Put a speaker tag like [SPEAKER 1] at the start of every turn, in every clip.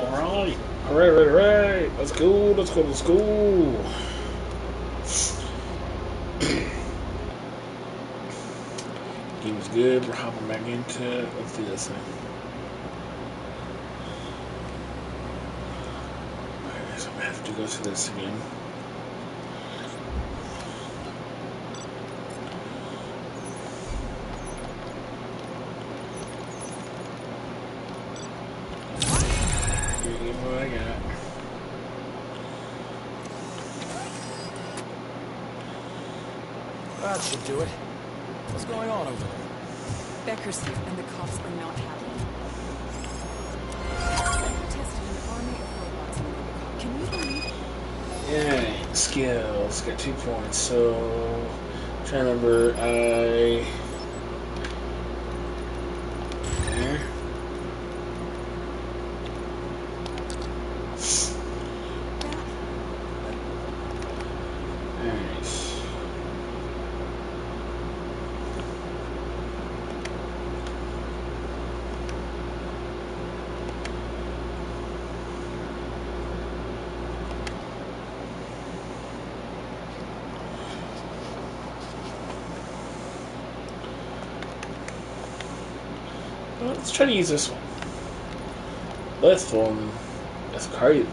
[SPEAKER 1] Alright. Alright. Let's go. Let's go to school. Game was good. We're hopping back into it. Let's do this thing. Alright, so I have to go through this again. What I got.
[SPEAKER 2] That should do it. What's going on over there?
[SPEAKER 3] Beckersfield and the cops are not happy. They tested an army of robots in Robocop. Can you believe it?
[SPEAKER 1] Yeah, skills. Got 2 points. So, trying to remember. There. Nice. Well, let's try to use this one. This one is crazy.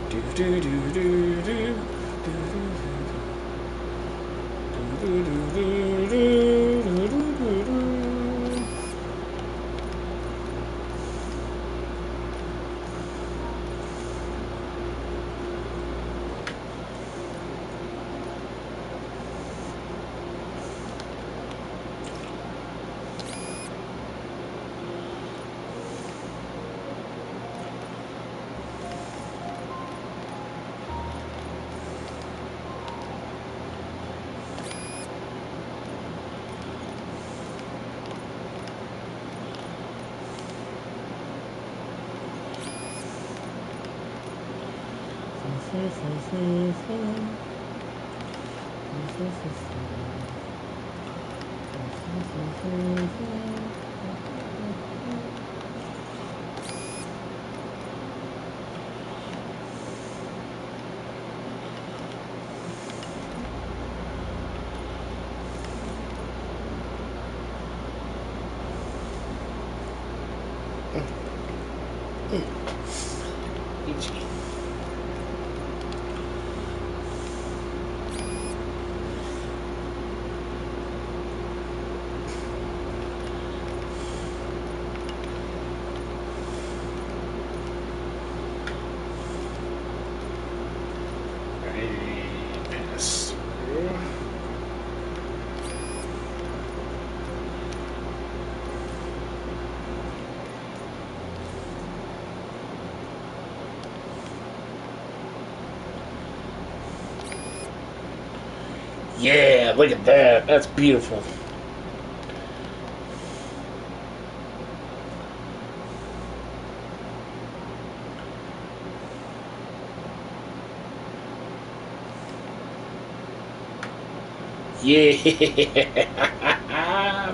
[SPEAKER 1] Do do do do do do do do do do. Yeah, look at that. That's beautiful. Yeah.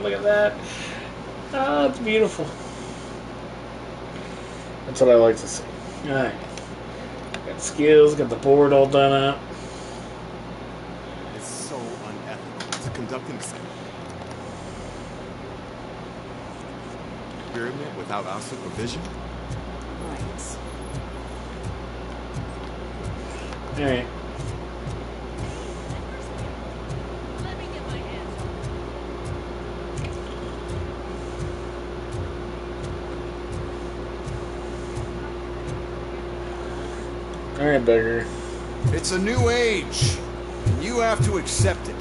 [SPEAKER 1] Look at that. Oh, it's beautiful. That's what I like to see. Alright. Got skills, got the board all done up.
[SPEAKER 4] It's so unethical to conduct an experiment without our supervision.
[SPEAKER 3] Right.
[SPEAKER 1] Alright.
[SPEAKER 5] Let me get my hands on it.
[SPEAKER 1] Alright, beggar.
[SPEAKER 5] It's a new age. And you have to accept it.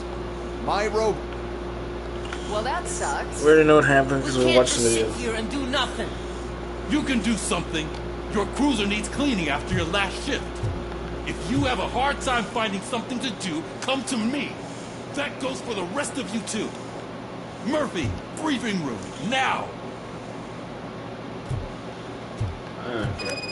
[SPEAKER 5] My robot.
[SPEAKER 3] Well, that sucks.
[SPEAKER 1] We already know what happened because we
[SPEAKER 6] can't
[SPEAKER 1] watched the
[SPEAKER 6] just
[SPEAKER 1] video.
[SPEAKER 6] sit here and do nothing.
[SPEAKER 2] You can do something. Your cruiser needs cleaning after your last shift. If you have a hard time finding something to do, come to me. That goes for the rest of you too. Murphy, briefing room, now!
[SPEAKER 1] Okay.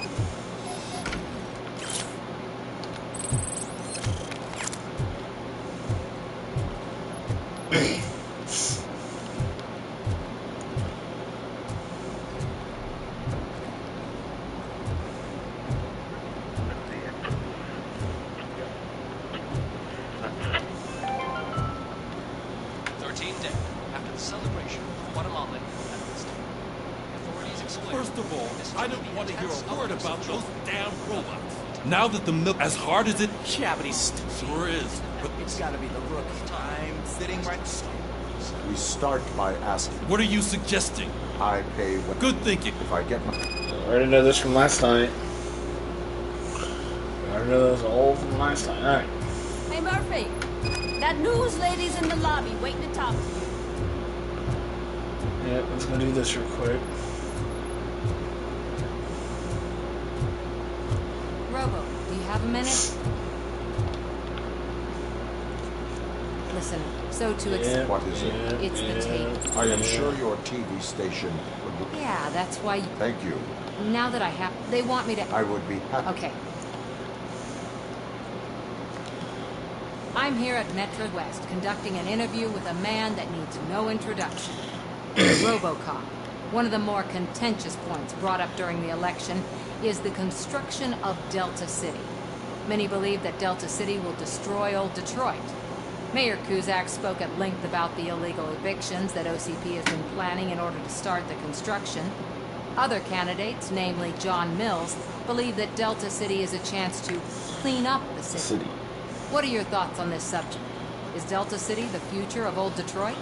[SPEAKER 7] After the celebration of Guatemalan independence Day, authorities explained.
[SPEAKER 2] First of all,
[SPEAKER 7] this
[SPEAKER 2] I
[SPEAKER 7] to
[SPEAKER 2] don't
[SPEAKER 7] be
[SPEAKER 2] want to hear
[SPEAKER 7] intense
[SPEAKER 2] a word
[SPEAKER 7] elements
[SPEAKER 2] about
[SPEAKER 7] of
[SPEAKER 2] those
[SPEAKER 7] trouble.
[SPEAKER 2] damn robots. Now that the milk, as hard as it
[SPEAKER 6] Yeah, but he's stupid.
[SPEAKER 2] sure is, but
[SPEAKER 6] It's gotta be the rookie.
[SPEAKER 5] I'm sitting right.
[SPEAKER 8] We start by asking.
[SPEAKER 2] what are you suggesting?
[SPEAKER 8] I pay what.
[SPEAKER 2] Good thinking.
[SPEAKER 8] If I get my.
[SPEAKER 1] I already know this from last night. I already know this all from last night. Alright.
[SPEAKER 3] Hey, Murphy. That news lady's in the lobby waiting to talk to you.
[SPEAKER 1] Yeah, let's go do this real quick.
[SPEAKER 3] Robo, do you have a minute? Listen, so to
[SPEAKER 1] Yeah,
[SPEAKER 8] What is it?
[SPEAKER 1] yeah,
[SPEAKER 3] It's the tape.
[SPEAKER 8] I am sure your TV station would.
[SPEAKER 3] Yeah, that's why you...
[SPEAKER 8] Thank you.
[SPEAKER 3] Now that I have... They want me to...
[SPEAKER 8] I would be happy.
[SPEAKER 3] Okay. I'm here at Metro West conducting an interview with a man that needs no introduction. RoboCop. One of the more contentious points brought up during the election is the construction of Delta City. Many believe that Delta City will destroy old Detroit. Mayor Cusack spoke at length about the illegal evictions that OCP has been planning in order to start the construction. Other candidates, namely John Mills, believe that Delta City is a chance to clean up the city. What are your thoughts on this subject? Is Delta City the future of old Detroit?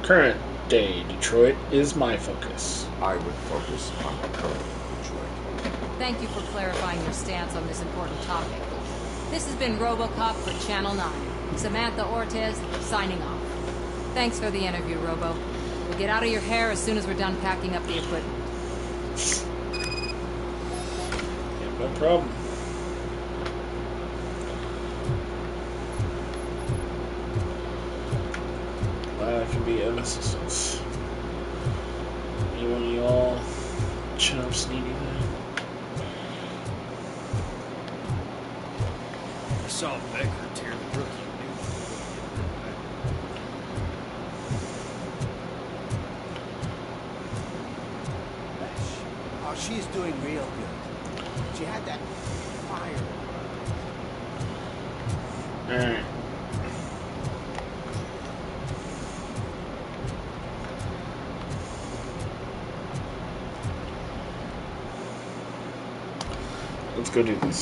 [SPEAKER 1] Current day Detroit is my focus.
[SPEAKER 8] I would focus on current Detroit.
[SPEAKER 3] Thank you for clarifying your stance on this important topic. This has been RoboCop for Channel 9. Samantha Ortez, signing off. Thanks for the interview, Robo. We'll get out of your hair as soon as we're done packing up the equipment.
[SPEAKER 1] Yeah, no problem. Glad I can be of assistance. Anyone of y'all chumps need anything?
[SPEAKER 5] I saw Becker tear the rookie
[SPEAKER 6] Oh, she's doing real good. She had that fire.
[SPEAKER 1] Alright. Let's go do this.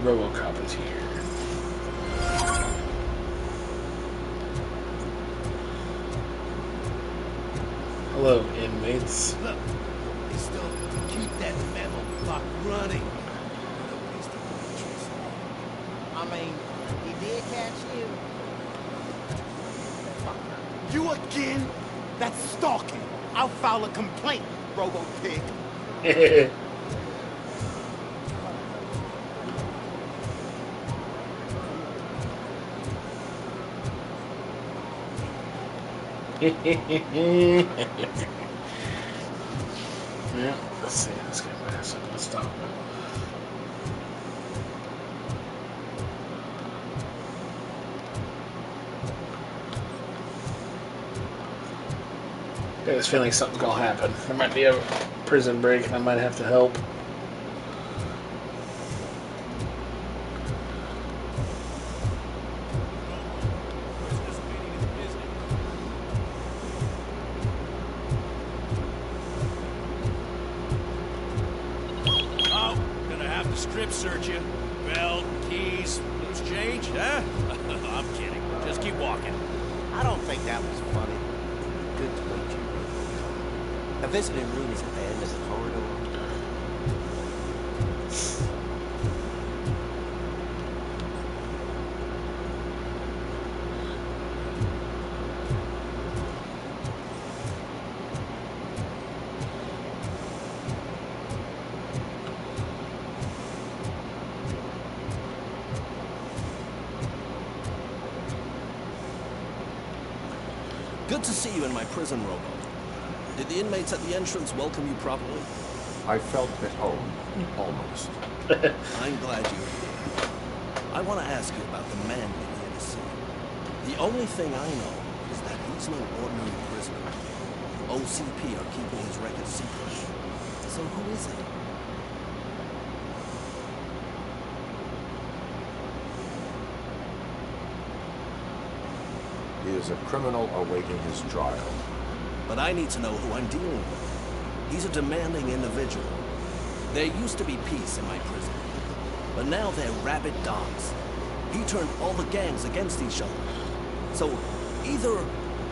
[SPEAKER 1] RoboCop is here. Hello, inmates.
[SPEAKER 6] Look, they still keep that metal clock running. I mean, he did catch you.
[SPEAKER 5] You again? That's stalking. I'll file a complaint, Robo Pig.
[SPEAKER 1] Yeah, let's see. Let's get past it. Let's stop it. got this feeling something's gonna happen. There might be a prison break and I might have to help.
[SPEAKER 9] Oh, gonna have to strip search you. Belt, keys, loose change, huh? I'm kidding. Just keep walking.
[SPEAKER 6] I don't think that was funny. Good to meet you. A visiting room is at the end of the corridor.
[SPEAKER 9] Good to see you in my prison, Robo. Did the inmates at the entrance welcome you properly?
[SPEAKER 8] I felt at home, almost.
[SPEAKER 9] I'm glad you're here. I want to ask you about the man you're here to see. The only thing I know is that he's no ordinary prisoner. OCP are keeping his record secret. So who is he?
[SPEAKER 8] He is a criminal awaiting his trial.
[SPEAKER 9] But I need to know who I'm dealing with. He's a demanding individual. There used to be peace in my prison, but now they're rabid dogs. He turned all the gangs against each other. So either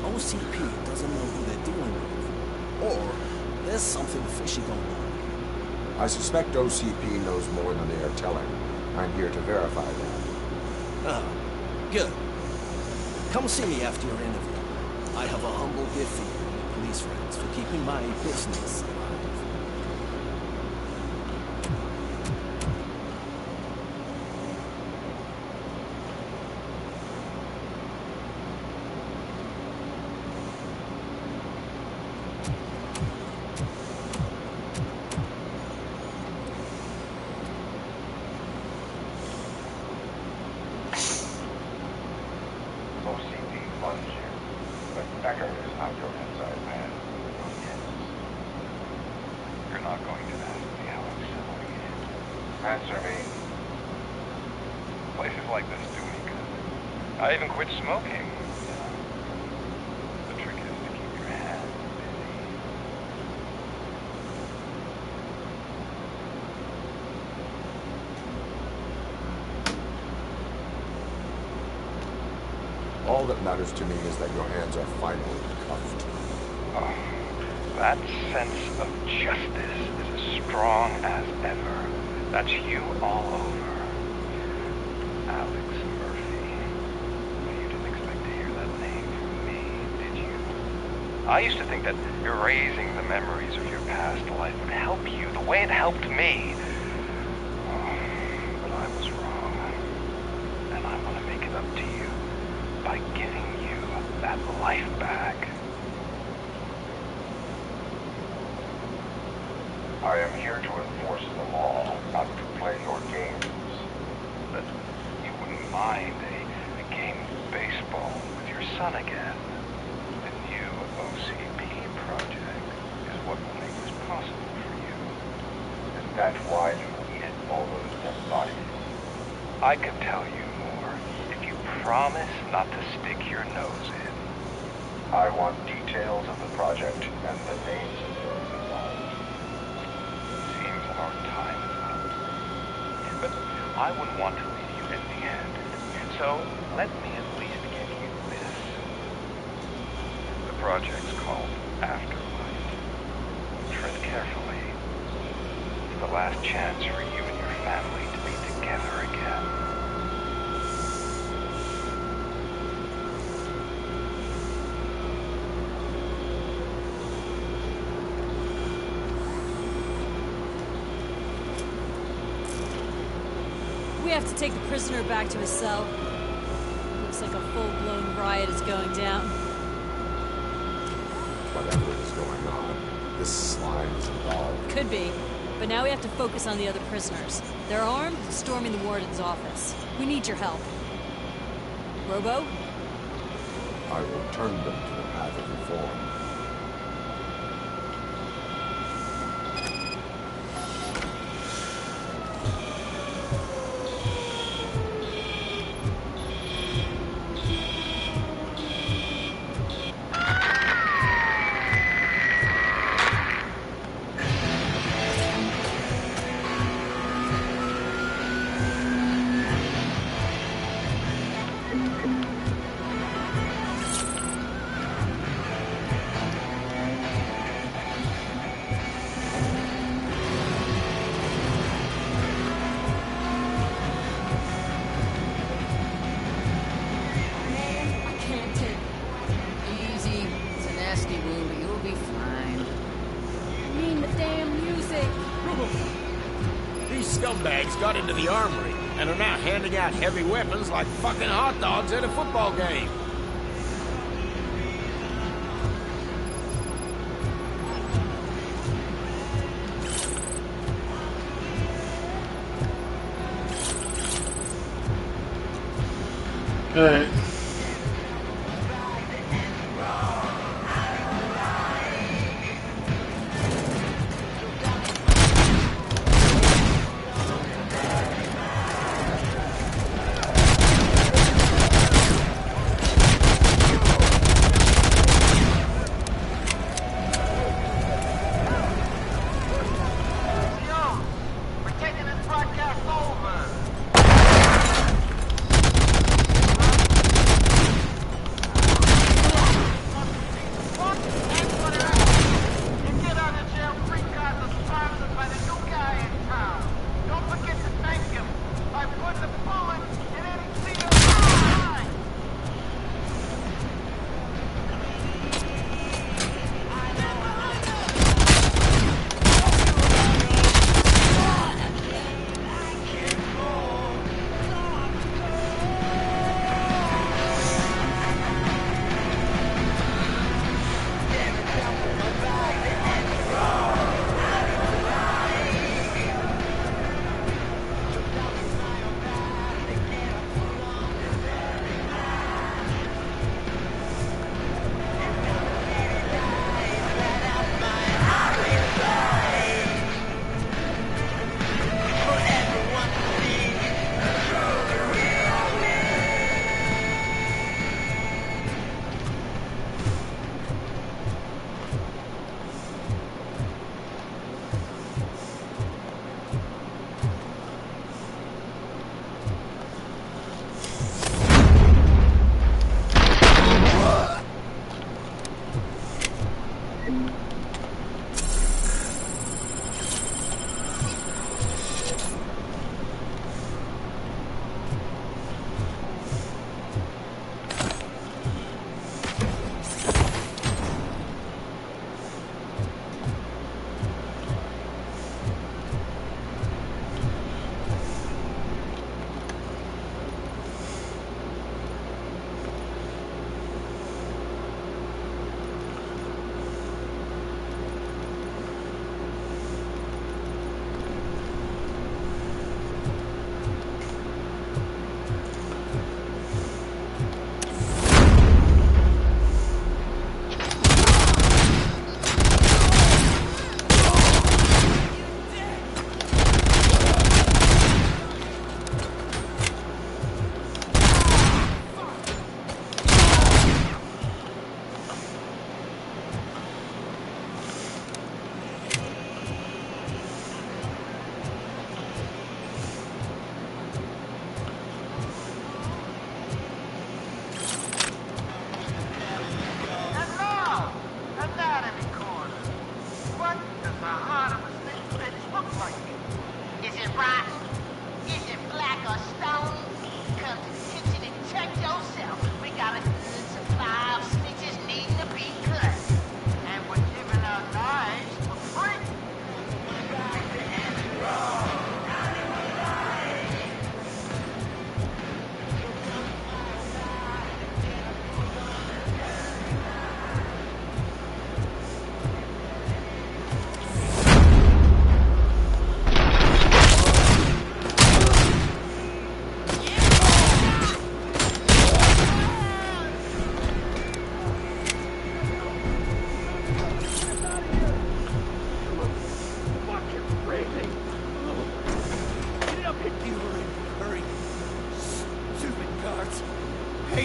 [SPEAKER 9] OCP doesn't know who they're dealing with, or there's something fishy going on.
[SPEAKER 8] I suspect OCP knows more than they are telling. I'm here to verify that.
[SPEAKER 9] Ah, good. Come see me after your interview. I have a humble gift for you and your police friends for keeping my business alive.
[SPEAKER 10] OCP funds you, but Becker is not your inside man. You're not going to ask me how I'm selling it. Answer me. Places like this do me good. I even quit smoking. The trick is to keep your hands busy.
[SPEAKER 8] All that matters to me is that your hands are finally cuffed.
[SPEAKER 10] Oh, that sense of justice is as strong as ever. That's you all over. Alex Murphy. You didn't expect to hear that name from me, did you? I used to think that erasing the memories of your past life would help you the way it helped me. Oh, but I was wrong. And I want to make it up to you by giving you that life back. I am here to enforce the law, not to play your games. But you wouldn't mind a game of baseball with your son again. The new OCP project is what will make this possible for you. Is that why you needed all those dead bodies? I could tell you more if you promise not to stick your nose in. I want details of the project and the names of those involved. Seems our time is up. But I wouldn't want to leave you empty-handed. So let me at least give you this. The project's called Afterlife. Tread carefully. It's the last chance for you and your family to be together again.
[SPEAKER 11] We have to take the prisoner back to his cell. Looks like a full-blown riot is going down.
[SPEAKER 8] Whatever is going on, this slime is involved.
[SPEAKER 11] Could be. But now we have to focus on the other prisoners. They're armed, storming the warden's office. We need your help. Robo?
[SPEAKER 8] I will turn them to the path of reform.
[SPEAKER 6] scumbags got into the armory and are now handing out heavy weapons like fucking hot dogs at a football game.
[SPEAKER 1] Alright.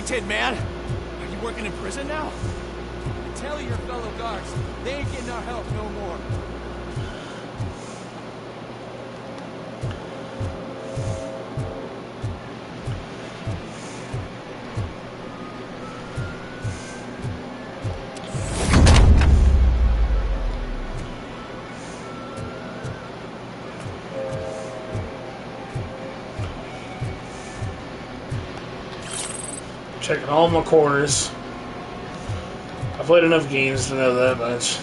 [SPEAKER 5] Tin Man, are you working in prison now? Tell your fellow guards, they ain't getting our help no more.
[SPEAKER 1] Checking all my corners. I've played enough games to know that much.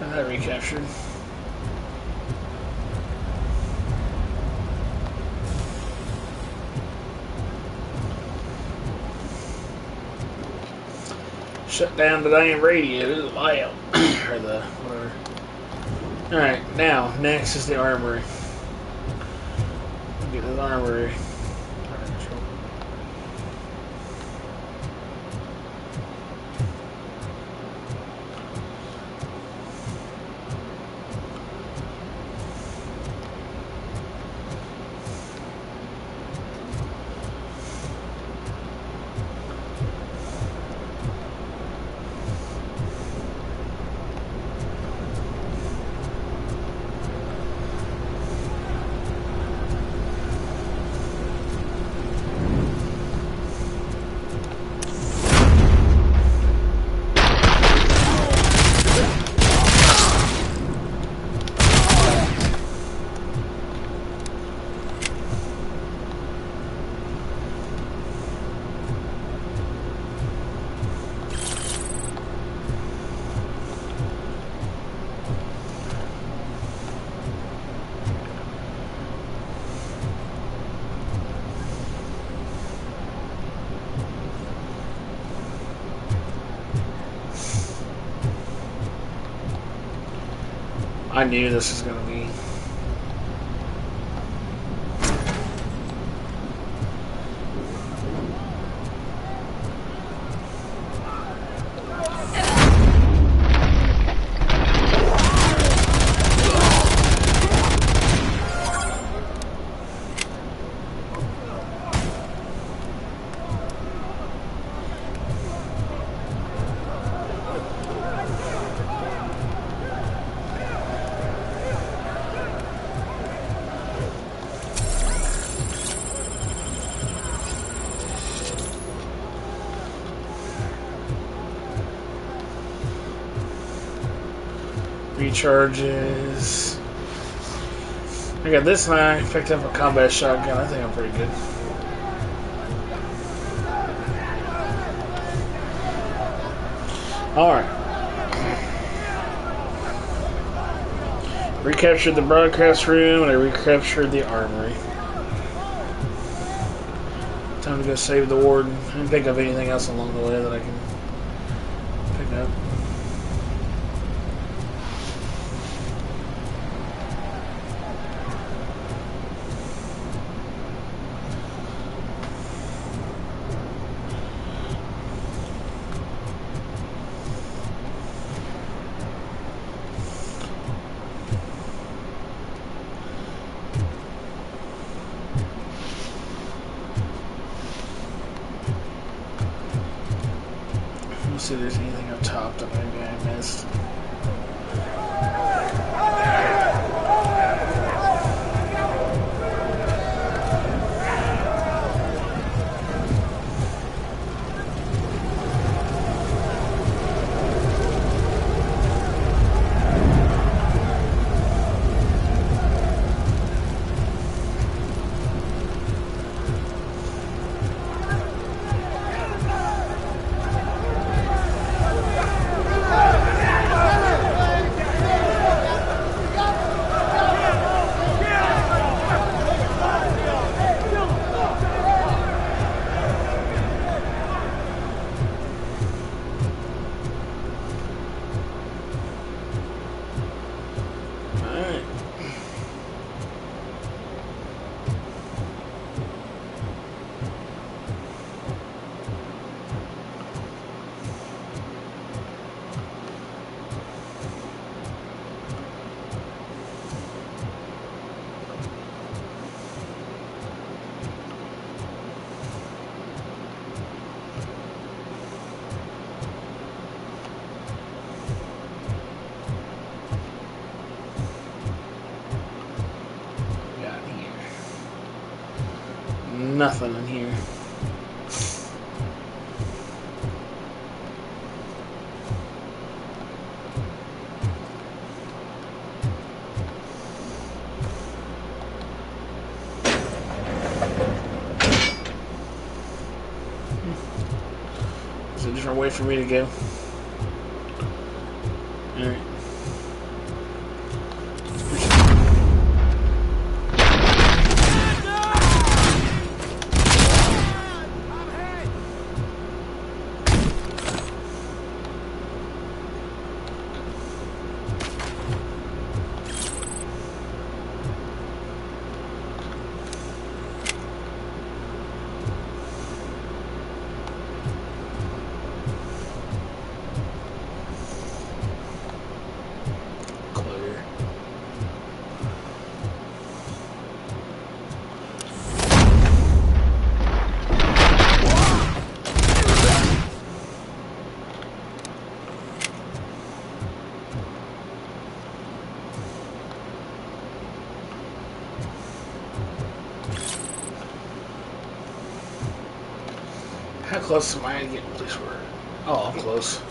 [SPEAKER 1] And that recaptured. Shut down the damn radio, loud. Or the whatever. Alright, now, next is the armory. Get this armory. I knew this was going to be. Recharges. I got this one. I picked up a combat shotgun. I think I'm pretty good. Alright. Recaptured the broadcast room and I recaptured the armory. Time to go save the warden. I didn't pick up anything else along the way that I can pick up. See if there's anything up top that maybe I missed. Nothing in here. There's a different way for me to go. Alright. How close am I to getting police work? Oh, I'm close.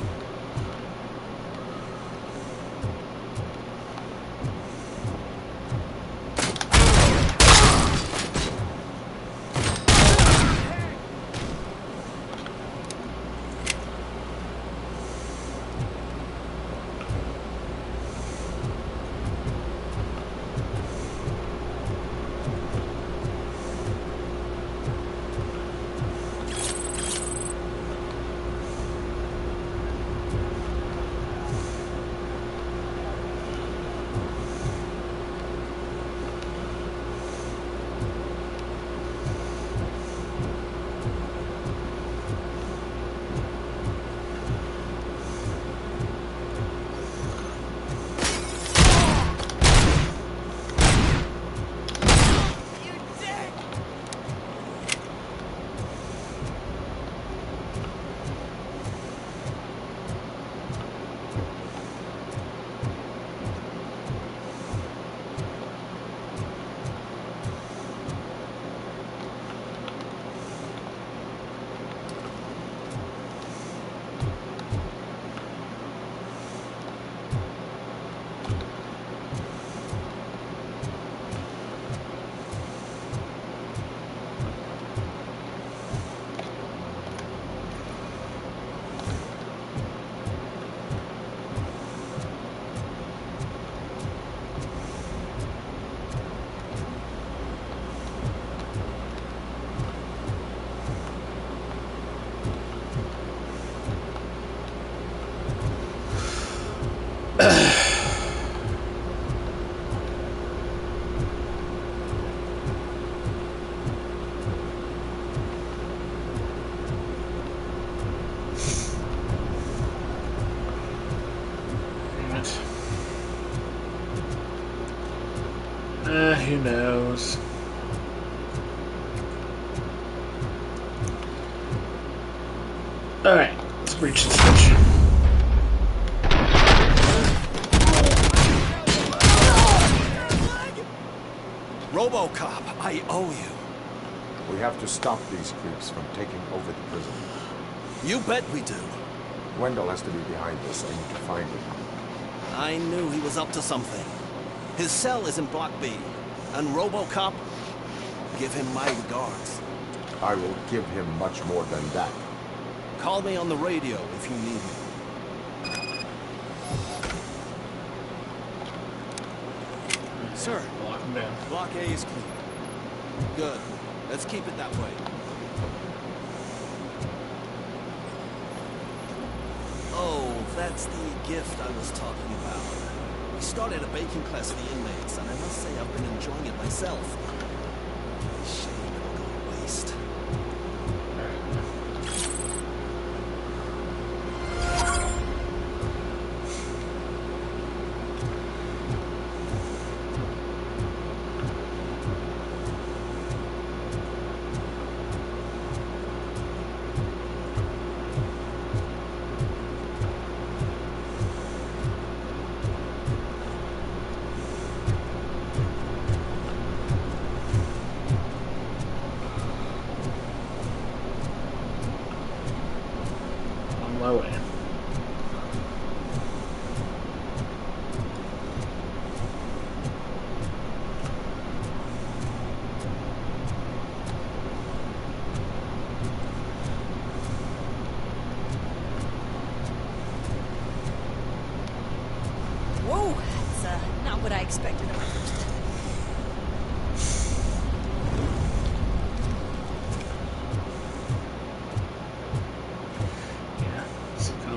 [SPEAKER 1] Who knows? Alright, let's breach this switch.
[SPEAKER 9] RoboCop, I owe you.
[SPEAKER 8] We have to stop these creeps from taking over the prison.
[SPEAKER 9] You bet we do.
[SPEAKER 8] Wendell has to be behind this. I need to find him.
[SPEAKER 9] I knew he was up to something. His cell is in Block B. And RoboCop, give him my regards.
[SPEAKER 8] I will give him much more than that.
[SPEAKER 9] Call me on the radio if you need me.
[SPEAKER 5] Sir,
[SPEAKER 1] Lock him down.
[SPEAKER 5] Block A is clear.
[SPEAKER 9] Good. Let's keep it that way. Oh, that's the gift I was talking about. We started a baking class for the inmates, and I must say I've been enjoying it myself. Shame it'll go to waste.
[SPEAKER 1] My way.
[SPEAKER 11] Whoa, that's not what I expected of my first time.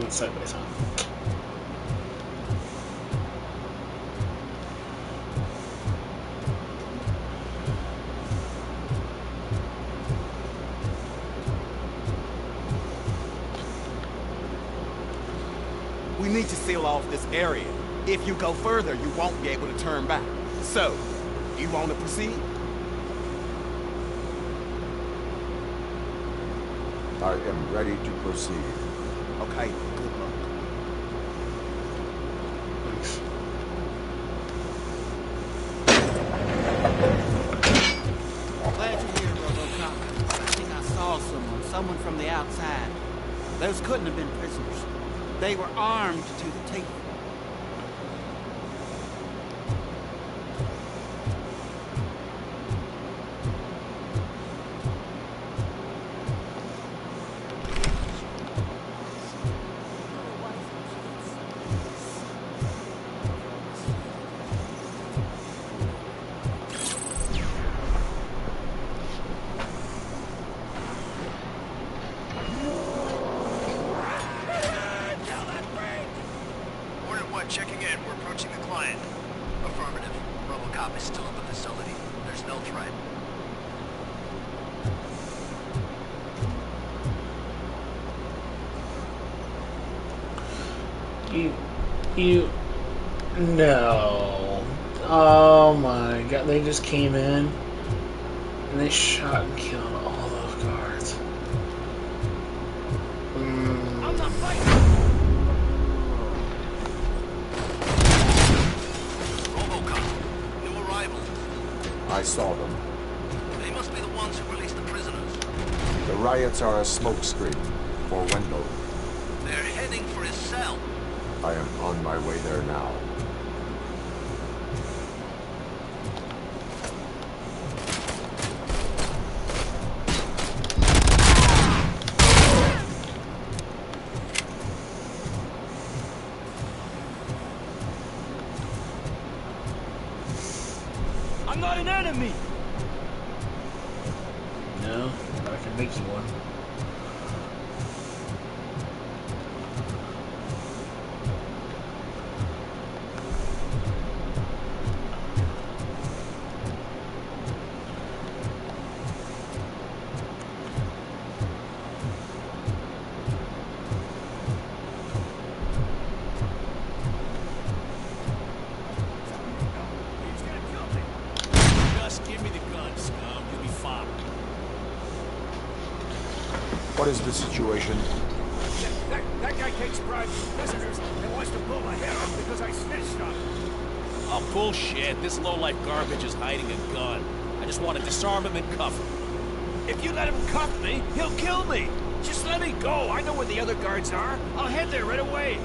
[SPEAKER 1] Sideways, huh?
[SPEAKER 12] We need to seal off this area. If you go further, you won't be able to turn back. So, you want to proceed?
[SPEAKER 8] I am ready to proceed.
[SPEAKER 12] Okay, good luck.
[SPEAKER 1] Thanks.
[SPEAKER 5] Glad you're here, RoboCop. I think I saw someone.
[SPEAKER 13] someone from the outside. Those couldn't have been prisoners. They were armed to the teeth.
[SPEAKER 14] Checking in. We're approaching the client. Affirmative. RoboCop is still at the facility. There's no threat.
[SPEAKER 1] No. Oh my god, they just came in and they shot and killed all those guards.
[SPEAKER 5] I'm not fighting!
[SPEAKER 8] I saw them.
[SPEAKER 14] They must be the ones who released the prisoners.
[SPEAKER 8] The riots are a smokescreen for Wendell.
[SPEAKER 14] They're heading for his cell.
[SPEAKER 8] I am on my way there now.
[SPEAKER 5] I'm not an enemy!
[SPEAKER 1] No, but I can make you one.
[SPEAKER 8] What is the situation?
[SPEAKER 5] That guy takes bribes from prisoners and wants to blow my head off because I snitched on him.
[SPEAKER 15] Oh, bullshit. This low-life garbage is hiding a gun. I just want to disarm him and cuff him.
[SPEAKER 5] If you let him cuff me, he'll kill me. Just let me go. I know where the other guards are. I'll head there right away.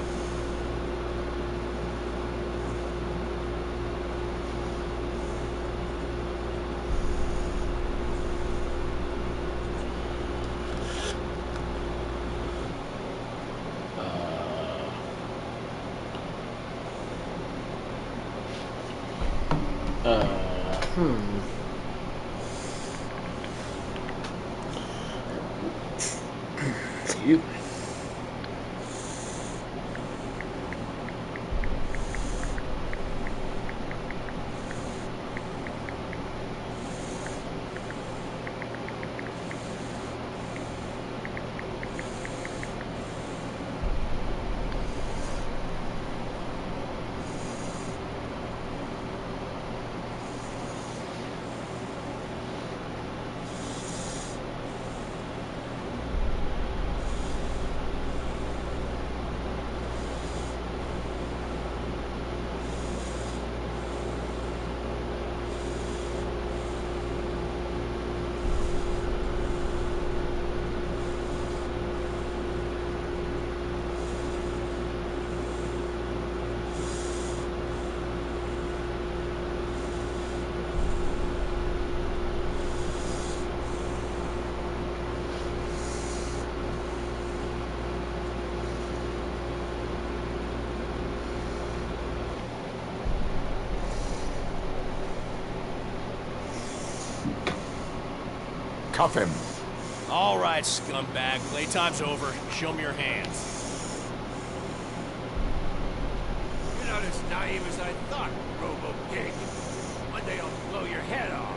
[SPEAKER 5] You.
[SPEAKER 8] Cuff him.
[SPEAKER 15] All right, scumbag. Playtime's over. Show me your hands.
[SPEAKER 5] You're not as naive as I thought, Robo-Pig. One day I'll blow your head off.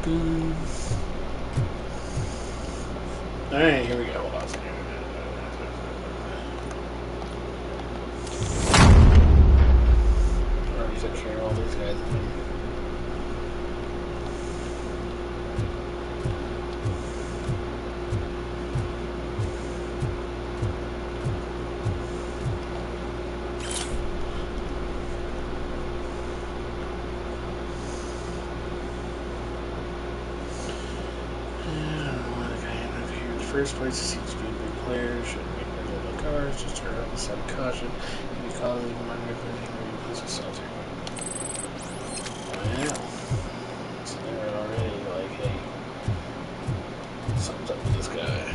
[SPEAKER 1] goods. Alright, here we go. Hold on a second. Already took care of all these guys. First place to see to be a big player, should make regular cars, just turn up the side of caution, and be causing minor everything where you lose a salty. Wow. So they're already like, hey, something's up with this guy.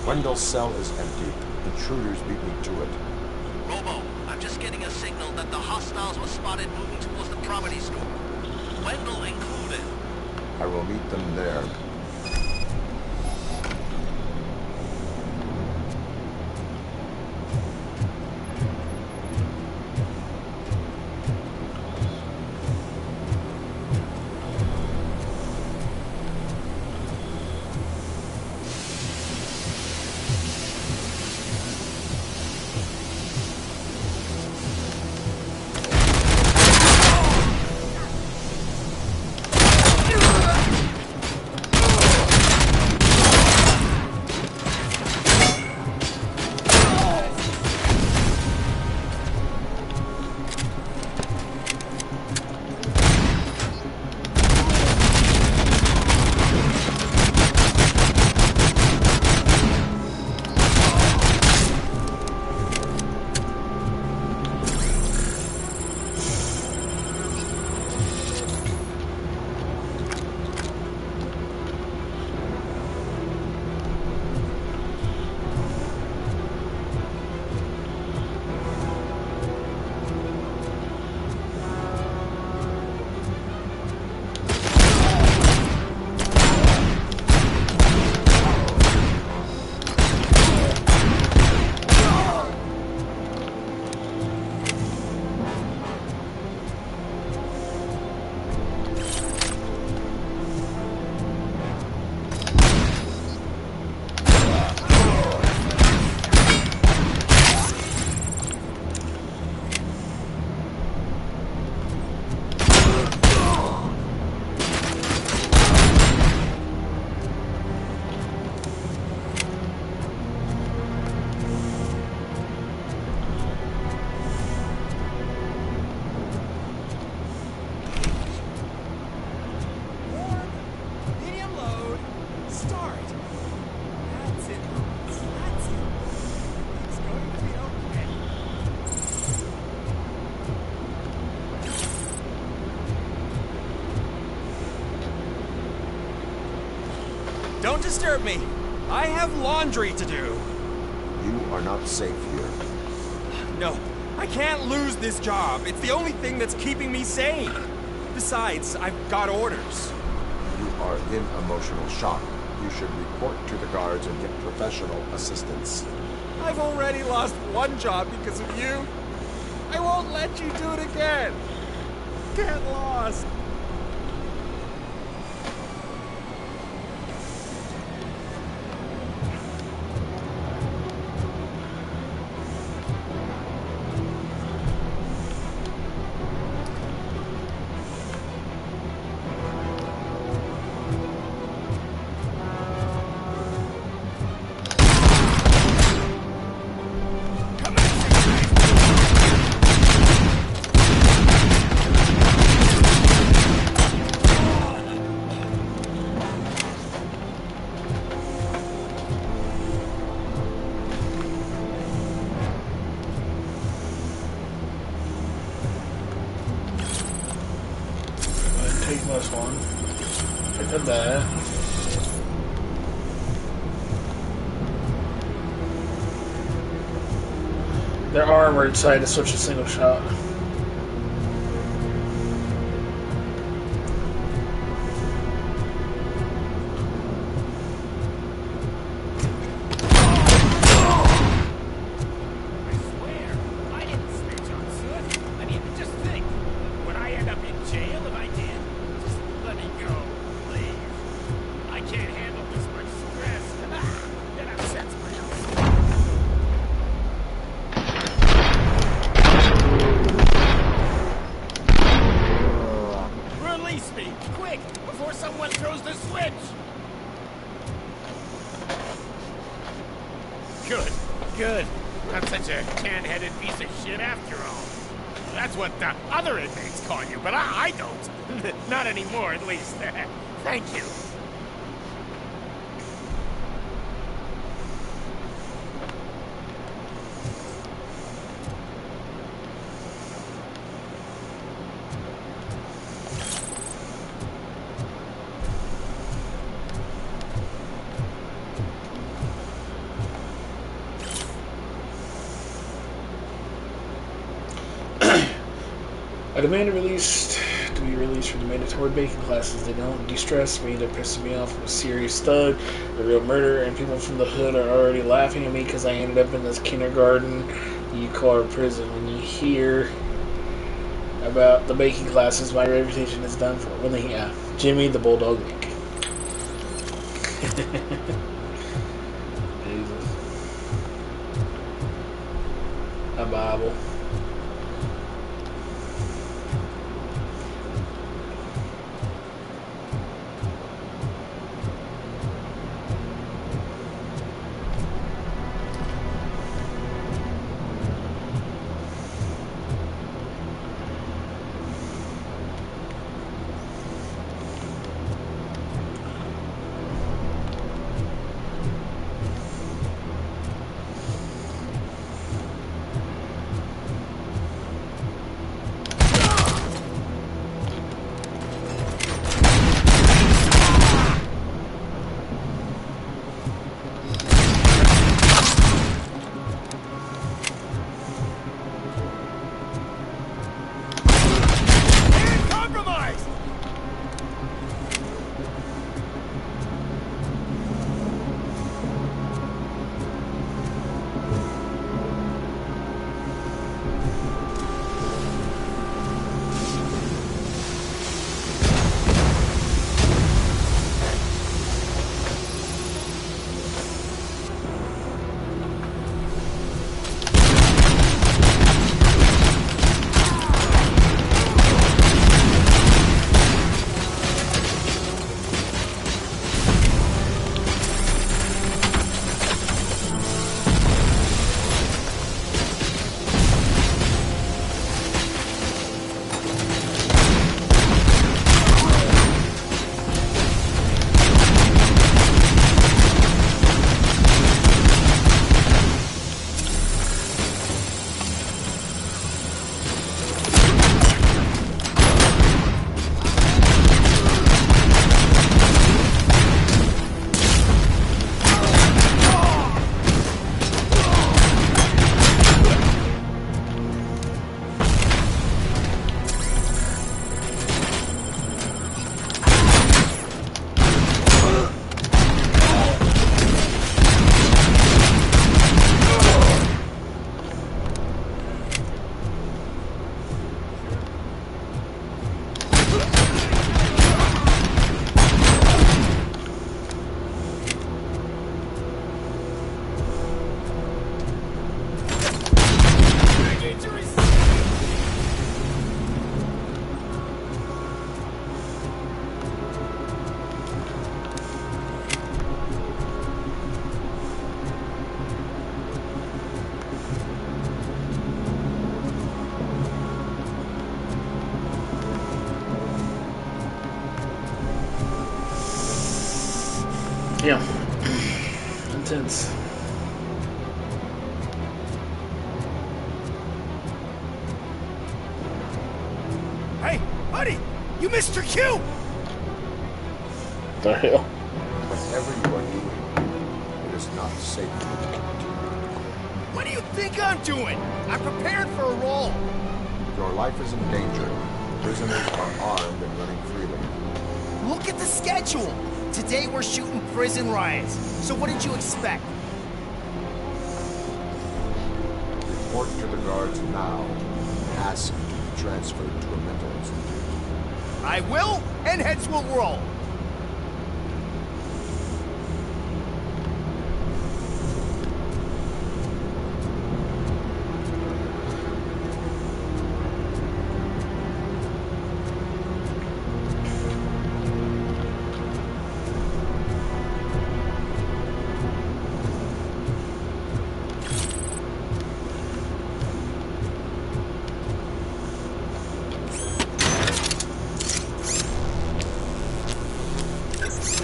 [SPEAKER 8] Wendell's cell is empty. Intruders beat me to it.
[SPEAKER 14] Robo, I'm just getting a signal that the hostiles were spotted moving towards the property store. Wendell included.
[SPEAKER 8] I will meet them there.
[SPEAKER 5] Don't disturb me. I have laundry to do.
[SPEAKER 8] You are not safe here.
[SPEAKER 5] No, I can't lose this job. It's the only thing that's keeping me sane. Besides, I've got orders.
[SPEAKER 8] You are in emotional shock. You should report to the guards and get professional assistance.
[SPEAKER 5] I've already lost one job because of you. I won't let you do it again. Get lost.
[SPEAKER 1] They're armored, so I had to switch to single shot.
[SPEAKER 16] Good. Not such a tan-headed piece of shit after all. That's what the other inmates call you, but I don't. Not anymore, at least. Thank you.
[SPEAKER 1] I demand to be released from the mandatory baking classes. They don't de-stress me, they're pissing me off. I'm a serious thug, a real murderer, and people from the hood are already laughing at me because I ended up in this kindergarten you call a prison. When you hear about the baking classes, my reputation is done for. Jimmy the Bulldog Nick. Jesus. A Bible. Yeah. Intense.
[SPEAKER 16] Hey, buddy! You missed your cue!
[SPEAKER 1] The hell?
[SPEAKER 8] Whatever you are doing, it is not safe for you to continue.
[SPEAKER 12] What do you think I'm doing? I'm prepared for a role.
[SPEAKER 8] Your life is in danger. Prisoners are armed and running freely.
[SPEAKER 12] Look at the schedule. Today we're shooting prison riots. So what did you expect?
[SPEAKER 8] Report to the guards now. Ask to be transferred to a mental institute.
[SPEAKER 12] I will, and heads will roll.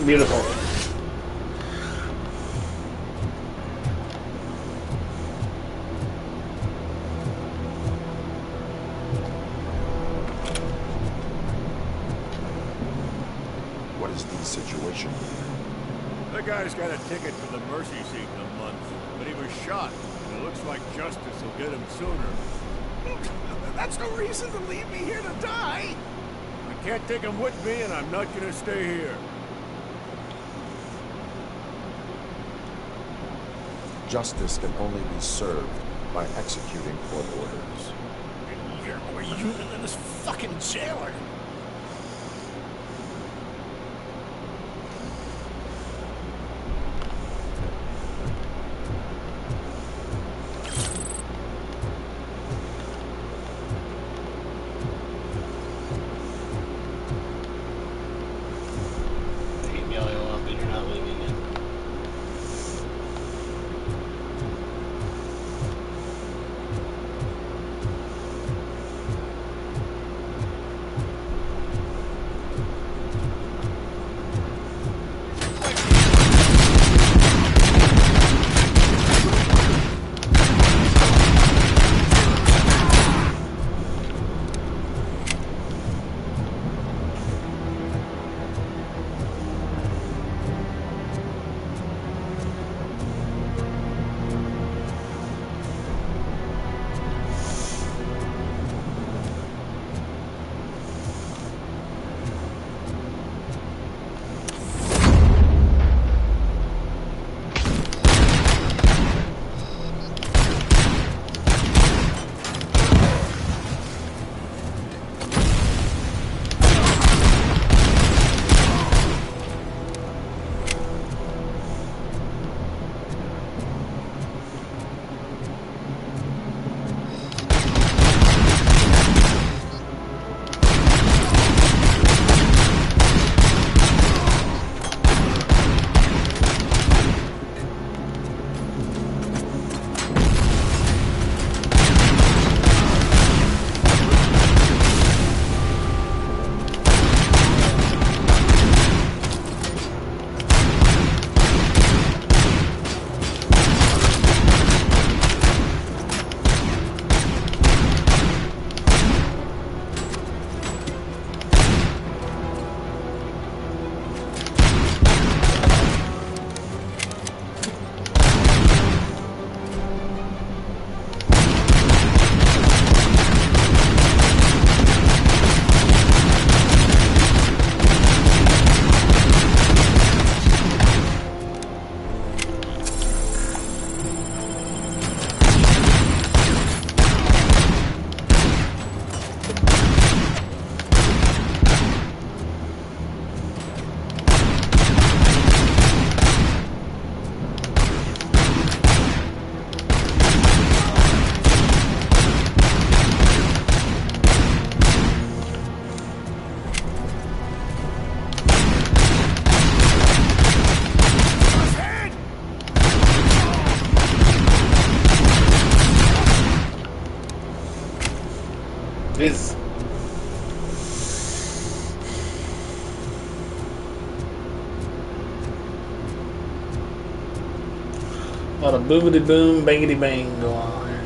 [SPEAKER 1] Beautiful.
[SPEAKER 8] What is the situation?
[SPEAKER 17] That guy's got a ticket for the mercy seat in a month, but he was shot. And it looks like justice will get him sooner.
[SPEAKER 16] That's no reason to leave me here to die.
[SPEAKER 17] I can't take him with me, and I'm not gonna stay here.
[SPEAKER 8] Justice can only be served by executing court orders.
[SPEAKER 16] You're more human than this fucking jailer.
[SPEAKER 1] Take me all you want, but you're not leaving it. This. A lot of boomity boom, bangity bang go on here.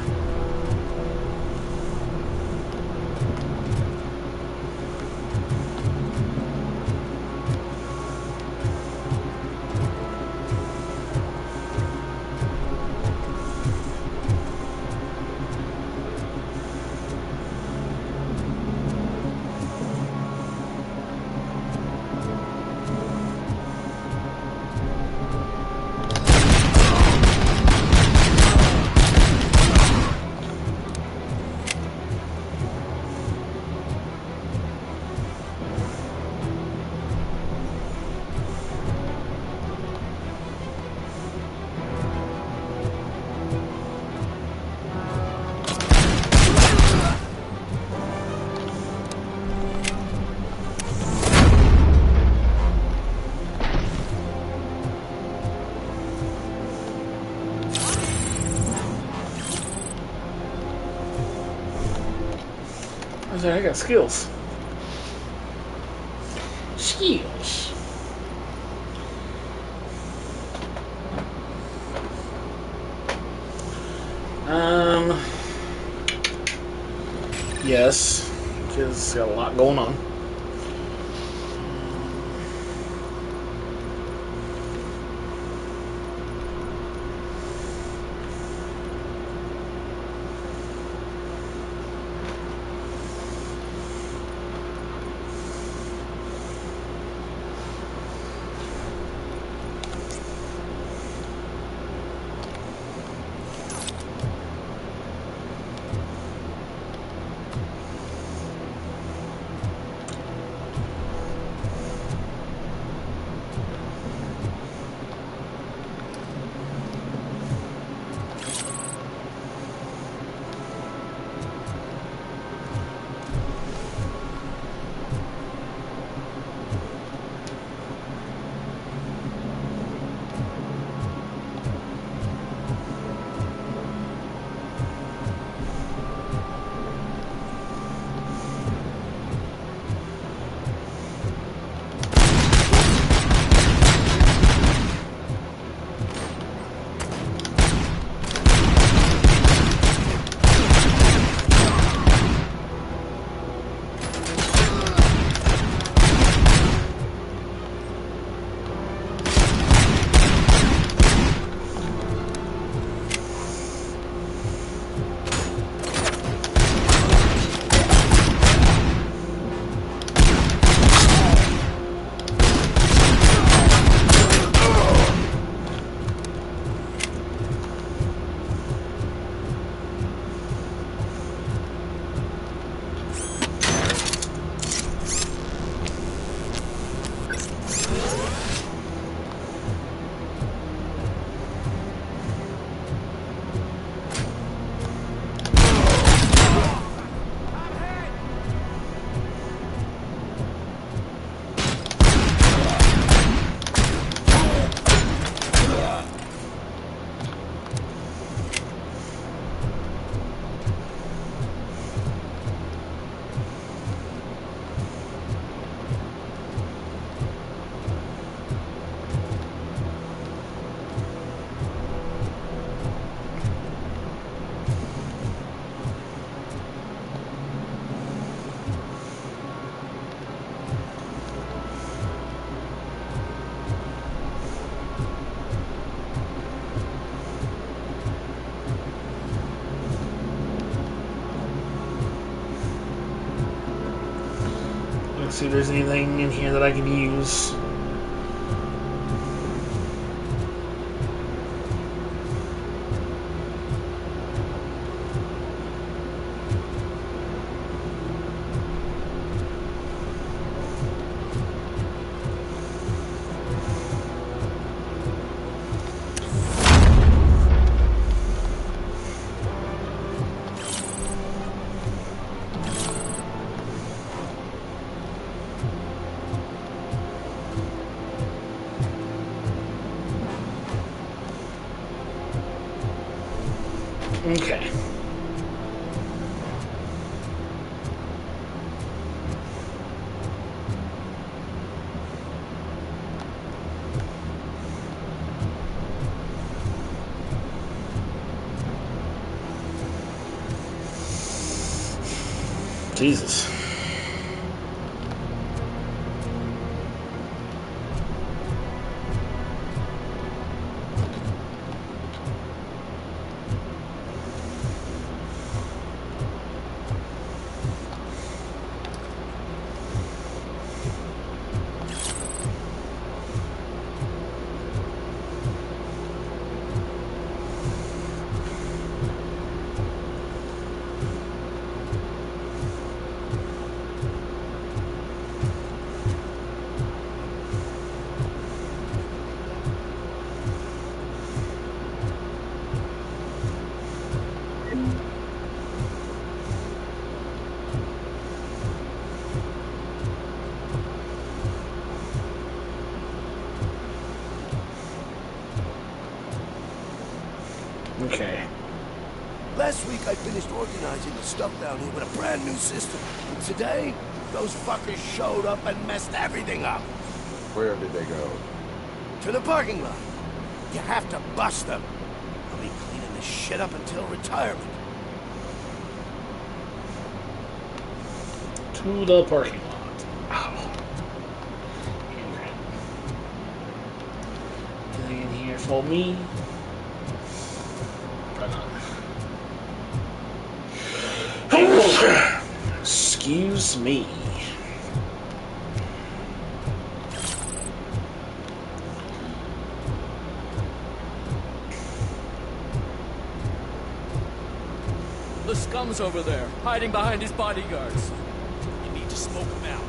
[SPEAKER 1] I got skills. Skills. Yes, because got a lot going on. Let's see if there's anything in here that I can use. Okay. Jesus. Okay.
[SPEAKER 18] Last week I finished organizing the stuff down here with a brand new system. And today, those fuckers showed up and messed everything up.
[SPEAKER 8] Where did they go?
[SPEAKER 18] To the parking lot. You have to bust them. I'll be cleaning this shit up until retirement.
[SPEAKER 1] To the parking lot. Ow. Anything in here for me? Excuse me.
[SPEAKER 19] The scum's over there, hiding behind his bodyguards.
[SPEAKER 15] You need to smoke him out.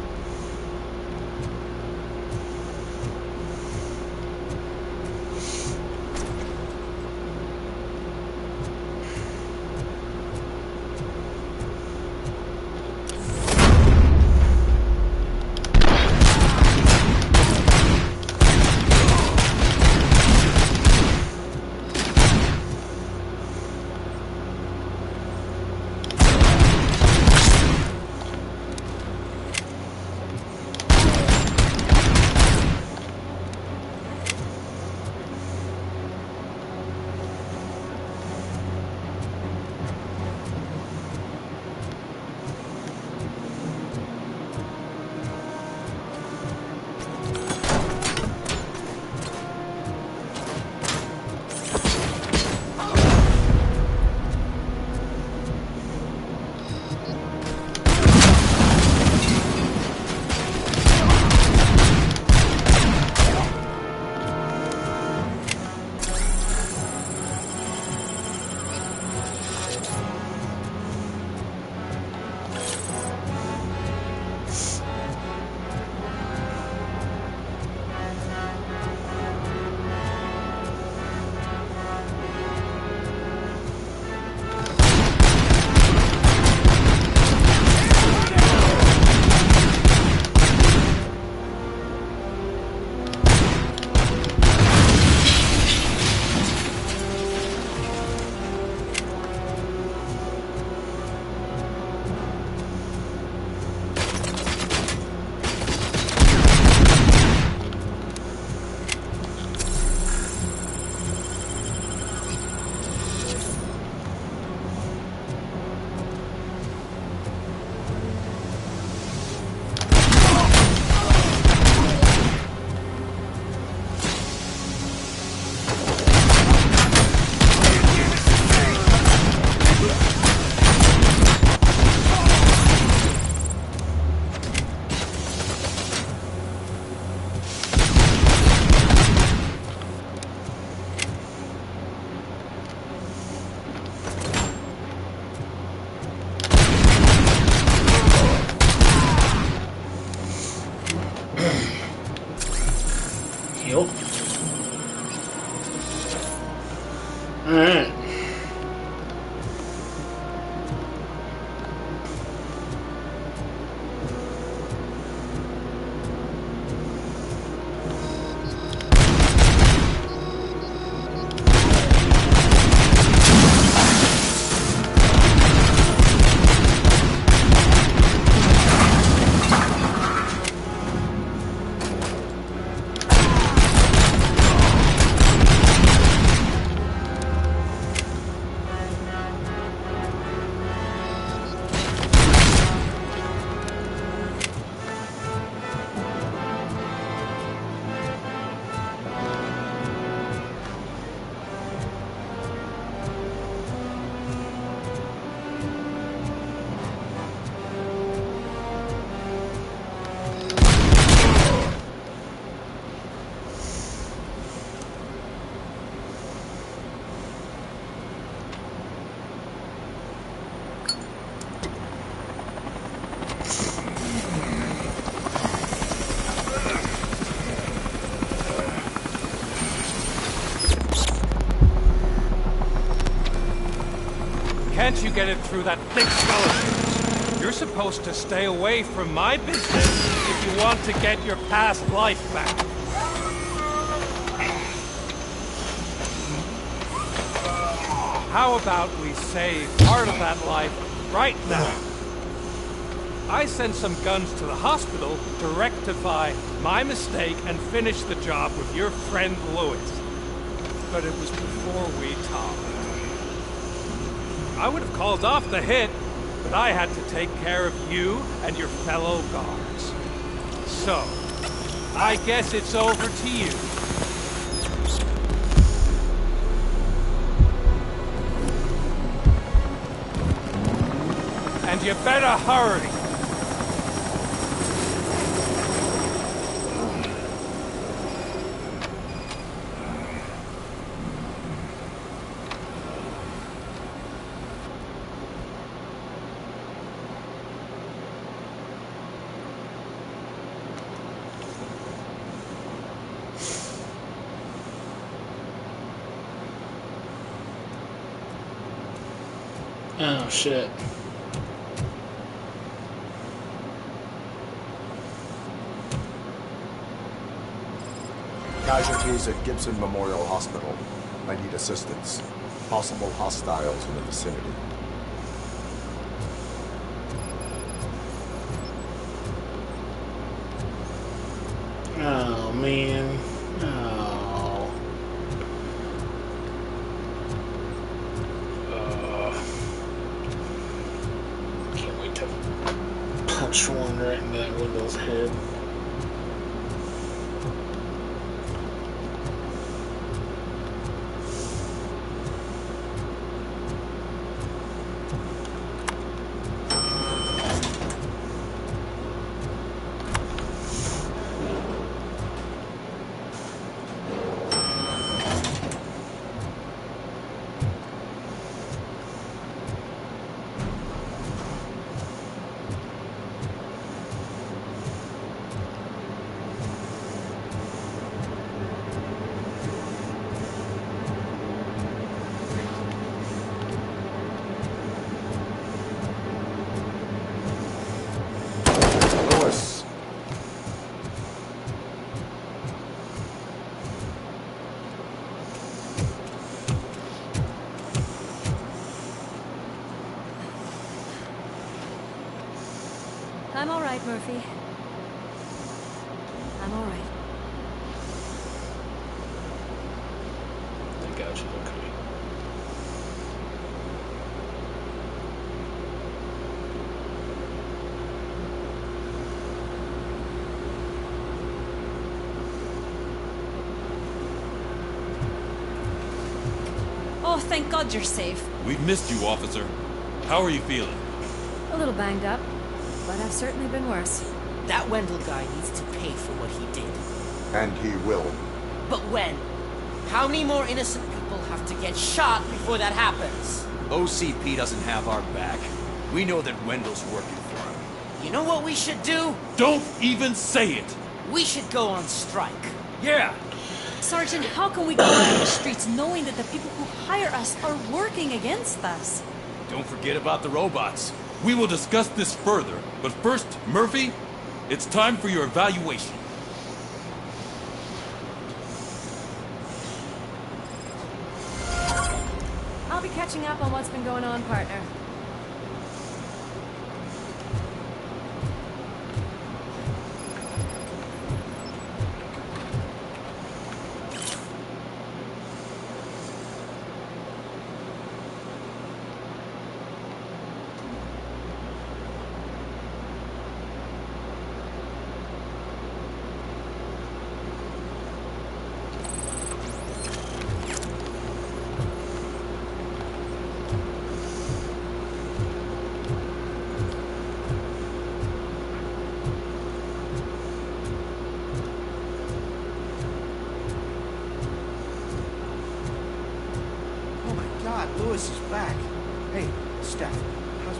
[SPEAKER 1] Yep. Alright.
[SPEAKER 20] Can't you get it through that thick skull? You're supposed to stay away from my business if you want to get your past life back. how about we save part of that life right now? I sent some guns to the hospital to rectify my mistake and finish the job with your friend Louis. But it was before we talked. I would have called off the hit, but I had to take care of you and your fellow guards. So, I guess it's over to you. And you better hurry.
[SPEAKER 1] Oh, shit.
[SPEAKER 8] Casualties at Gibson Memorial Hospital. I need assistance. Possible hostiles in the vicinity.
[SPEAKER 1] Oh, man. Oh. Can't wait to punch one right in that window's head.
[SPEAKER 11] I'm all right, Murphy. I'm all right.
[SPEAKER 1] I got you, okay.
[SPEAKER 11] Oh, thank God you're safe.
[SPEAKER 2] We've missed you, officer. How are you feeling?
[SPEAKER 11] A little banged up, but I've certainly been worse.
[SPEAKER 21] That Wendell guy needs to pay for what he did.
[SPEAKER 8] And he will.
[SPEAKER 21] But when? How many more innocent people have to get shot before that happens?
[SPEAKER 15] OCP doesn't have our back. We know that Wendell's working for him.
[SPEAKER 21] You know what we should do?
[SPEAKER 2] Don't even say it!
[SPEAKER 21] We should go on strike.
[SPEAKER 15] Yeah!
[SPEAKER 11] Sergeant, how can we go out in the streets knowing that the people who hire us are working against us?
[SPEAKER 15] Don't forget about the robots.
[SPEAKER 2] We will discuss this further, but first, Murphy, it's time for your evaluation.
[SPEAKER 11] I'll be catching up on what's been going on, partner.
[SPEAKER 13] God, Louis is back. Hey, Steph, how's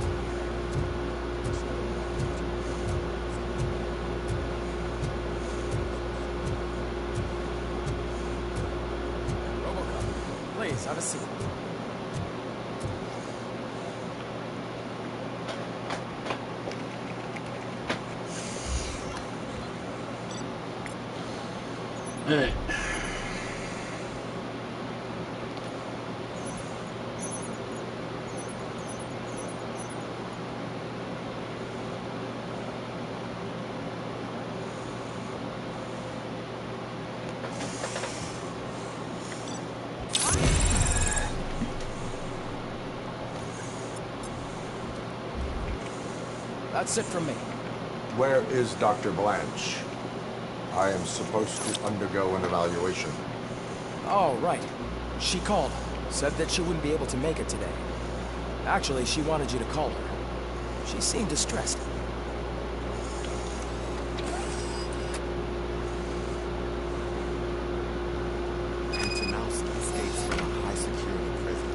[SPEAKER 19] Robocop, please, have a seat.
[SPEAKER 1] Alright.
[SPEAKER 4] That's it from me.
[SPEAKER 8] Where is Dr. Blanche? I am supposed to undergo an evaluation.
[SPEAKER 4] Oh, right. She called. Said that she wouldn't be able to make it today. Actually, she wanted you to call her. She seemed distressed.
[SPEAKER 12] Antonowski escapes from a high-security prison.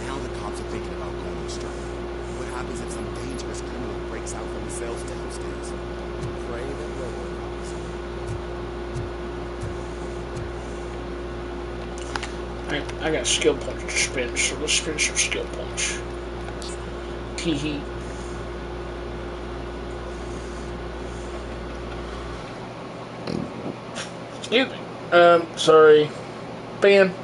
[SPEAKER 12] Now the cops are thinking about going on strike. What happens if some dangerous criminal breaks out from the cells downstairs? Pray that RoboCop is
[SPEAKER 1] Alright, I got skill points to spend, so let's spend some skill points. Tee-hee. Excuse me. Sorry. Ben.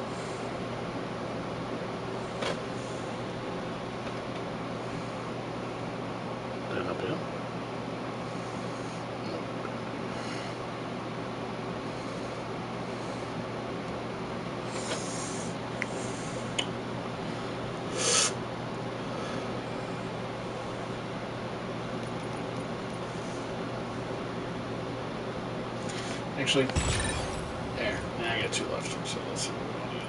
[SPEAKER 1] Actually, there. Now I got 2 left, so let's see what we'll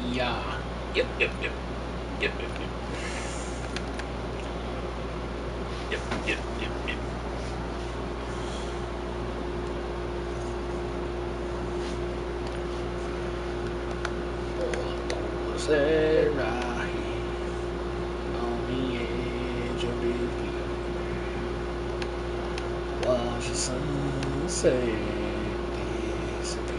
[SPEAKER 1] do. Yeah. Yep. Right on the edge of the watch the sunset disappear.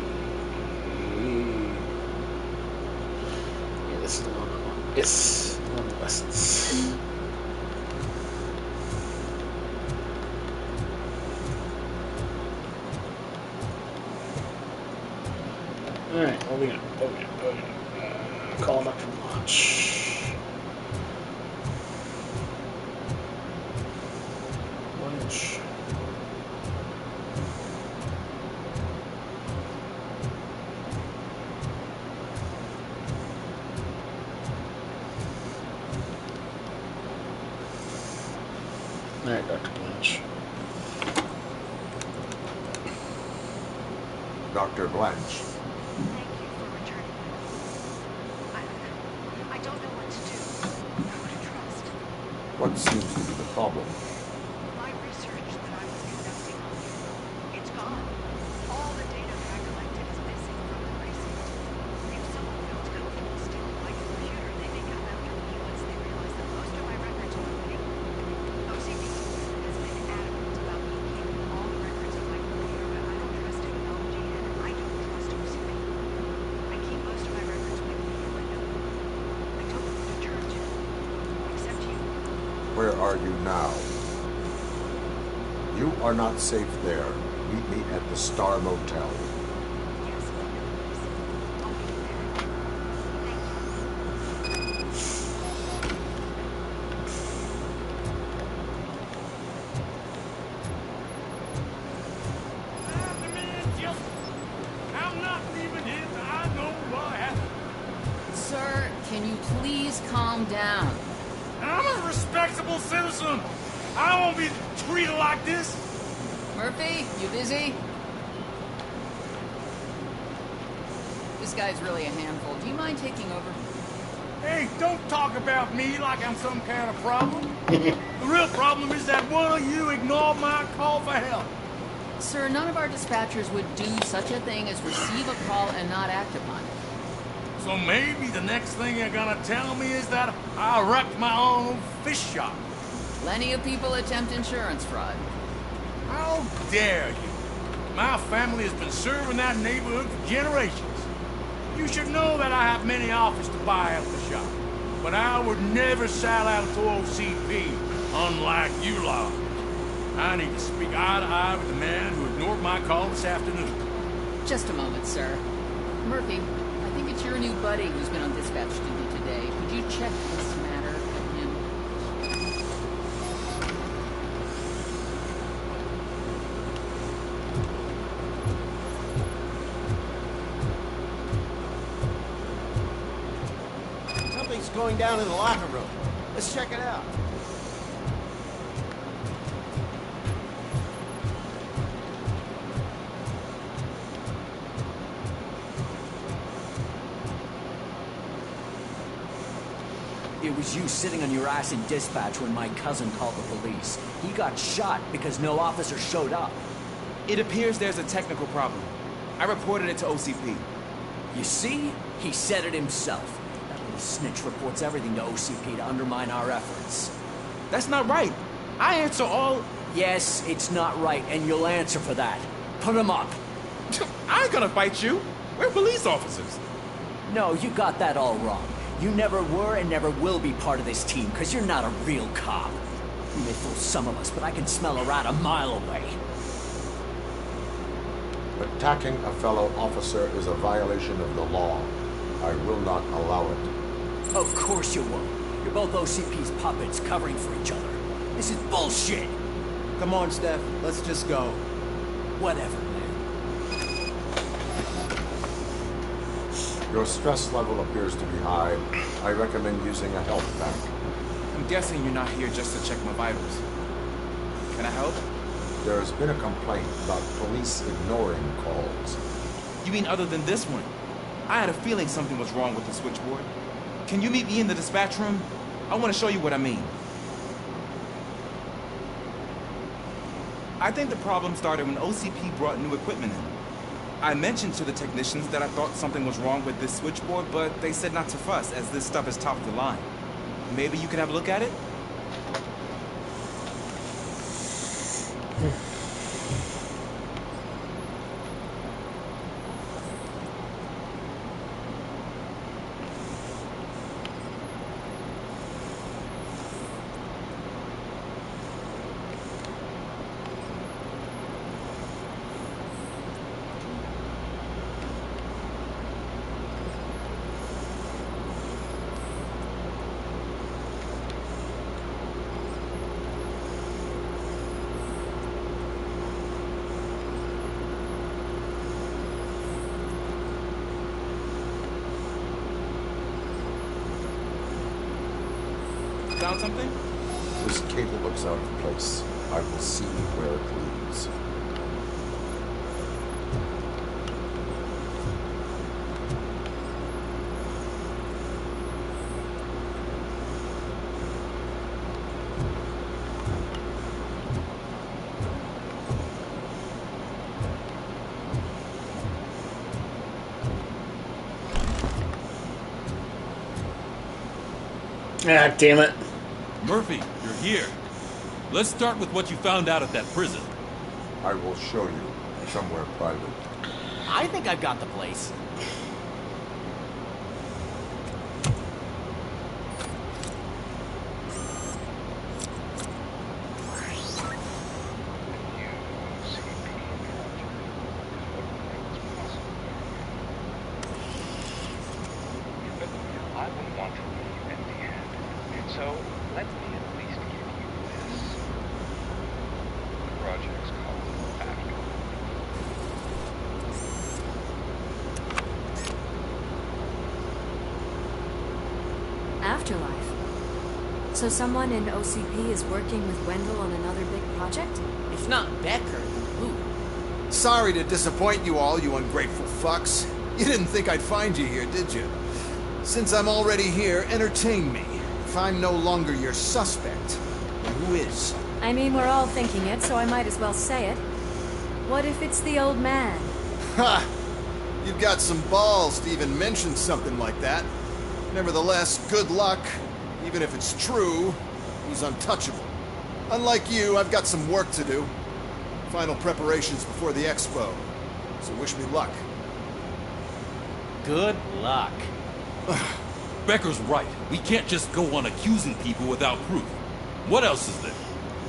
[SPEAKER 1] Yeah, this is the one I want. It's one of the lessons. Alright, what we got? Call him up from launch. Lunch. Alright, Dr. Blanche.
[SPEAKER 8] Dr. Blanche. What seems to be the problem?
[SPEAKER 14] My research that I was conducting on you, it's gone. All the data that I collected is missing from the precinct. If someone feels comfortable stealing my computer, they may come after me once they realize that most of my records are with you. OCD has been adamant about me keeping all the records of my computer, but I don't trust technology and I don't trust OCD. I keep most of my records with me in my notebook. I don't go to church, except you.
[SPEAKER 8] Where are you now? You are not safe there. Meet me at the Star Motel.
[SPEAKER 16] I'm not leaving here till I know what happened.
[SPEAKER 3] Sir, can you please calm down?
[SPEAKER 16] I'm a respectable citizen. I won't be treated like this.
[SPEAKER 3] Murphy, you busy? This guy's really a handful. Do you mind taking over?
[SPEAKER 16] Hey, don't talk about me like I'm some kind of problem. The real problem is that one of you ignored my call for help.
[SPEAKER 3] Sir, none of our dispatchers would do such a thing as receive a call and not act upon it.
[SPEAKER 16] So maybe the next thing you're gonna tell me is that I wrecked my own fish shop.
[SPEAKER 3] Plenty of people attempt insurance fraud.
[SPEAKER 16] How dare you? My family has been serving that neighborhood for generations. You should know that I have many offers to buy out the shop. But I would never sell out to OCP, unlike you lot. I need to speak eye to eye with the man who ignored my call this afternoon.
[SPEAKER 3] Just a moment, sir. Murphy, I think it's your new buddy who's been on dispatch duty today. Could you check this matter with him?
[SPEAKER 6] going down in the locker room. Let's check it out.
[SPEAKER 7] It was you sitting on your ass in dispatch when my cousin called the police. He got shot because no officer showed up.
[SPEAKER 22] It appears there's a technical problem. I reported it to OCP.
[SPEAKER 7] You see? He said it himself. That little snitch reports everything to OCP to undermine our efforts.
[SPEAKER 22] That's not right. I answer all...
[SPEAKER 7] Yes, it's not right, and you'll answer for that. Put him up.
[SPEAKER 22] I ain't gonna fight you. We're police officers.
[SPEAKER 7] No, you got that all wrong. You never were and never will be part of this team, because you're not a real cop. You may fool some of us, but I can smell a rat a mile away.
[SPEAKER 8] Attacking a fellow officer is a violation of the law. I will not allow it.
[SPEAKER 7] Of course you won't. You're both OCP's puppets covering for each other. This is bullshit.
[SPEAKER 6] Come on, Steph. Let's just go.
[SPEAKER 7] Whatever.
[SPEAKER 8] Your stress level appears to be high. I recommend using a health pack.
[SPEAKER 22] I'm guessing you're not here just to check my vitals. Can I help?
[SPEAKER 8] There has been a complaint about police ignoring calls.
[SPEAKER 22] You mean other than this one? I had a feeling something was wrong with the switchboard. Can you meet me in the dispatch room? I want to show you what I mean. I think the problem started when OCP brought new equipment in. I mentioned to the technicians that I thought something was wrong with this switchboard, but they said not to fuss, as this stuff is top of the line. Maybe you could have a look at it? Found something?
[SPEAKER 8] This cable looks out of place. I will see where it leads.
[SPEAKER 1] Ah, damn it.
[SPEAKER 2] Murphy, you're here. Let's start with what you found out at that prison.
[SPEAKER 8] I will show you somewhere private.
[SPEAKER 21] I think I've got the place.
[SPEAKER 10] I wouldn't want to leave in the end. So, let me at least give you this. The project's called Afterlife.
[SPEAKER 23] Afterlife? So someone in OCP is working with Wendell on another big project?
[SPEAKER 21] If not Becker, then who?
[SPEAKER 5] Sorry to disappoint you all, you ungrateful fucks. You didn't think I'd find you here, did you? Since I'm already here, entertain me. If I'm no longer your suspect, then who is?
[SPEAKER 23] I mean, we're all thinking it, so I might as well say it. What if it's the old man?
[SPEAKER 5] Ha! You've got some balls to even mention something like that. Nevertheless, good luck. Even if it's true, he's untouchable. Unlike you, I've got some work to do. Final preparations before the expo. So wish me luck.
[SPEAKER 21] Good luck.
[SPEAKER 2] Becker's right. We can't just go on accusing people without proof. What else is there?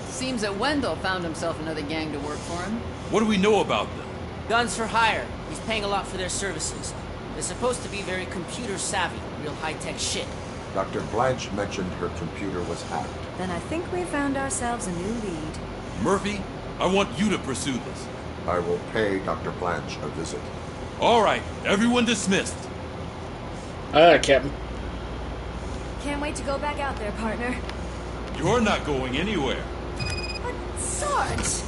[SPEAKER 24] Seems that Wendell found himself another gang to work for him.
[SPEAKER 2] What do we know about them?
[SPEAKER 21] Guns for hire. He's paying a lot for their services. They're supposed to be very computer savvy, real high-tech shit.
[SPEAKER 8] Dr. Blanche mentioned her computer was hacked.
[SPEAKER 23] Then I think we found ourselves a new lead.
[SPEAKER 2] Murphy, I want you to pursue this.
[SPEAKER 8] I will pay Dr. Blanche a visit.
[SPEAKER 2] All right, everyone dismissed.
[SPEAKER 1] Captain.
[SPEAKER 23] Can't wait to go back out there, partner.
[SPEAKER 2] You're not going anywhere.
[SPEAKER 23] But, Sarge!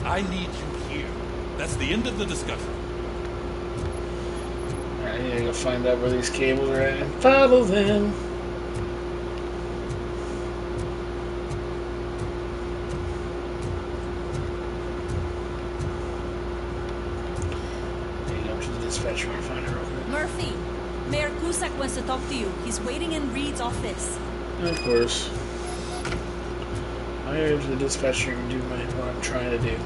[SPEAKER 2] I need you here. That's the end of the discussion.
[SPEAKER 1] Alright, I gotta find out where these cables are at and follow them. There you go, to the dispatcher and find her real quick.
[SPEAKER 11] Murphy, Mayor Cusack wants to talk to you. He's waiting in Reed's office.
[SPEAKER 1] Of course. I go to the dispatcher and do what I'm trying to do.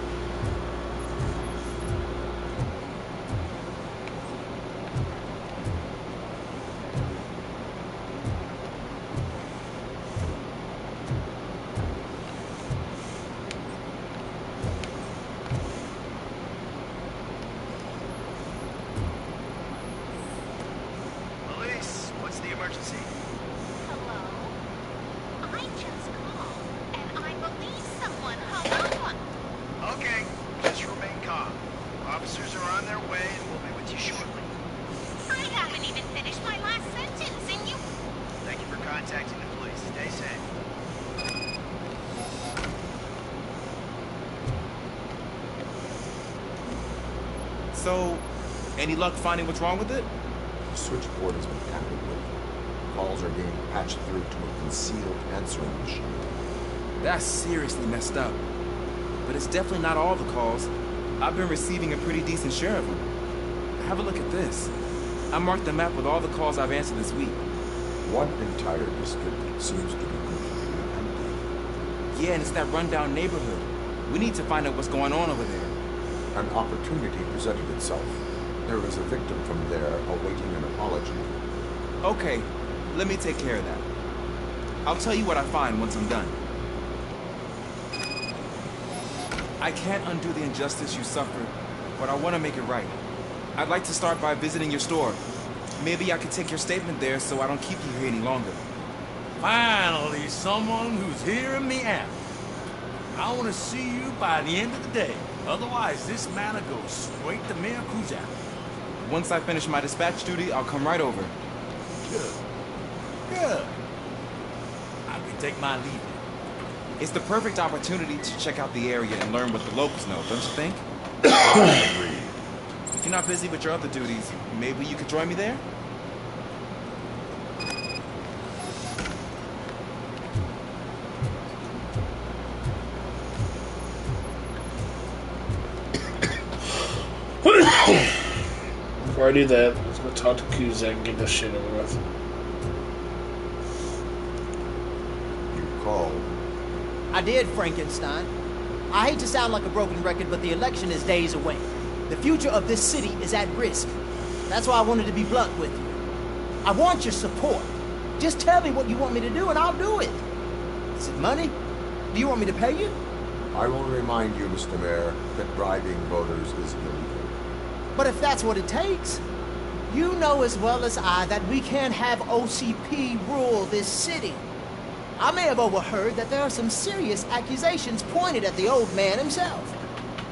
[SPEAKER 9] Police, what's the emergency?
[SPEAKER 17] Hello? I just called, and I believe someone hung up.
[SPEAKER 9] Okay, just remain calm. Officers are on their way and we'll be with you shortly.
[SPEAKER 17] I haven't even finished my last sentence, and you...
[SPEAKER 9] Thank you for contacting the police. Stay safe.
[SPEAKER 22] So, any luck finding what's wrong with it?
[SPEAKER 8] The switchboard has been tampered with. Calls are being patched through to a concealed answering machine.
[SPEAKER 22] That's seriously messed up. But it's definitely not all the calls. I've been receiving a pretty decent share of them. Have a look at this. I marked the map with all the calls I've answered this week.
[SPEAKER 8] One entire district seems to be completely empty.
[SPEAKER 22] Yeah, and it's that rundown neighborhood. We need to find out what's going on over there.
[SPEAKER 8] An opportunity presented itself. There is a victim from there awaiting an apology.
[SPEAKER 22] Okay, let me take care of that. I'll tell you what I find once I'm done. I can't undo the injustice you suffered, but I want to make it right. I'd like to start by visiting your store. Maybe I could take your statement there so I don't keep you here any longer.
[SPEAKER 16] Finally, someone who's hearing me out. I want to see you by the end of the day. Otherwise, this matter goes straight to Mayor Cusack.
[SPEAKER 22] Once I finish my dispatch duty, I'll come right over.
[SPEAKER 16] Good. Good. I can take my leave now.
[SPEAKER 22] It's the perfect opportunity to check out the area and learn what the locals know, don't you think? If you're not busy with your other duties, maybe you could join me there?
[SPEAKER 1] Before I do that, let's go talk to Cusack and get this shit over with.
[SPEAKER 8] You called.
[SPEAKER 18] I did, Frankenstein. I hate to sound like a broken record, but the election is days away. The future of this city is at risk. That's why I wanted to be blunt with you. I want your support. Just tell me what you want me to do and I'll do it. Is it money? Do you want me to pay you?
[SPEAKER 8] I will remind you, Mr. Mayor, that bribing voters is illegal.
[SPEAKER 18] But if that's what it takes, you know as well as I that we can't have OCP rule this city. I may have overheard that there are some serious accusations pointed at the old man himself.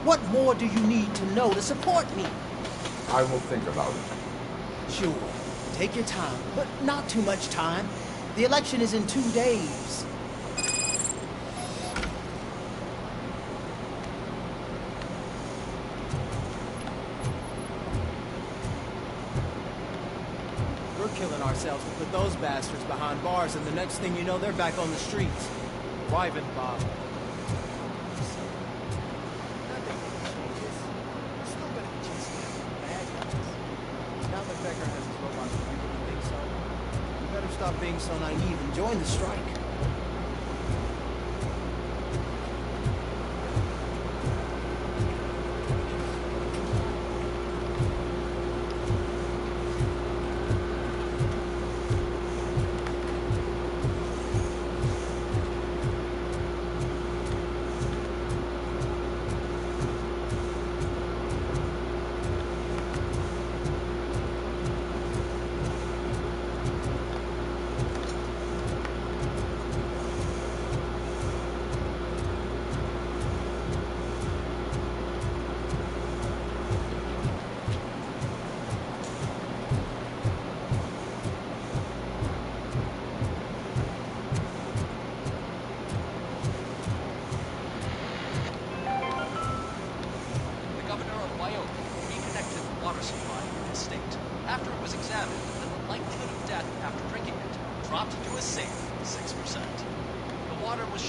[SPEAKER 18] What more do you need to know to support me?
[SPEAKER 8] I will think about it.
[SPEAKER 18] Sure. Take your time, but not too much time. The election is in 2 days. We're killing ourselves to put those bastards behind bars, and the next thing you know, they're back on the streets. Private Bob. Now that Becker has his robots, do you really think so? You better stop being so naive and join the strike.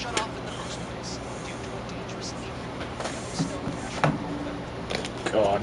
[SPEAKER 13] shut off in the first place due to a dangerous leak.
[SPEAKER 1] God.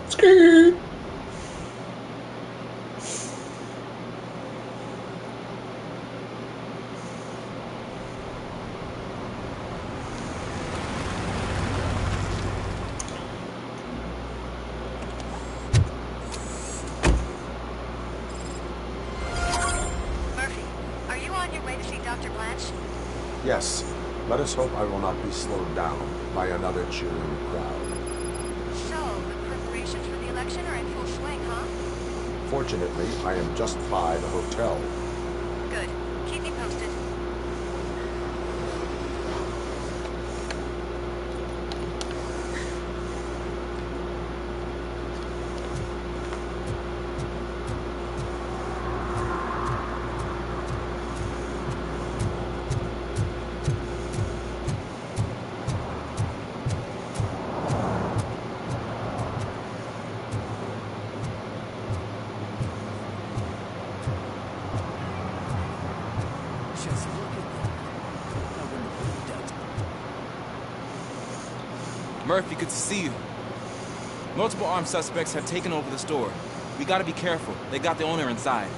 [SPEAKER 1] Skirt.
[SPEAKER 14] Murphy, are you on your way to see Dr. Blanche?
[SPEAKER 8] Yes. Let us hope I will not be slowed down by another cheering crowd.
[SPEAKER 14] So, the preparations for the election are in full swing, huh?
[SPEAKER 8] Fortunately, I am just by the hotel.
[SPEAKER 14] Good. Keep me posted.
[SPEAKER 7] Just look at that. I wonder what he does.
[SPEAKER 22] Murphy, good to see you. Multiple armed suspects have taken over the store. We gotta be careful. They got the owner inside.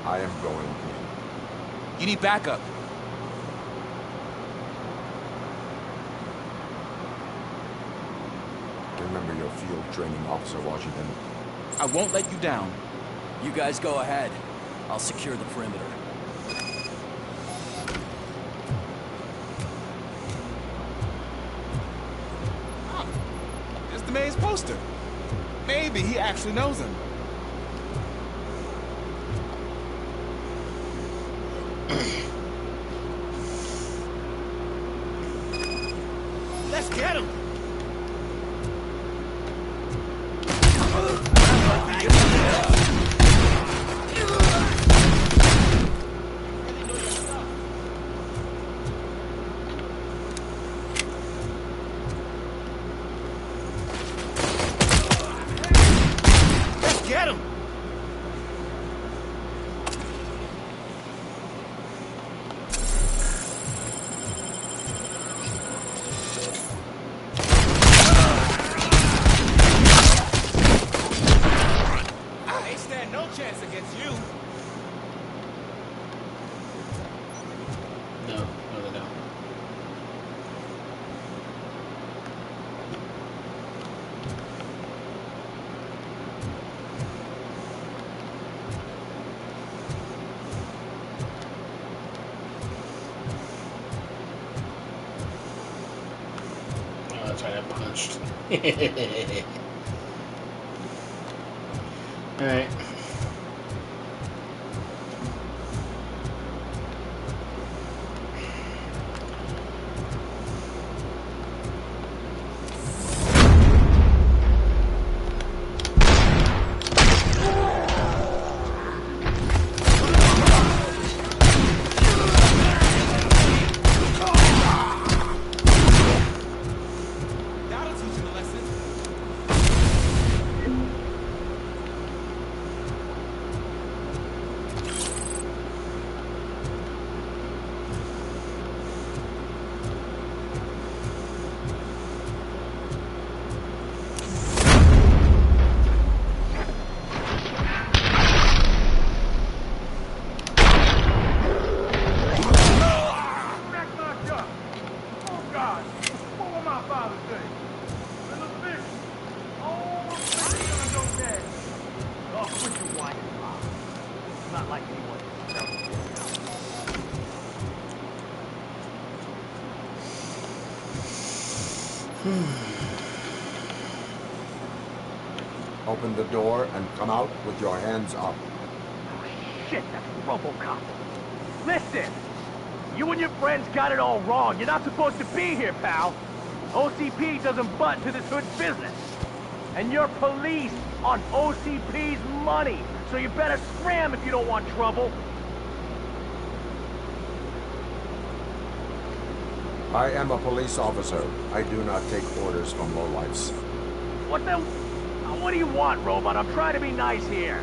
[SPEAKER 8] I am going in.
[SPEAKER 22] You need backup.
[SPEAKER 8] Remember your field training, Officer Washington.
[SPEAKER 22] I won't let you down.
[SPEAKER 7] You guys go ahead. I'll secure the perimeter.
[SPEAKER 22] Oh, it's the mayor's poster. Maybe he actually knows him.
[SPEAKER 16] Let's get him! Let's get him! I ain't stand no chance against you.
[SPEAKER 1] No, they don't. Oh, that's right, I punched. Alright.
[SPEAKER 22] That'll teach him a lesson.
[SPEAKER 8] Open the door and come out with your hands up.
[SPEAKER 4] Shit, that's RoboCop. Listen! You and your friends got it all wrong. You're not supposed to be here, pal. OCP doesn't butt into this hood's business. And you're police on OCP's money. So you better scram if you don't want trouble.
[SPEAKER 8] I am a police officer. I do not take orders from lowlifes.
[SPEAKER 4] What the... What do you want, Robot? I'm trying to be nice here.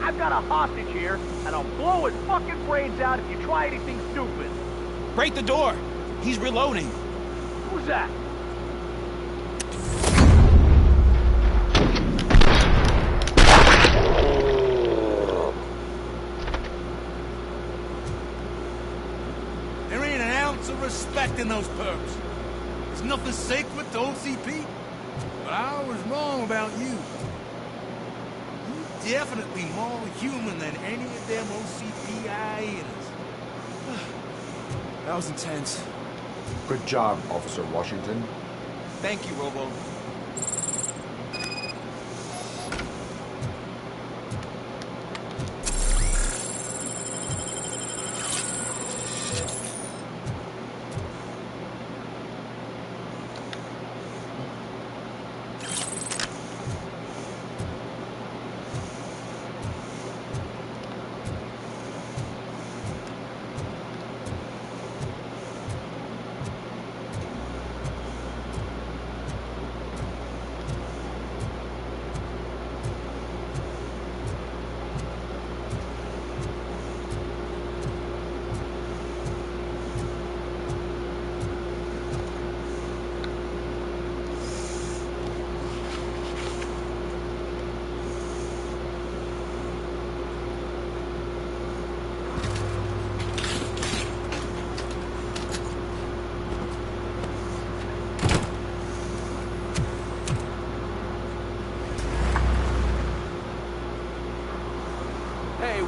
[SPEAKER 4] I've got a hostage here, and I'll blow his fucking brains out if you try anything stupid.
[SPEAKER 22] Break the door! He's reloading.
[SPEAKER 4] Who's that?
[SPEAKER 16] There ain't an ounce of respect in those perps. There's nothing sacred to OCP. But I was wrong about you. You're definitely more human than any of them OCP hyenas.
[SPEAKER 22] That was intense.
[SPEAKER 8] Good job, Officer Washington.
[SPEAKER 22] Thank you, Robo.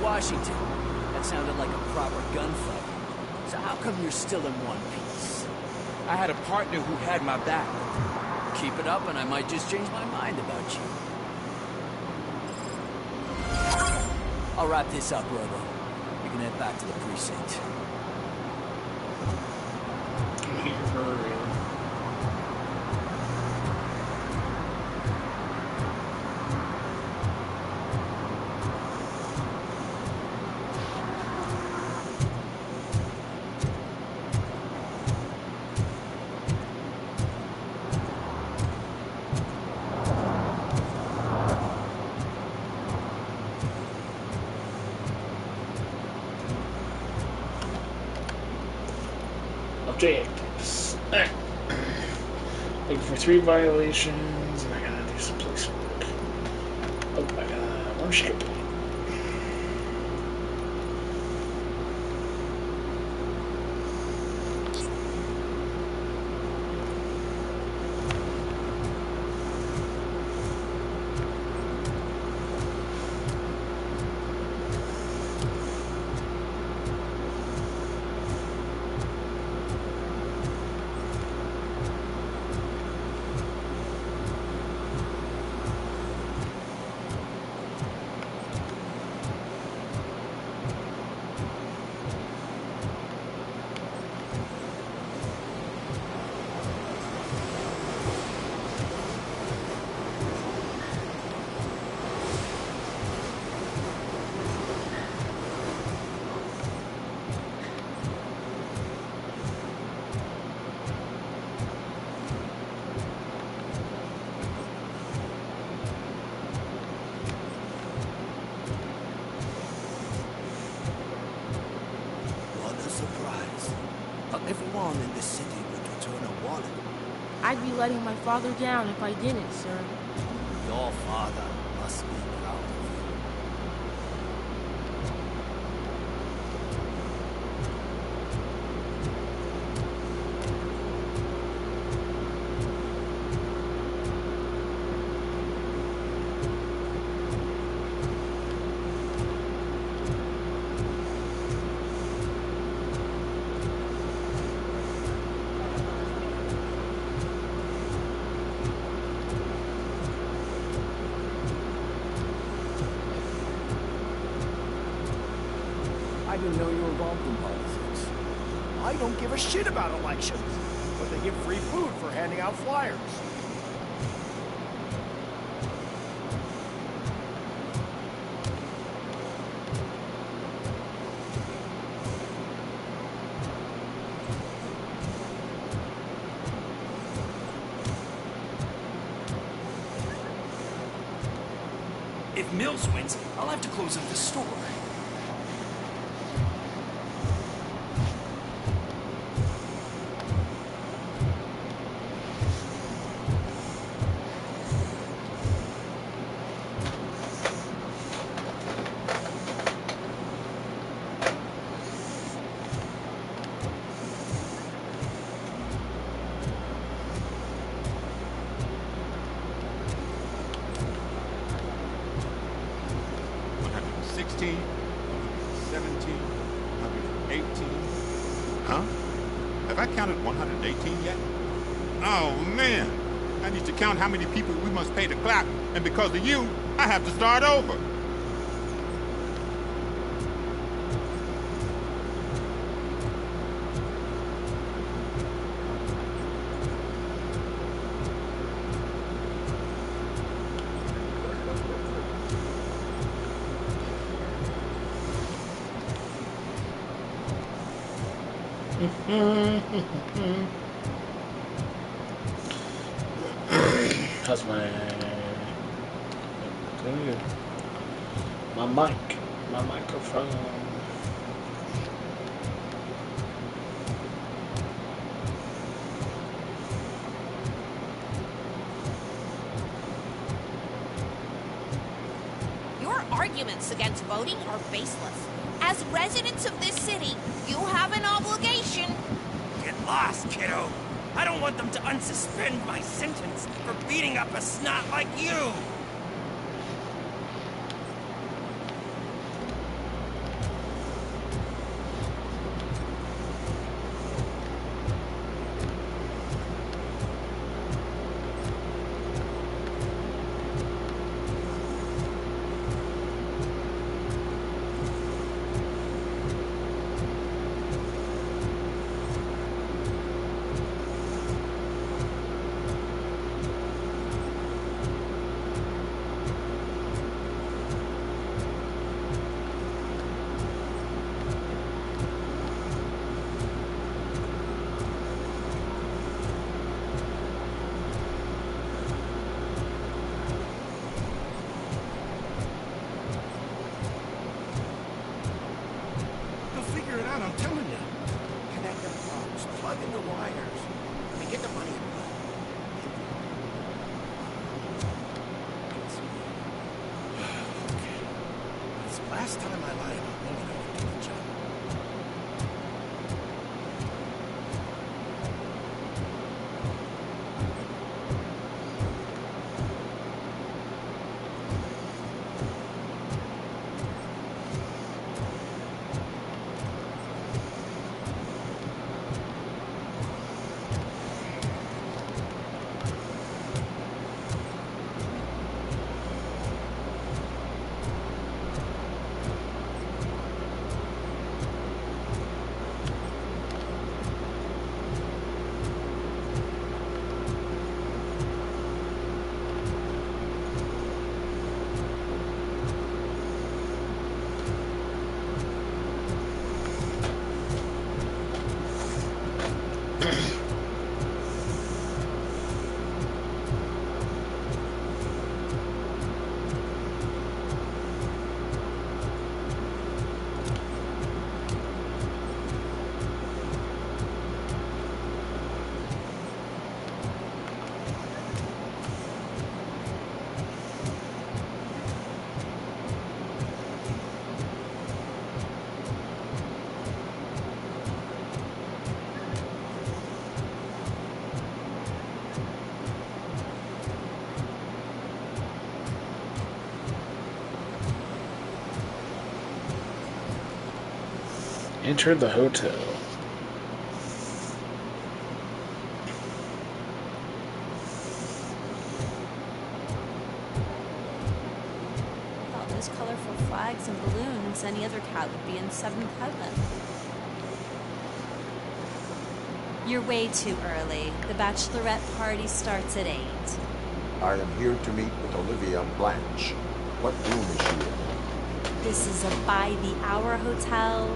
[SPEAKER 7] Washington. That sounded like a proper gunfight. So how come you're still in one piece?
[SPEAKER 22] I had a partner who had my back.
[SPEAKER 7] Keep it up and I might just change my mind about you. I'll wrap this up, Robo. You can head back to the precinct.
[SPEAKER 1] Objectives. Thank you for 3 violations, and I gotta do some police work. Oh, I got one skip.
[SPEAKER 15] Everyone in the city would return a wallet.
[SPEAKER 19] I'd be letting my father down if I didn't, sir.
[SPEAKER 15] Your father must be proud of you.
[SPEAKER 3] didn't know you were involved in politics.
[SPEAKER 4] I don't give a shit about elections, but they give free food for handing out flyers.
[SPEAKER 3] If Mills wins, I'll have to close up the store.
[SPEAKER 6] Huh? Have I counted 118 yet? Oh, man. I need to count how many people we must pay to clap, and because of you, I have to start over.
[SPEAKER 1] That's my microphone.
[SPEAKER 17] Your arguments against voting are baseless. As residents of this city, you have an obligation.
[SPEAKER 3] Get lost, kiddo. I don't want them to unsuspend my sentence for beating up a snot like you. Figure it out, I'm telling you. Connect the plugs, plug in the wires. I mean, get the money in the It's the last time I lied about going over to the job.
[SPEAKER 1] Enter the hotel.
[SPEAKER 11] those colorful flags and balloons, any other cat would be in seventh heaven. You're way too early. The bachelorette party starts at 8.
[SPEAKER 8] I am here to meet with Olivia Blanche. What room is she in?
[SPEAKER 11] This is a by-the-hour hotel.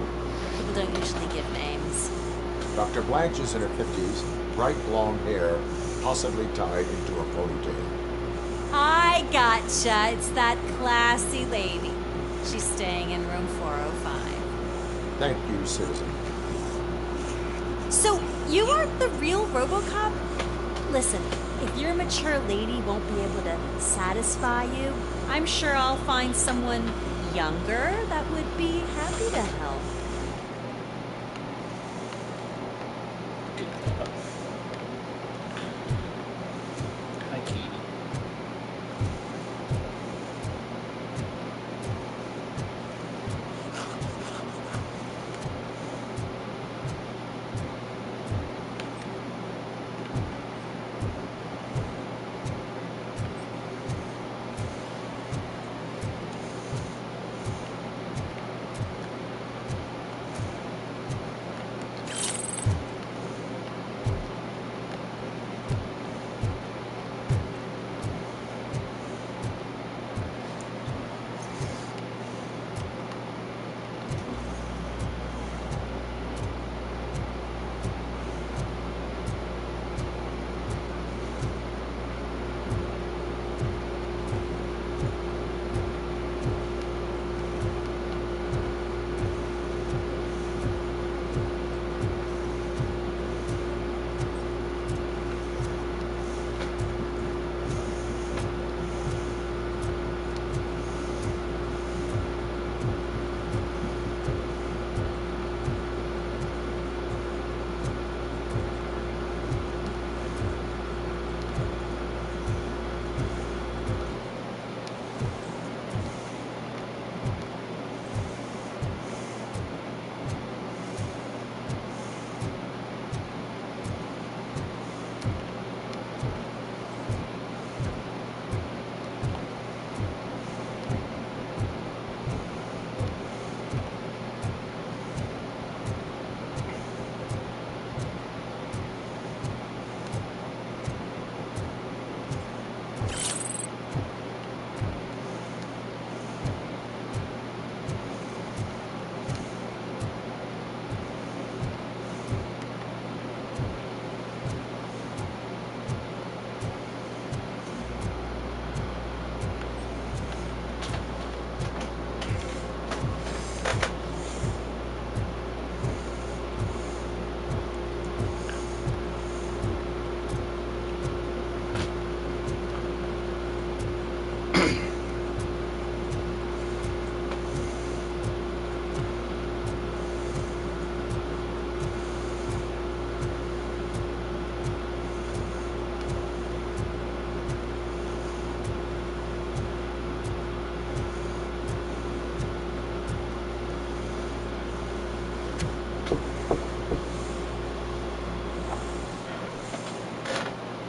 [SPEAKER 11] People don't usually give names.
[SPEAKER 8] Dr. Blanche is in her 50s, bright blonde hair, possibly tied into a ponytail.
[SPEAKER 11] I gotcha. It's that classy lady. She's staying in room 405.
[SPEAKER 8] Thank you, citizen.
[SPEAKER 11] So, you aren't the real RoboCop? Listen, if your mature lady won't be able to satisfy you, I'm sure I'll find someone younger that would be happy to help.
[SPEAKER 1] Hi, Katie.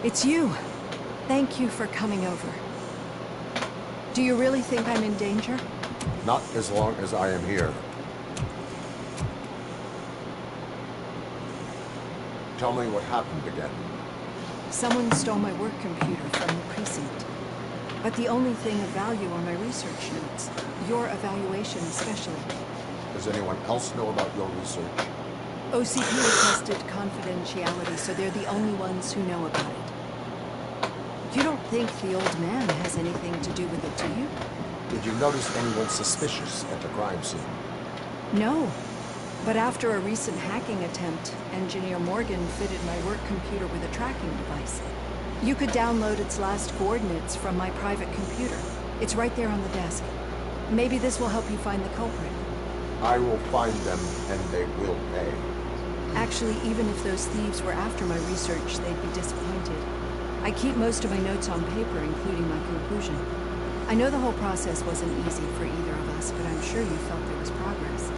[SPEAKER 5] It's you. Thank you for coming over. Do you really think I'm in danger?
[SPEAKER 8] Not as long as I am here. Tell me what happened again.
[SPEAKER 5] Someone stole my work computer from the precinct. But the only thing of value are my research notes. Your evaluation especially.
[SPEAKER 8] Does anyone else know about your research?
[SPEAKER 5] OCP requested confidentiality, so they're the only ones who know about it. You don't think the old man has anything to do with it, do you?
[SPEAKER 8] Did you notice anyone suspicious at the crime scene?
[SPEAKER 5] No. But after a recent hacking attempt, Engineer Morgan fitted my work computer with a tracking device. You could download its last coordinates from my private computer. It's right there on the desk. Maybe this will help you find the culprit.
[SPEAKER 8] I will find them, and they will pay.
[SPEAKER 5] Actually, even if those thieves were after my research, they'd be disappointed. I keep most of my notes on paper, including my conclusion. I know the whole process wasn't easy for either of us, but I'm sure you felt there was progress.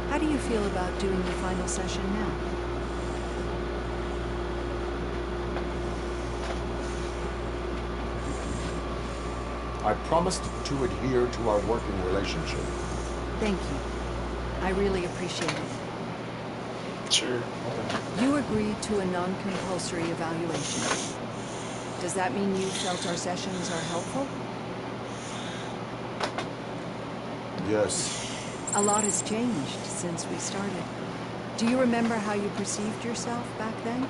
[SPEAKER 5] How do you feel about doing the final session now?
[SPEAKER 8] I promised to adhere to our working relationship.
[SPEAKER 5] Thank you. I really appreciate it.
[SPEAKER 1] Sure.
[SPEAKER 5] You agreed to a non-compulsory evaluation. Does that mean you felt our sessions are helpful?
[SPEAKER 8] Yes.
[SPEAKER 5] A lot has changed since we started. Do you remember how you perceived yourself back then?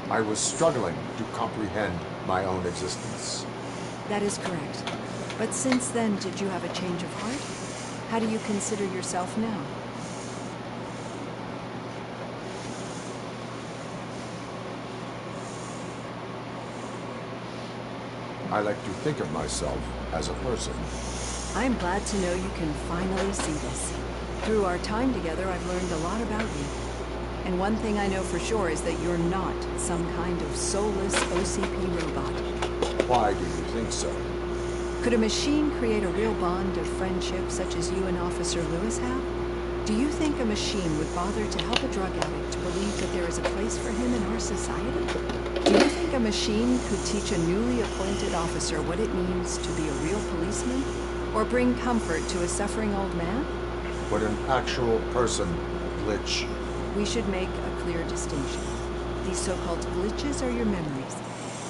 [SPEAKER 8] I was struggling to comprehend my own existence.
[SPEAKER 5] That is correct. But since then, did you have a change of heart? How do you consider yourself now?
[SPEAKER 8] I like to think of myself as a person.
[SPEAKER 5] I'm glad to know you can finally see this. Through our time together, I've learned a lot about you. And one thing I know for sure is that you're not some kind of soulless OCP robot.
[SPEAKER 8] Why do you think so?
[SPEAKER 5] Could a machine create a real bond of friendship such as you and Officer Lewis have? Do you think a machine would bother to help a drug addict to believe that there is a place for him in our society? Do you think a machine could teach a newly appointed officer what it means to be a real policeman? Or bring comfort to a suffering old man?
[SPEAKER 8] Would an actual person glitch?
[SPEAKER 5] We should make a clear distinction. These so-called glitches are your memories.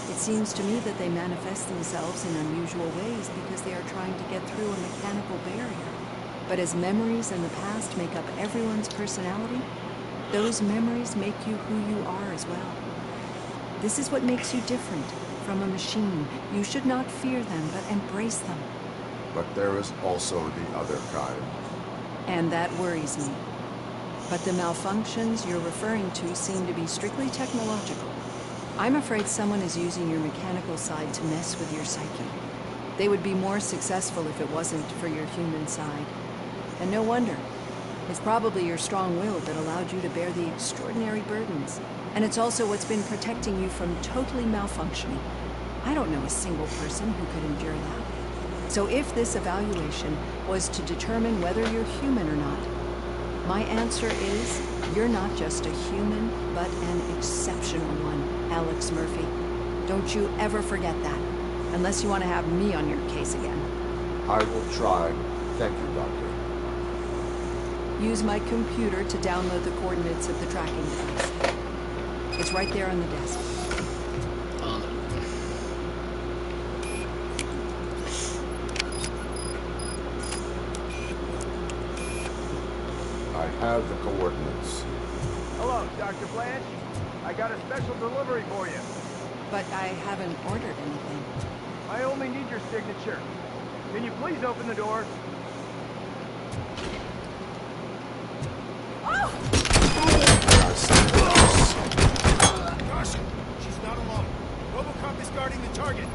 [SPEAKER 5] It seems to me that they manifest themselves in unusual ways because they are trying to get through a mechanical barrier. But as memories in the past make up everyone's personality, those memories make you who you are as well. This is what makes you different from a machine. You should not fear them, but embrace them.
[SPEAKER 8] But there is also the other kind.
[SPEAKER 5] And that worries me. But the malfunctions you're referring to seem to be strictly technological. I'm afraid someone is using your mechanical side to mess with your psyche. They would be more successful if it wasn't for your human side. And no wonder. It's probably your strong will that allowed you to bear the extraordinary burdens. And it's also what's been protecting you from totally malfunctioning. I don't know a single person who could endure that. So if this evaluation was to determine whether you're human or not, my answer is you're not just a human, but an exceptional one, Alex Murphy. Don't you ever forget that, unless you want to have me on your case again.
[SPEAKER 8] I will try. Thank you, Doctor.
[SPEAKER 5] Use my computer to download the coordinates of the tracking device. It's right there on the desk.
[SPEAKER 8] I have the coordinates.
[SPEAKER 4] Hello, Dr. Blanche. I got a special delivery for you.
[SPEAKER 5] But I haven't ordered anything.
[SPEAKER 4] I only need your signature. Can you please open the door?
[SPEAKER 16] Caution! She's not alone. RoboCop is guarding the target.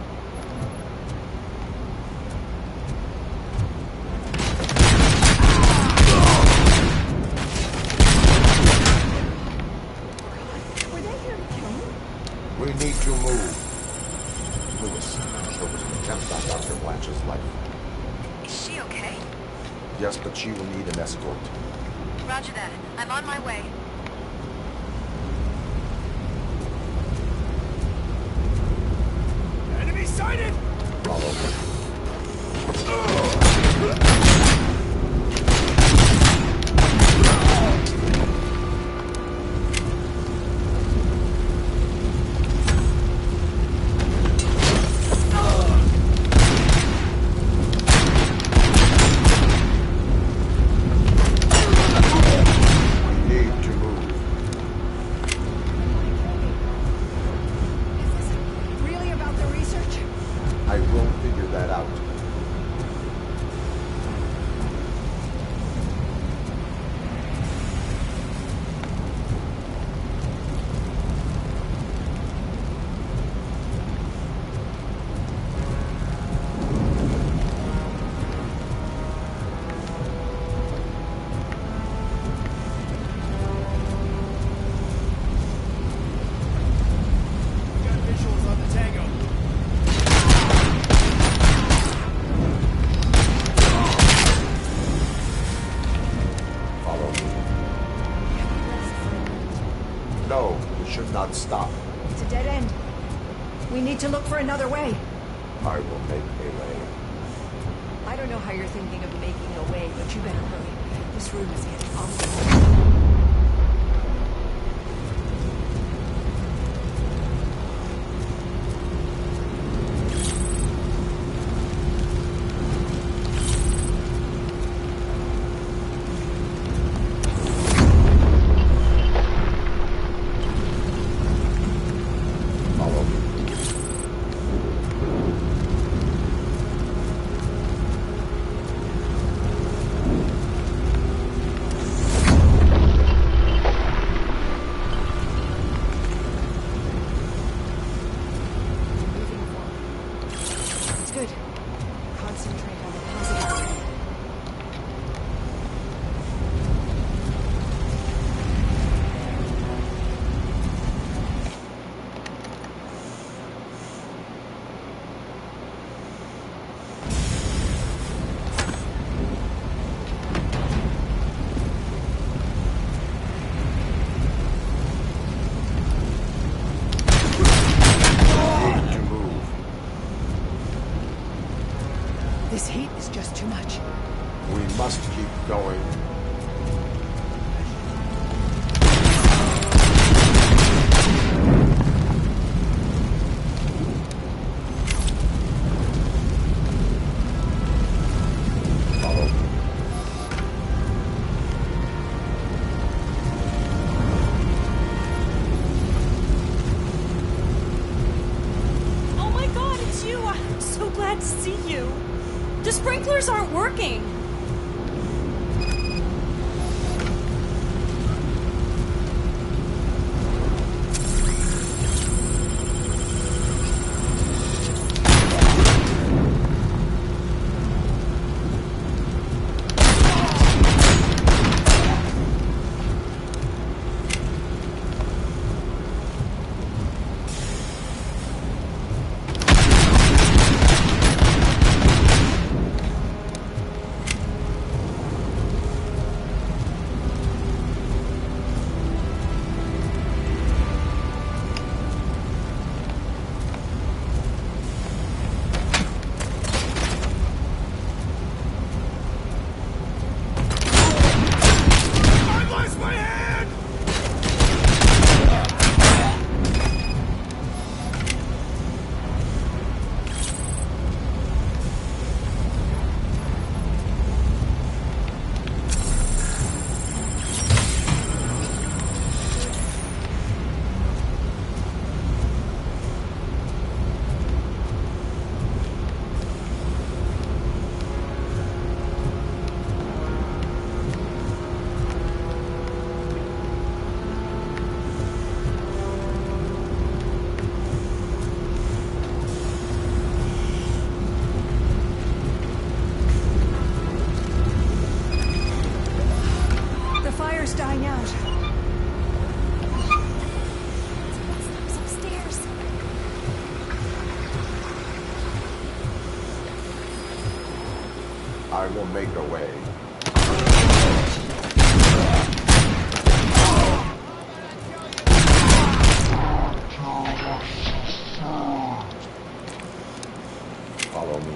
[SPEAKER 5] Were they here to kill me?
[SPEAKER 8] We need to move. Lewis, there was an attempt on Dr. Blanche's life.
[SPEAKER 14] Is she okay?
[SPEAKER 8] Yes, but she will need an escort.
[SPEAKER 14] Roger that. I'm on my way.
[SPEAKER 16] Enemy sighted!
[SPEAKER 8] Follow me. We need to move.
[SPEAKER 5] We need to look for another way.
[SPEAKER 8] I will make a way.
[SPEAKER 5] I don't know how you're thinking of making a way, but you better hurry. This room is getting awful. This heat is just too much.
[SPEAKER 8] We must keep going.
[SPEAKER 11] Oh my god, it's you! I'm so glad to see you. The sprinklers aren't working.
[SPEAKER 5] Dying out.
[SPEAKER 11] It's upstairs.
[SPEAKER 8] I will make a way. Follow me.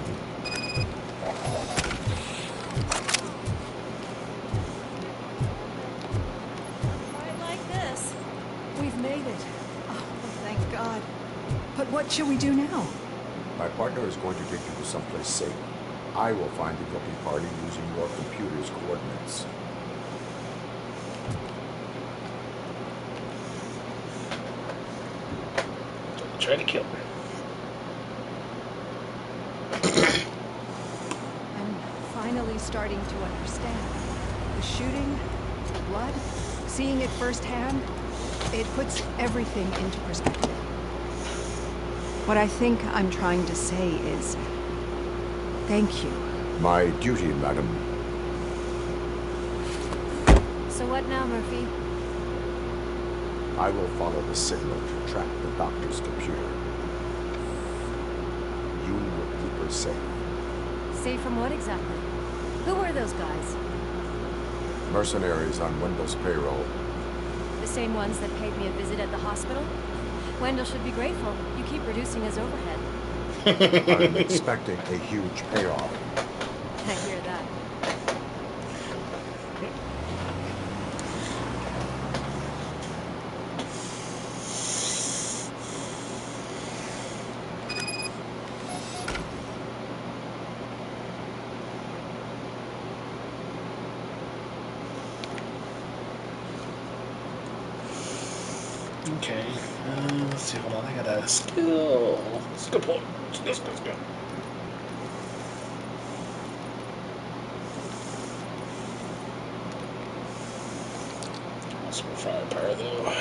[SPEAKER 5] We've made it. Oh, thank God. But what shall we do now?
[SPEAKER 8] My partner is going to take you to someplace safe. I will find the guilty party using your computer's coordinates.
[SPEAKER 1] Try to kill her.
[SPEAKER 5] I'm finally starting to understand. The shooting, the blood, seeing it firsthand, it puts everything into perspective. What I think I'm trying to say is, thank you.
[SPEAKER 8] My duty, madam.
[SPEAKER 23] So what now, Murphy?
[SPEAKER 8] I will follow the signal to track the doctor's computer. You will keep her safe.
[SPEAKER 23] Safe from what exactly? Who were those guys?
[SPEAKER 8] Mercenaries on Wendell's payroll.
[SPEAKER 23] The same ones that paid me a visit at the hospital? Wendell should be grateful. You keep reducing his overhead.
[SPEAKER 8] I'm expecting a huge payoff.
[SPEAKER 23] I hear that.
[SPEAKER 1] Okay, let's see, hold on, I got a skill point. Skill. That's more firepower though.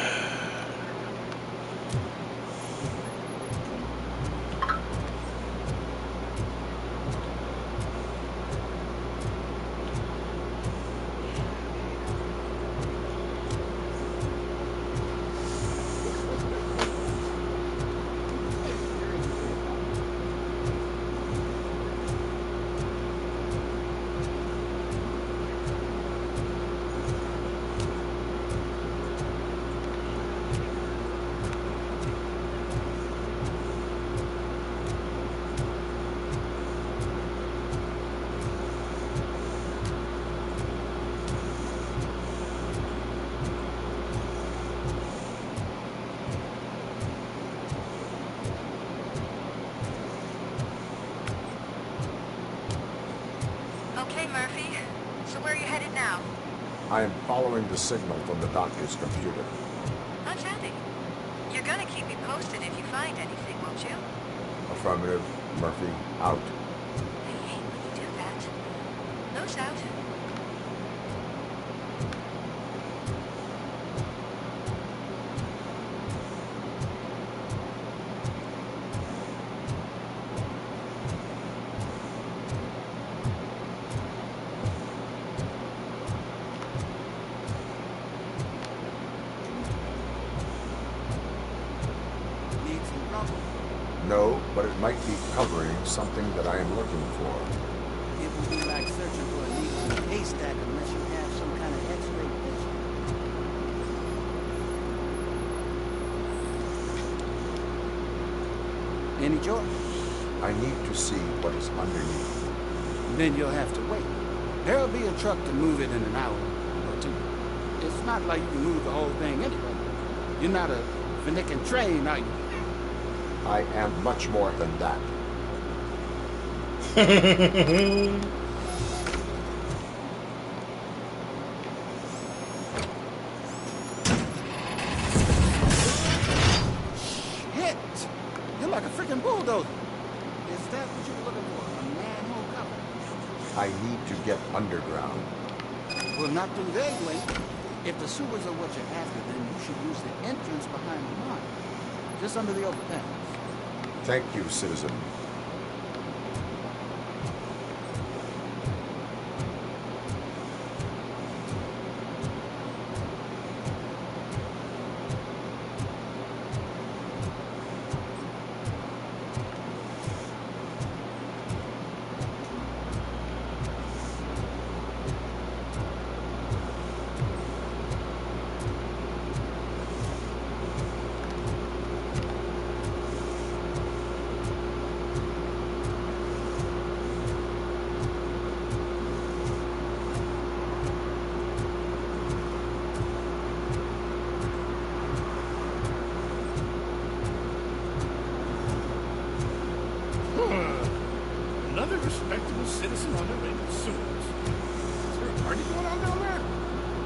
[SPEAKER 14] Okay, Murphy. So where are you headed now?
[SPEAKER 8] I am following the signal from the doctor's computer.
[SPEAKER 14] Outstanding. You're gonna keep me posted if you find anything, won't you?
[SPEAKER 8] Affirmative. Murphy, out.
[SPEAKER 14] I hate when you do that. Nose out.
[SPEAKER 8] No, but it might be covering something that I am looking for.
[SPEAKER 15] It would be like searching for a needle in a haystack unless you have some kind of X-ray vision. Any joy?
[SPEAKER 8] I need to see what is underneath.
[SPEAKER 15] Then you'll have to wait. There'll be a truck to move it in an hour or two. It's not like you can move the whole thing anyway. You're not a finicking train, are you?
[SPEAKER 8] I am much more than that.
[SPEAKER 15] Hit! You're like a freaking bulldozer. Is that what you were looking for? A manhole cover?
[SPEAKER 8] I need to get underground.
[SPEAKER 15] Well, not through there, you ain't. If the sewers are what you're after, then you should use the entrance behind the mine. Just under the overpass.
[SPEAKER 8] Thank you, citizen.
[SPEAKER 16] Another respectable citizen on their way to sewers. Is there a party going on down there?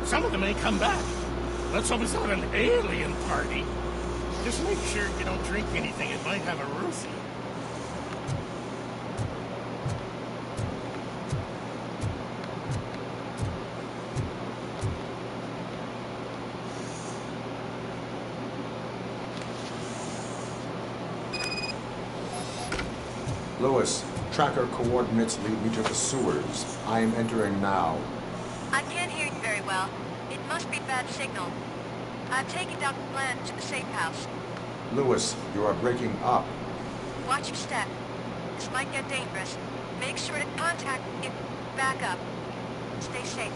[SPEAKER 16] Some of them ain't come back. Let's hope it's not an alien party. Just make sure you don't drink anything that might have a roofie.
[SPEAKER 8] Lewis, tracker coordinates lead me to the sewers. I am entering now.
[SPEAKER 14] I can't hear you very well. It must be bad signal. I've taken Dr. Bland to the safe house.
[SPEAKER 8] Lewis, you are breaking up.
[SPEAKER 14] Watch your step. This might get dangerous. Make sure to contact me. Back up. Stay safe.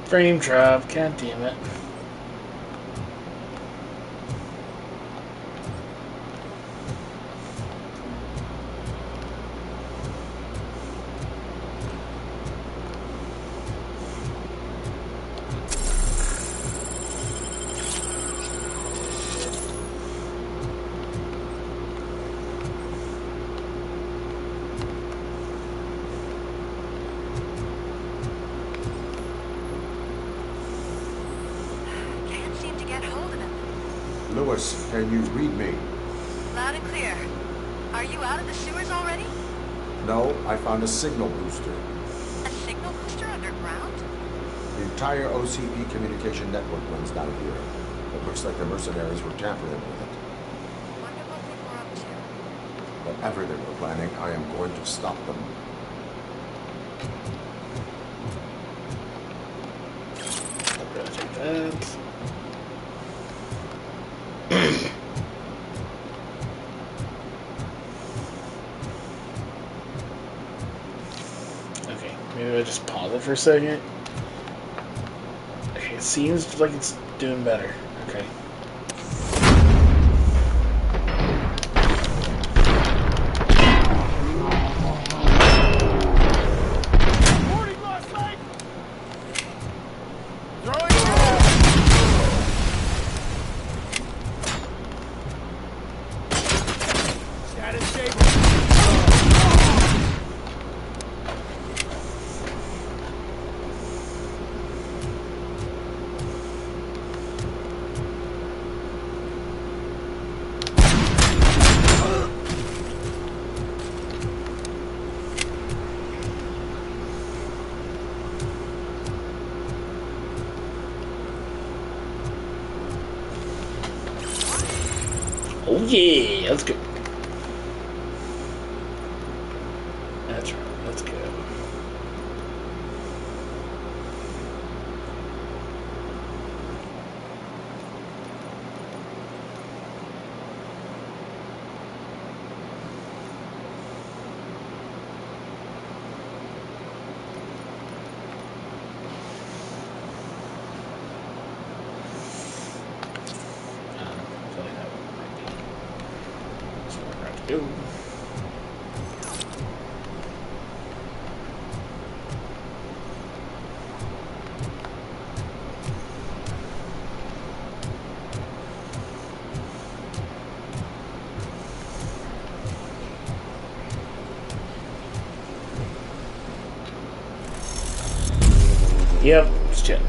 [SPEAKER 1] Frame drop. God damn it.
[SPEAKER 14] Can't seem to get hold of him.
[SPEAKER 8] Lewis, can you read me?
[SPEAKER 14] Loud and clear. Are you out of the sewers already?
[SPEAKER 8] No, I found a signal booster.
[SPEAKER 14] A signal booster underground?
[SPEAKER 8] The entire OCP communication network runs down here. It looks like the mercenaries were tampering with it.
[SPEAKER 14] Wonder what they were up to.
[SPEAKER 8] Whatever they were planning, I am going to stop them.
[SPEAKER 1] I'm gonna take that. Okay, maybe I just pause it for a second. Okay, it seems like it's doing better. Okay.
[SPEAKER 16] Boarding last night! Status stable.
[SPEAKER 1] Oh yeah, let's go. That's right, let's go. Go. Yep, it's Chet.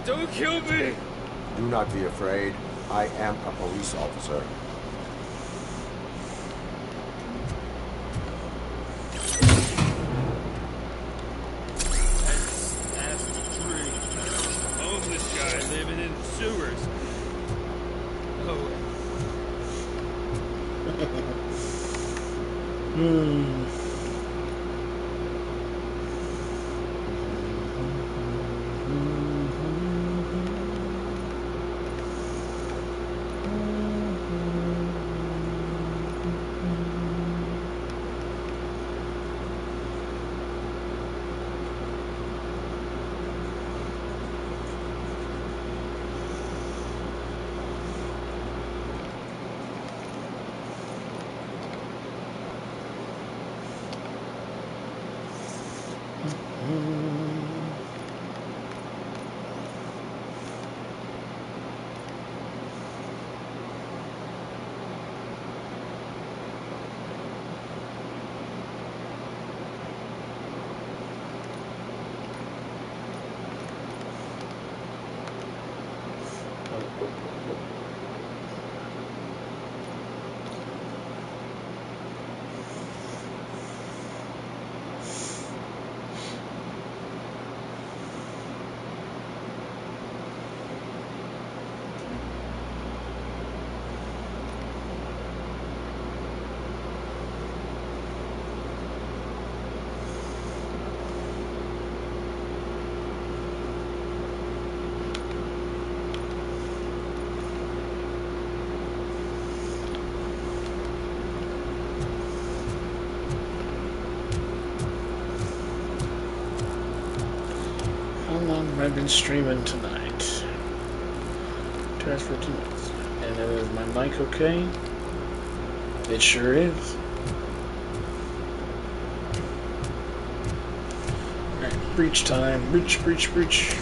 [SPEAKER 10] Don't kill me!
[SPEAKER 8] Do not be afraid. I am a police officer.
[SPEAKER 10] That's the tree. Homeless guy living in the sewers. Oh.
[SPEAKER 1] I've been streaming tonight. 2 hours 14 minutes. And is my mic okay? It sure is. Alright, breach time. Breach, breach, breach.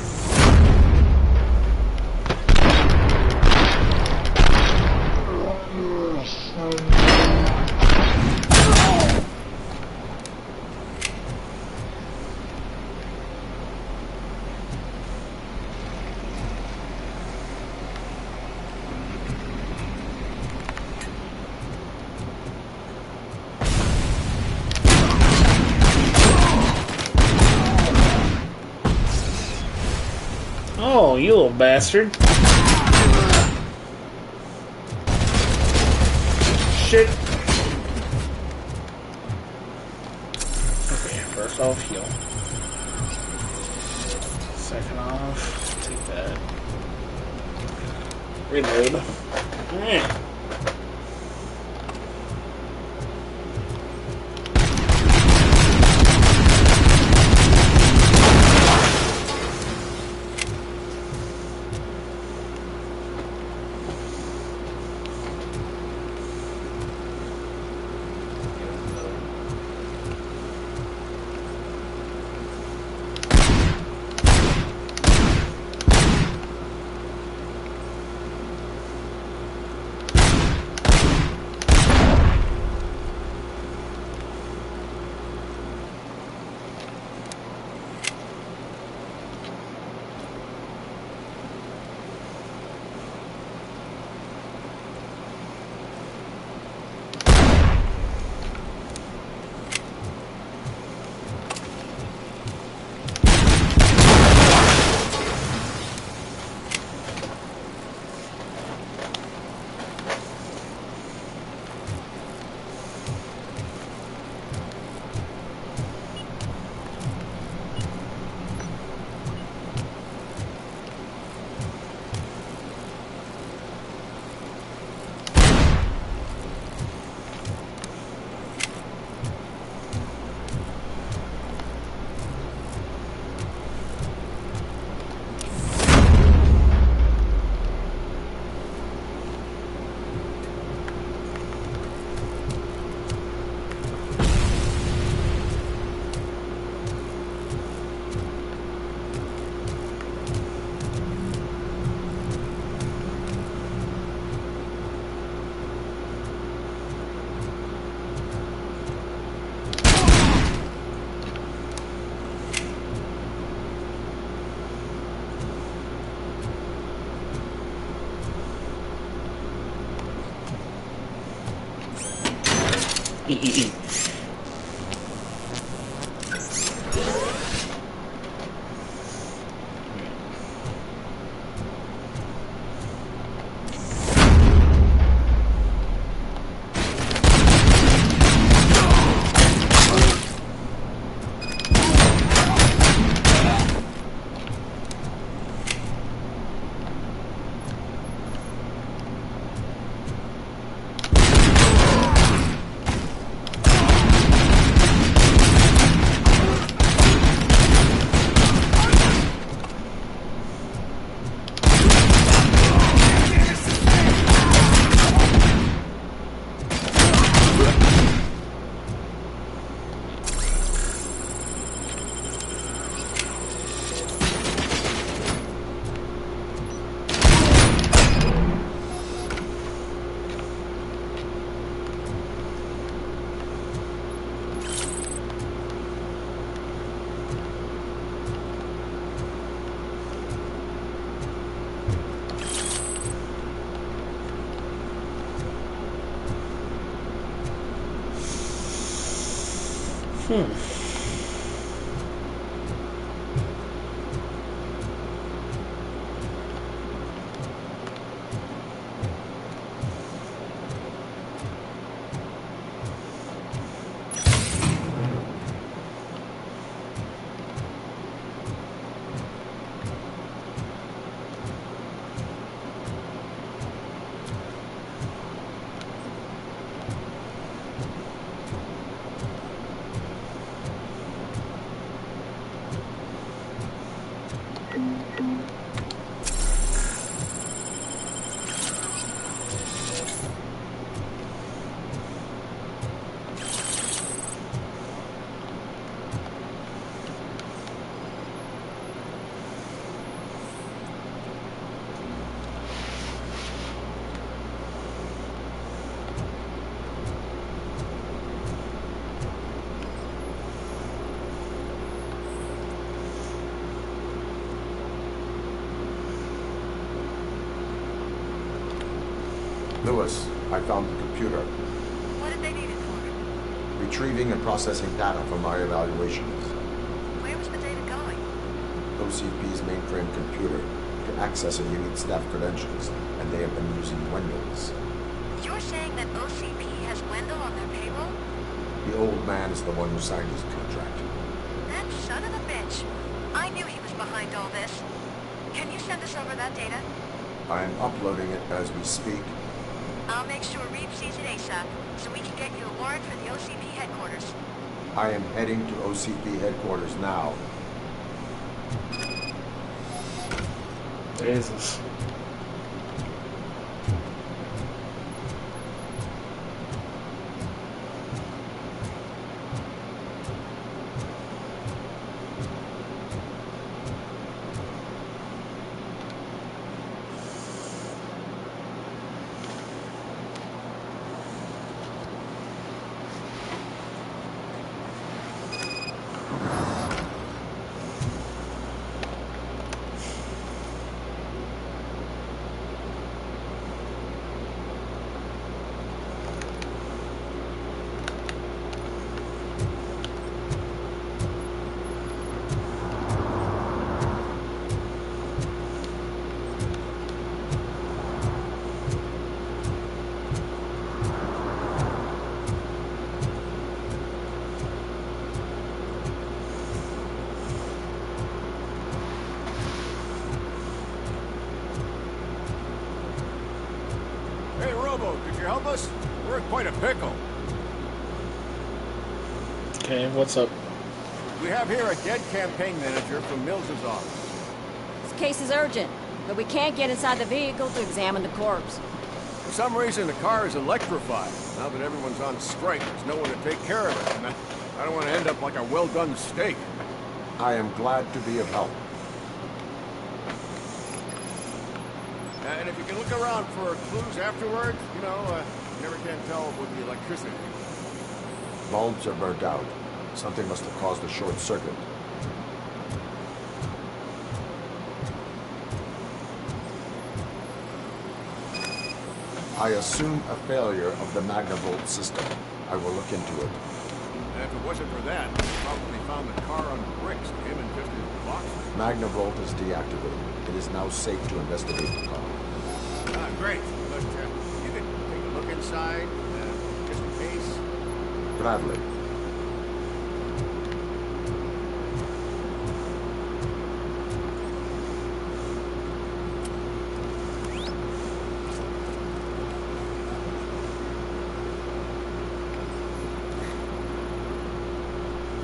[SPEAKER 1] Oh, you little bastard. Shit. Okay, first off, heal. Second off, take that. Reload. Alright.
[SPEAKER 8] Lewis, I found the computer.
[SPEAKER 14] What did they need it for?
[SPEAKER 8] Retrieving and processing data from our evaluations.
[SPEAKER 14] Where was the data going?
[SPEAKER 8] OCP's mainframe computer to access a unit's staff credentials, and they have been using Wendell's.
[SPEAKER 14] You're saying that OCP has Wendell on their payroll?
[SPEAKER 8] The old man is the one who signed his contract.
[SPEAKER 14] That son of a bitch. I knew he was behind all this. Can you send us over that data?
[SPEAKER 8] I am uploading it as we speak.
[SPEAKER 14] I'll make sure Reeves sees it ASAP, so we can get you a warrant for the OCP headquarters.
[SPEAKER 8] I am heading to OCP headquarters now.
[SPEAKER 1] Jesus.
[SPEAKER 12] Hey, Robo, could you help us? We're in quite a pickle.
[SPEAKER 1] Okay, what's up?
[SPEAKER 12] We have here a dead campaign manager from Mills's office.
[SPEAKER 20] This case is urgent, but we can't get inside the vehicle to examine the corpse.
[SPEAKER 12] For some reason, the car is electrified. Now that everyone's on strike, there's no one to take care of it. And I don't want to end up like a well-done steak.
[SPEAKER 8] I am glad to be of help.
[SPEAKER 12] And if you can look around for clues afterwards, you know, you never can tell with the electricity.
[SPEAKER 8] Bulbs are burnt out. Something must have caused a short circuit. I assume a failure of the Magnavolt system. I will look into it.
[SPEAKER 12] And if it wasn't for that, we probably found the car on bricks, him and just his box.
[SPEAKER 8] Magnavolt is deactivated. It is now safe to investigate the car.
[SPEAKER 12] Ah, great. But you could take a look inside, just in case.
[SPEAKER 8] Gladly.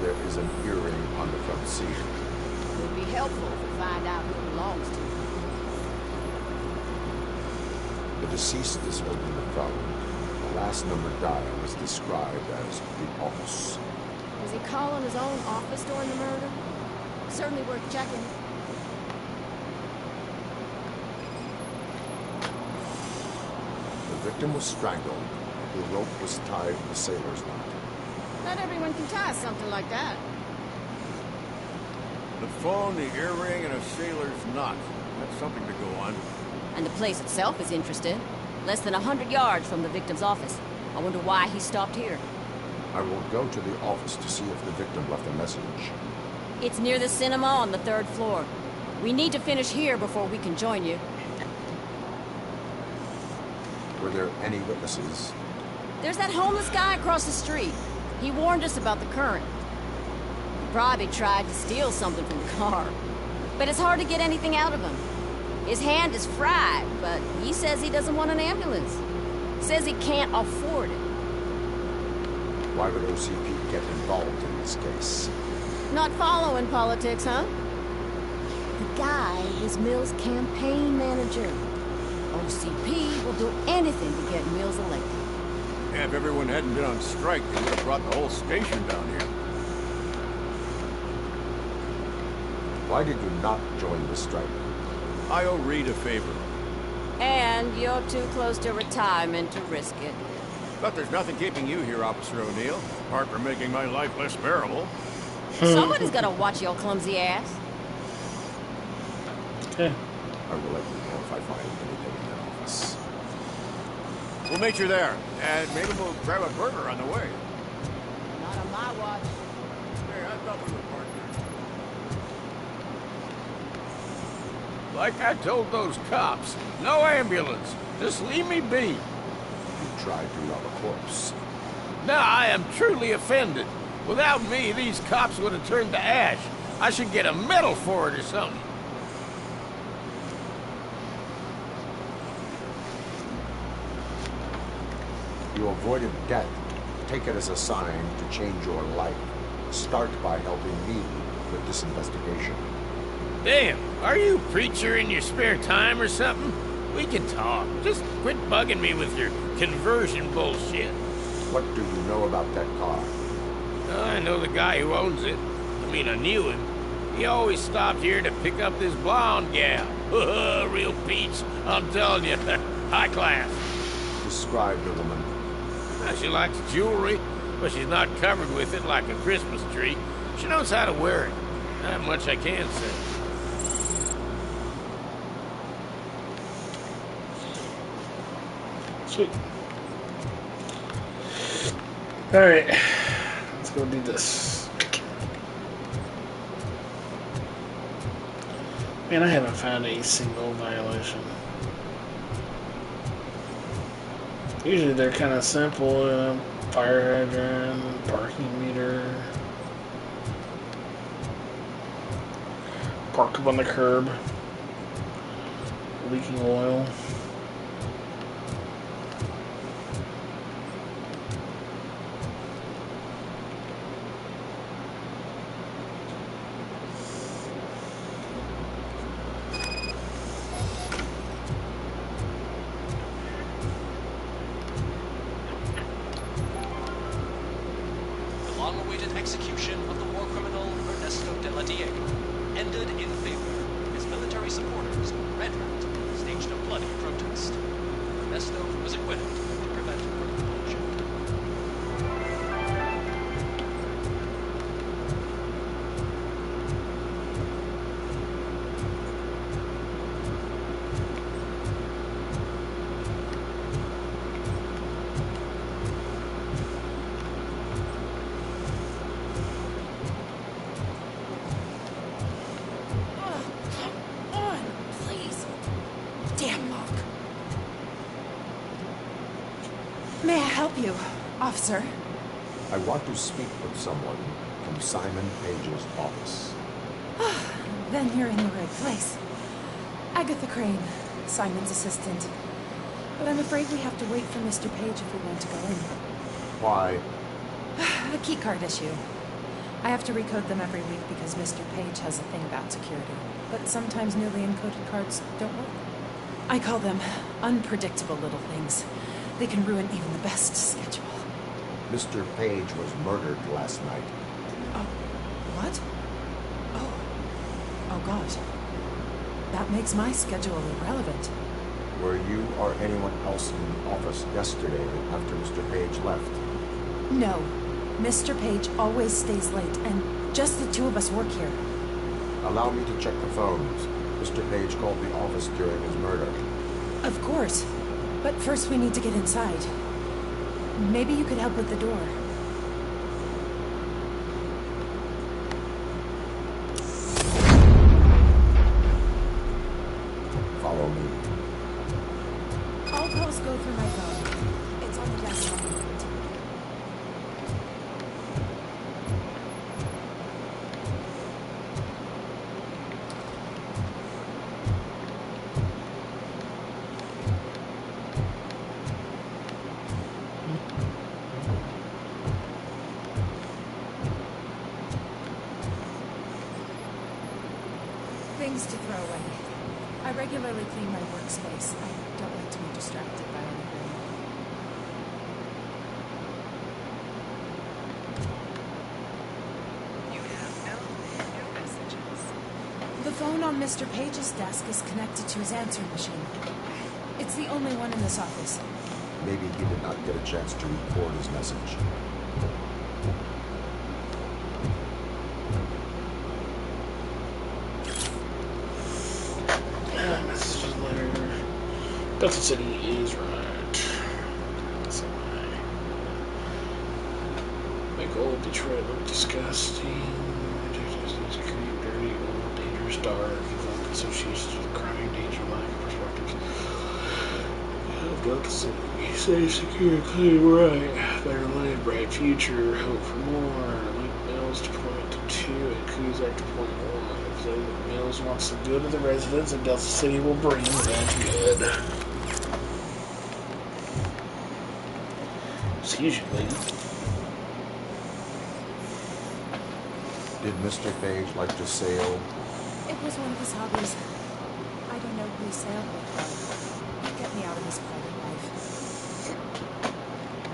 [SPEAKER 8] There is an earring on the front seat.
[SPEAKER 20] It would be helpful if we find out who it belongs to.
[SPEAKER 8] The deceased is holding the phone. The last number dialed is described as the office.
[SPEAKER 20] Was he calling his own office during the murder? Certainly worth checking.
[SPEAKER 8] The victim was strangled. The rope was tied with a sailor's knot.
[SPEAKER 20] Not everyone can tie something like that.
[SPEAKER 12] The phone, the earring, and a sailor's knot. That's something to go on.
[SPEAKER 20] And the place itself is interesting. Less than 100 yards from the victim's office. I wonder why he stopped here.
[SPEAKER 8] I will go to the office to see if the victim left a message.
[SPEAKER 20] It's near the cinema on the 3rd floor. We need to finish here before we can join you.
[SPEAKER 8] Were there any witnesses?
[SPEAKER 20] There's that homeless guy across the street. He warned us about the current. He probably tried to steal something from the car. But it's hard to get anything out of him. His hand is fried, but he says he doesn't want an ambulance. Says he can't afford it.
[SPEAKER 8] Why would OCP get involved in this case?
[SPEAKER 20] Not following politics, huh? The guy was Mills' campaign manager. OCP will do anything to get Mills elected.
[SPEAKER 12] Yeah, if everyone hadn't been on strike, they would have brought the whole station down here.
[SPEAKER 8] Why did you not join the strike?
[SPEAKER 12] I owe Reed a favor.
[SPEAKER 20] And you're too close to retirement to risk it.
[SPEAKER 12] But there's nothing keeping you here, Officer O'Neill, apart from making my life less bearable.
[SPEAKER 20] Somebody's gotta watch your clumsy ass.
[SPEAKER 8] Okay. I will let you know if I find anything in that office.
[SPEAKER 12] We'll meet you there, and maybe we'll grab a burger on the way.
[SPEAKER 18] Not on my watch.
[SPEAKER 12] Hey, I thought we were partners. Like I told those cops, no ambulance. Just leave me be.
[SPEAKER 8] You tried to rob a corpse.
[SPEAKER 12] Now I am truly offended. Without me, these cops would have turned to ash. I should get a medal for it or something.
[SPEAKER 8] You avoided death. Take it as a sign to change your life. Start by helping me with this investigation.
[SPEAKER 12] Damn, are you a preacher in your spare time or something? We can talk. Just quit bugging me with your conversion bullshit.
[SPEAKER 8] What do you know about that car?
[SPEAKER 12] I know the guy who owns it. I mean, I knew him. He always stopped here to pick up this blonde gal. Real peach, I'm telling you. High class.
[SPEAKER 8] Describe the woman.
[SPEAKER 12] She likes jewelry, but she's not covered with it like a Christmas tree. She knows how to wear it. Not much I can say.
[SPEAKER 1] Sweet. Alright. Let's go do this. Man, I haven't found a single violation. Usually they're kind of simple. Fire hydrant, parking meter. Parked up on the curb. Leaking oil.
[SPEAKER 13] Execution of the war criminal Ernesto de la Diego ended in favor. His military supporters, Red Rat, staged a bloody protest. Ernesto was acquitted to prevent further bloodshed.
[SPEAKER 2] May I help you, officer?
[SPEAKER 8] I want to speak with someone from Simon Page's office.
[SPEAKER 2] Then you're in the right place. Agatha Crane, Simon's assistant. But I'm afraid we have to wait for Mr. Page if we want to go in.
[SPEAKER 8] Why?
[SPEAKER 2] A key card issue. I have to recode them every week because Mr. Page has a thing about security. But sometimes newly encoded cards don't work. I call them unpredictable little things. They can ruin even the best schedule.
[SPEAKER 8] Mr. Page was murdered last night.
[SPEAKER 2] Oh, what? Oh God. That makes my schedule irrelevant.
[SPEAKER 8] Were you or anyone else in the office yesterday after Mr. Page left?
[SPEAKER 2] No. Mr. Page always stays late, and just the two of us work here.
[SPEAKER 8] Allow me to check the phones. Mr. Page called the office during his murder.
[SPEAKER 2] Of course. But first we need to get inside. Maybe you could help with the door.
[SPEAKER 8] Follow me.
[SPEAKER 2] All calls go through my phone. It's on the desk on the right. Things to throw away. I regularly clean my workspace. I don't like to be distracted by anything.
[SPEAKER 14] You have no new messages.
[SPEAKER 2] The phone on Mr. Page's desk is connected to his answering machine. It's the only one in this office.
[SPEAKER 8] Maybe he did not get a chance to record his message.
[SPEAKER 1] Messages later. Delta City is right. Detroit look disgusting. It's creep, dirty, old, dangerous, dark. Evoke associations with crime, danger, lack of perspectives. Evoke safe, secure, clean, right. Better life, bright future, hope for more. Luke Mills to point to 2 and Kuzak to point 1. If Luke Mills wants the good of the residents, then Delta City will bring them good. Excuse you, lady.
[SPEAKER 8] Did Mr. Page like to sail?
[SPEAKER 2] It was one of his hobbies. I don't know who he sailed with, though. He'd get me out of his private life.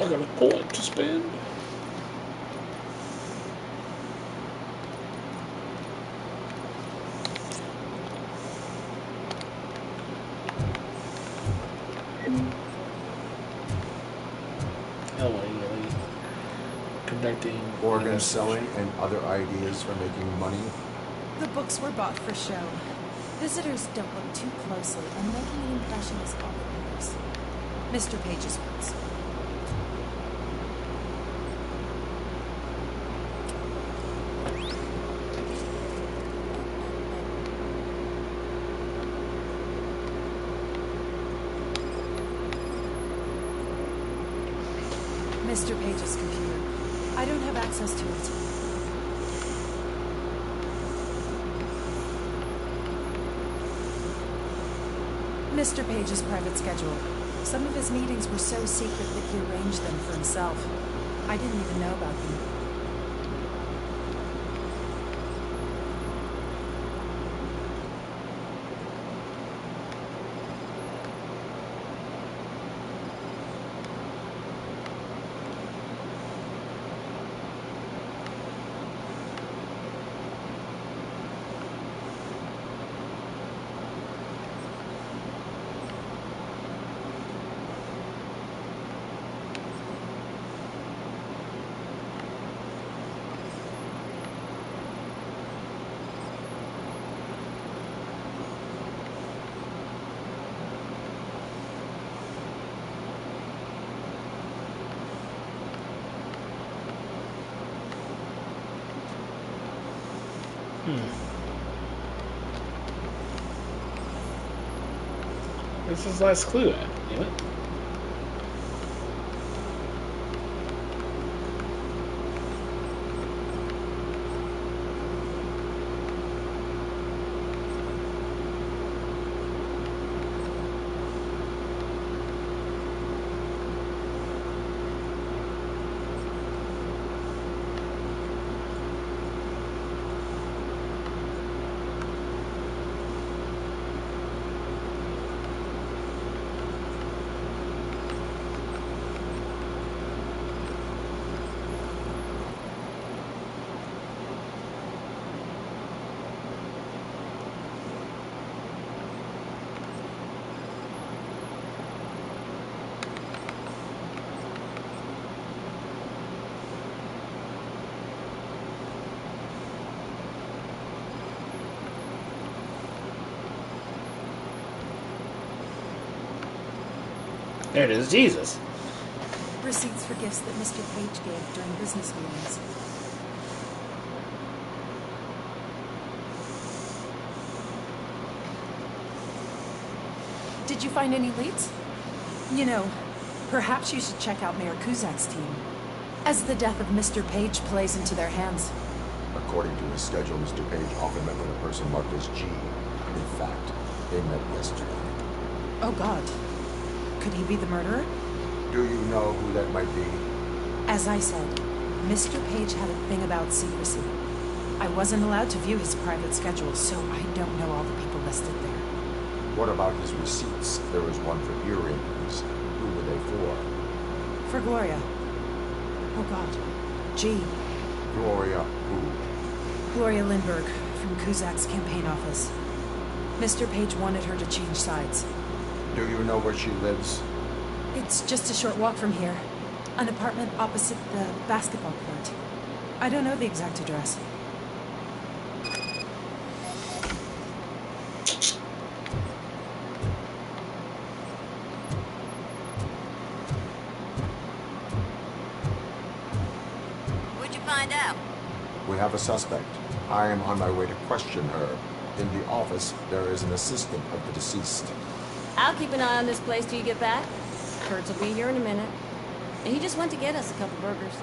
[SPEAKER 1] I got a point to spend. Conducting
[SPEAKER 8] organ selling and other ideas for making money.
[SPEAKER 2] The books were bought for show. Visitors don't look too closely, and making an impression is all that matters. Mr. Page's words. Mr. Page's computer. I don't have access to it. Mr. Page's private schedule. Some of his meetings were so secret that he arranged them for himself. I didn't even know about them.
[SPEAKER 1] Where's his last clue at? Damn it. There it is, Jesus.
[SPEAKER 2] Receipts for gifts that Mr. Page gave during business meetings. Did you find any leads? You know, perhaps you should check out Mayor Kuzak's team, as the death of Mr. Page plays into their hands.
[SPEAKER 8] According to his schedule, Mr. Page often met with a person marked as G. In fact, they met yesterday.
[SPEAKER 2] Oh, God. Could he be the murderer?
[SPEAKER 8] Do you know who that might be?
[SPEAKER 2] As I said, Mr. Page had a thing about secrecy. I wasn't allowed to view his private schedule, so I don't know all the people listed there.
[SPEAKER 8] What about his receipts? There was one for earrings. Who were they for?
[SPEAKER 2] For Gloria. Oh, God. G.
[SPEAKER 8] Gloria who?
[SPEAKER 2] Gloria Lindbergh, from Kuzak's campaign office. Mr. Page wanted her to change sides.
[SPEAKER 8] Do you know where she lives?
[SPEAKER 2] It's just a short walk from here. An apartment opposite the basketball court. I don't know the exact address.
[SPEAKER 20] Where'd you find find out?
[SPEAKER 8] We have a suspect. I am on my way to question her. In the office, there is an assistant of the deceased.
[SPEAKER 20] I'll keep an eye on this place till you get back. Kurtz will be here in a minute. He just went to get us a couple burgers.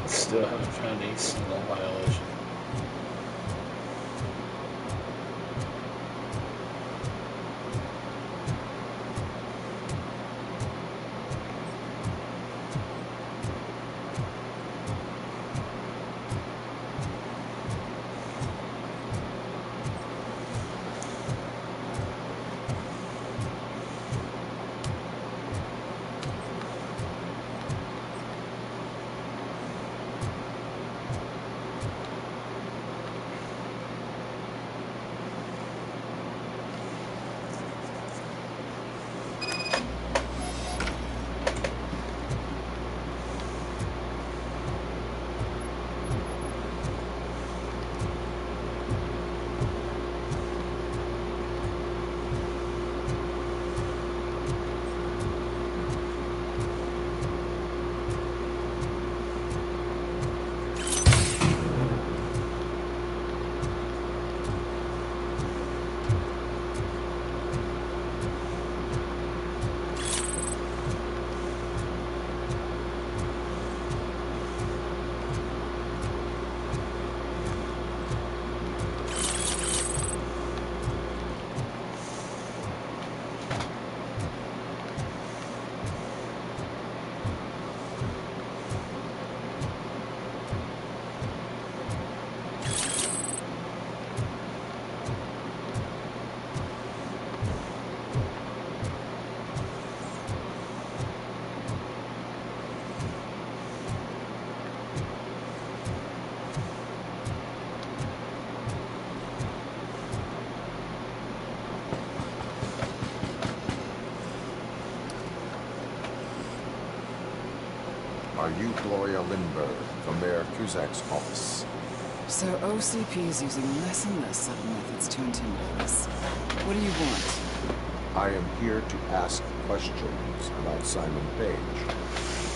[SPEAKER 1] Still haven't found a single violation.
[SPEAKER 8] Are you Gloria Lindbergh from Mayor Cusack's office?
[SPEAKER 9] So OCP is using less and less subtle methods to intimidate us. What do you want?
[SPEAKER 8] I am here to ask questions about Simon Page.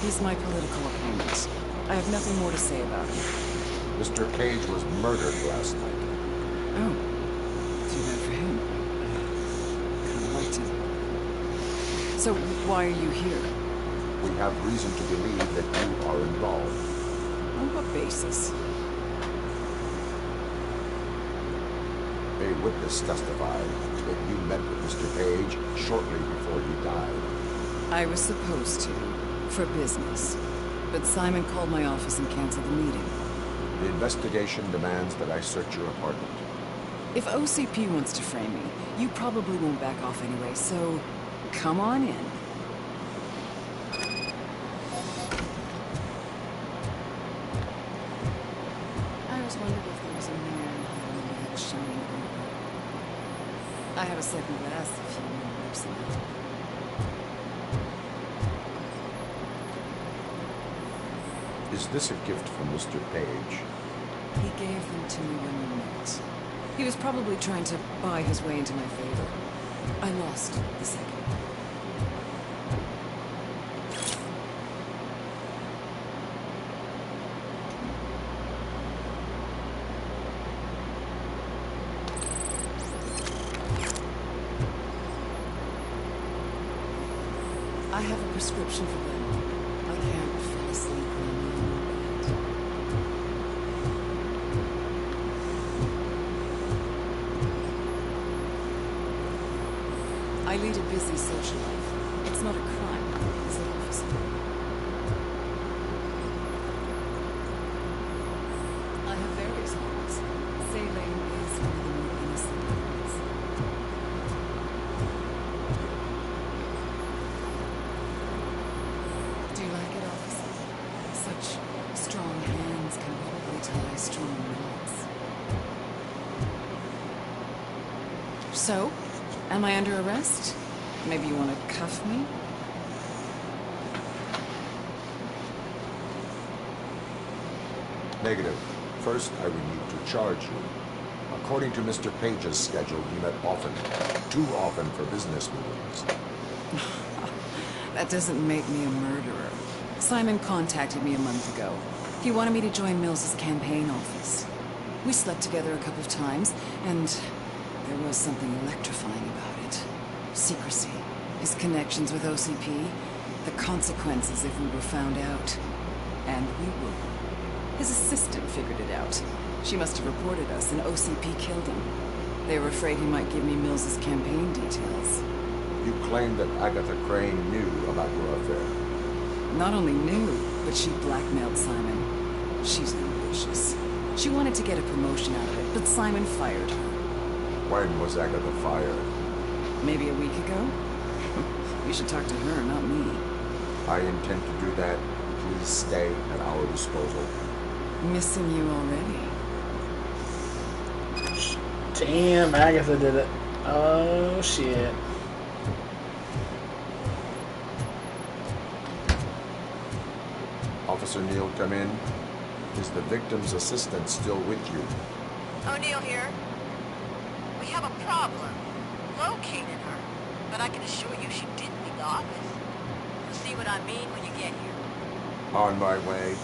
[SPEAKER 9] He's my political opponent. I have nothing more to say about him.
[SPEAKER 8] Mr. Page was murdered last night.
[SPEAKER 9] Oh, too bad for him. Kind of liked him. So why are you here?
[SPEAKER 8] We have reason to believe that you are involved.
[SPEAKER 9] On what basis?
[SPEAKER 8] A witness testified that you met with Mr. Page shortly before he died.
[SPEAKER 9] I was supposed to, for business. But Simon called my office and canceled the meeting.
[SPEAKER 8] The investigation demands that I search your apartment.
[SPEAKER 9] If OCP wants to frame me, you probably won't back off anyway, so come on in. I was wondering if there was a man hiding that shiny orb. I have a second glass if you want to loosen it.
[SPEAKER 8] Is this a gift from Mr. Page?
[SPEAKER 9] He gave them to me when we met. He was probably trying to buy his way into my favor. I lost the second. I have a prescription for them. I can't fall asleep when I'm in bed. lead a busy social life. It's not a crime, is it, officer? I have various hobbies. Sailing is one of the more innocent ones. Do you like it, officer? Such strong hands can probably tie strong knots. So, am I under arrest? Maybe you want to cuff me?
[SPEAKER 8] Negative. First, I would need to charge you. According to Mr. Page's schedule, you met often. Too often for business meetings.
[SPEAKER 9] That doesn't make me a murderer. Simon contacted me a month ago. He wanted me to join Mills's campaign office. We slept together a couple of times, and there was something electrifying about it. Secrecy. His connections with OCP. The consequences if we were found out. And we were. His assistant figured it out. She must have reported us, and OCP killed him. They were afraid he might give me Mills's campaign details.
[SPEAKER 8] You claimed that Agatha Crane knew about your affair.
[SPEAKER 9] Not only knew, but she blackmailed Simon. She's ambitious. She wanted to get a promotion out of it, but Simon fired her.
[SPEAKER 8] When was Agatha fired?
[SPEAKER 9] Maybe a week ago? You should talk to her, not me.
[SPEAKER 8] I intend to do that. Please stay at our disposal.
[SPEAKER 9] Missing you already.
[SPEAKER 1] Damn, Agatha did it. Oh, shit.
[SPEAKER 8] Officer Neal, come in. Is the victim's assistant still with you?
[SPEAKER 14] O'Neill here. We have a problem locating her, but I can assure you she didn't leave the office. You'll see what I mean when you get here.
[SPEAKER 8] On my way.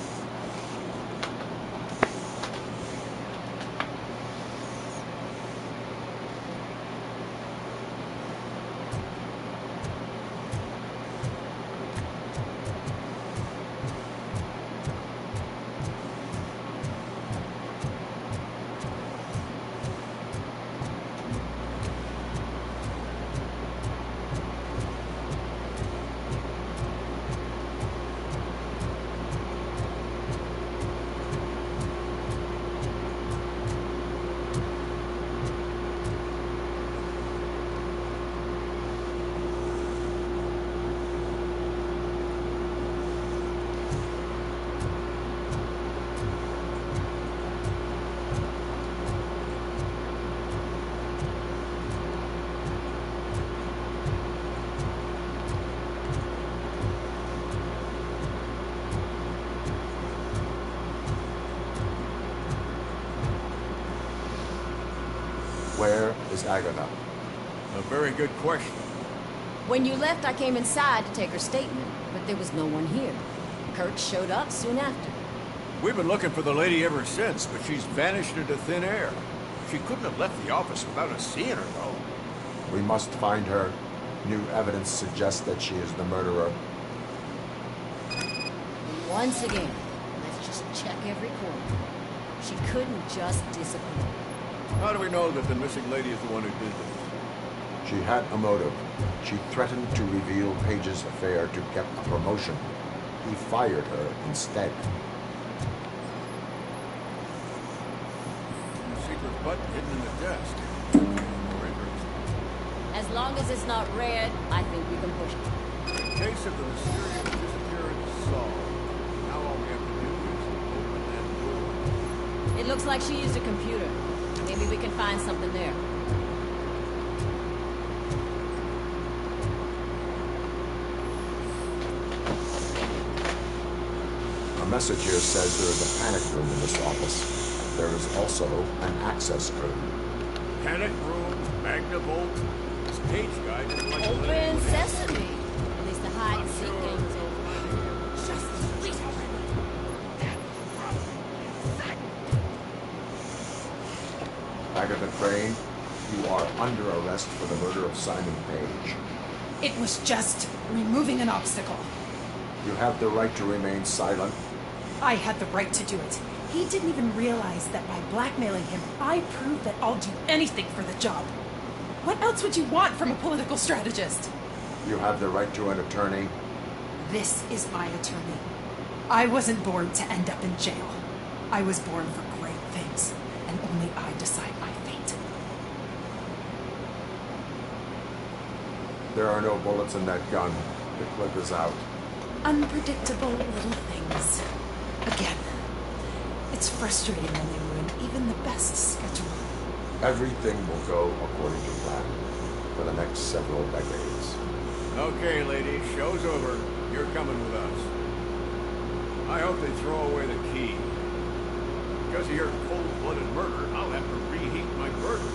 [SPEAKER 8] Where is Agatha?
[SPEAKER 16] A very good question.
[SPEAKER 20] When you left, I came inside to take her statement, but there was no one here. Kurt showed up soon after.
[SPEAKER 7] We've been looking for the lady ever since, but she's vanished into thin air. She couldn't have left the office without us seeing her, though.
[SPEAKER 8] We must find her. New evidence suggests that she is the murderer.
[SPEAKER 20] Once again, let's just check every corner. She couldn't just disappear.
[SPEAKER 7] How do we know that the missing lady is the one who did this?
[SPEAKER 8] She had a motive. She threatened to reveal Page's affair to get a promotion. He fired her instead.
[SPEAKER 7] Secret button hidden in the desk.
[SPEAKER 20] As long as it's not red, I think we can push it.
[SPEAKER 7] In case of the mysterious disappearance solved, now all we have to do is open that door.
[SPEAKER 20] It looks like she used a computer. Maybe we can find something there.
[SPEAKER 8] A message here says there is a panic room in this office. There is also an access code.
[SPEAKER 7] Panic room, Magnavolt. This Page guy didn't like
[SPEAKER 20] Open sesame. At least the hide and seek game is over.
[SPEAKER 14] Just please open
[SPEAKER 8] Agatha Crane, you are under arrest for the murder of Simon Page.
[SPEAKER 2] It was just removing an obstacle.
[SPEAKER 8] You have the right to remain silent.
[SPEAKER 2] I had the right to do it. He didn't even realize that by blackmailing him, I proved that I'll do anything for the job. What else would you want from a political strategist?
[SPEAKER 8] You have the right to an attorney.
[SPEAKER 2] This is my attorney. I wasn't born to end up in jail. I was born for great things, and only I decide my fate.
[SPEAKER 8] There are no bullets in that gun. The clip is out.
[SPEAKER 2] Unpredictable little things. Again, it's frustrating when they ruin even the best schedule.
[SPEAKER 8] Everything will go according to plan for the next several decades.
[SPEAKER 7] Okay, lady, show's over. You're coming with us. I hope they throw away the key. Because of your cold-blooded murder, I'll have to reheat my burgers.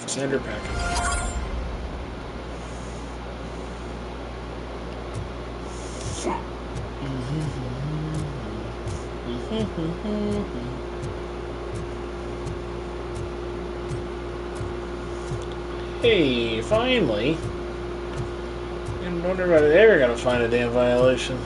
[SPEAKER 1] Sander packet. Hey, finally. I wonder if I ever gonna find a damn violation.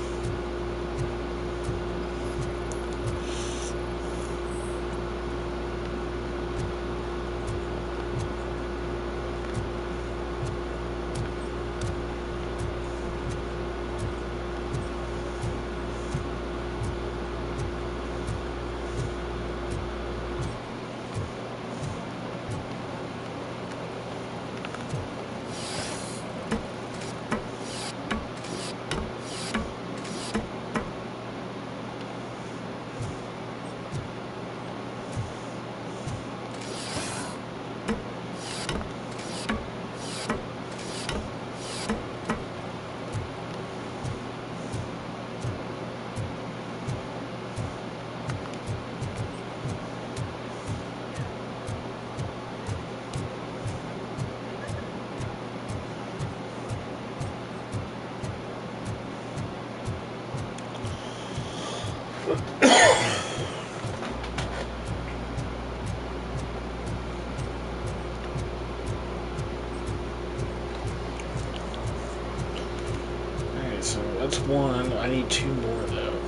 [SPEAKER 1] Alright, so that's one. I need two more, though.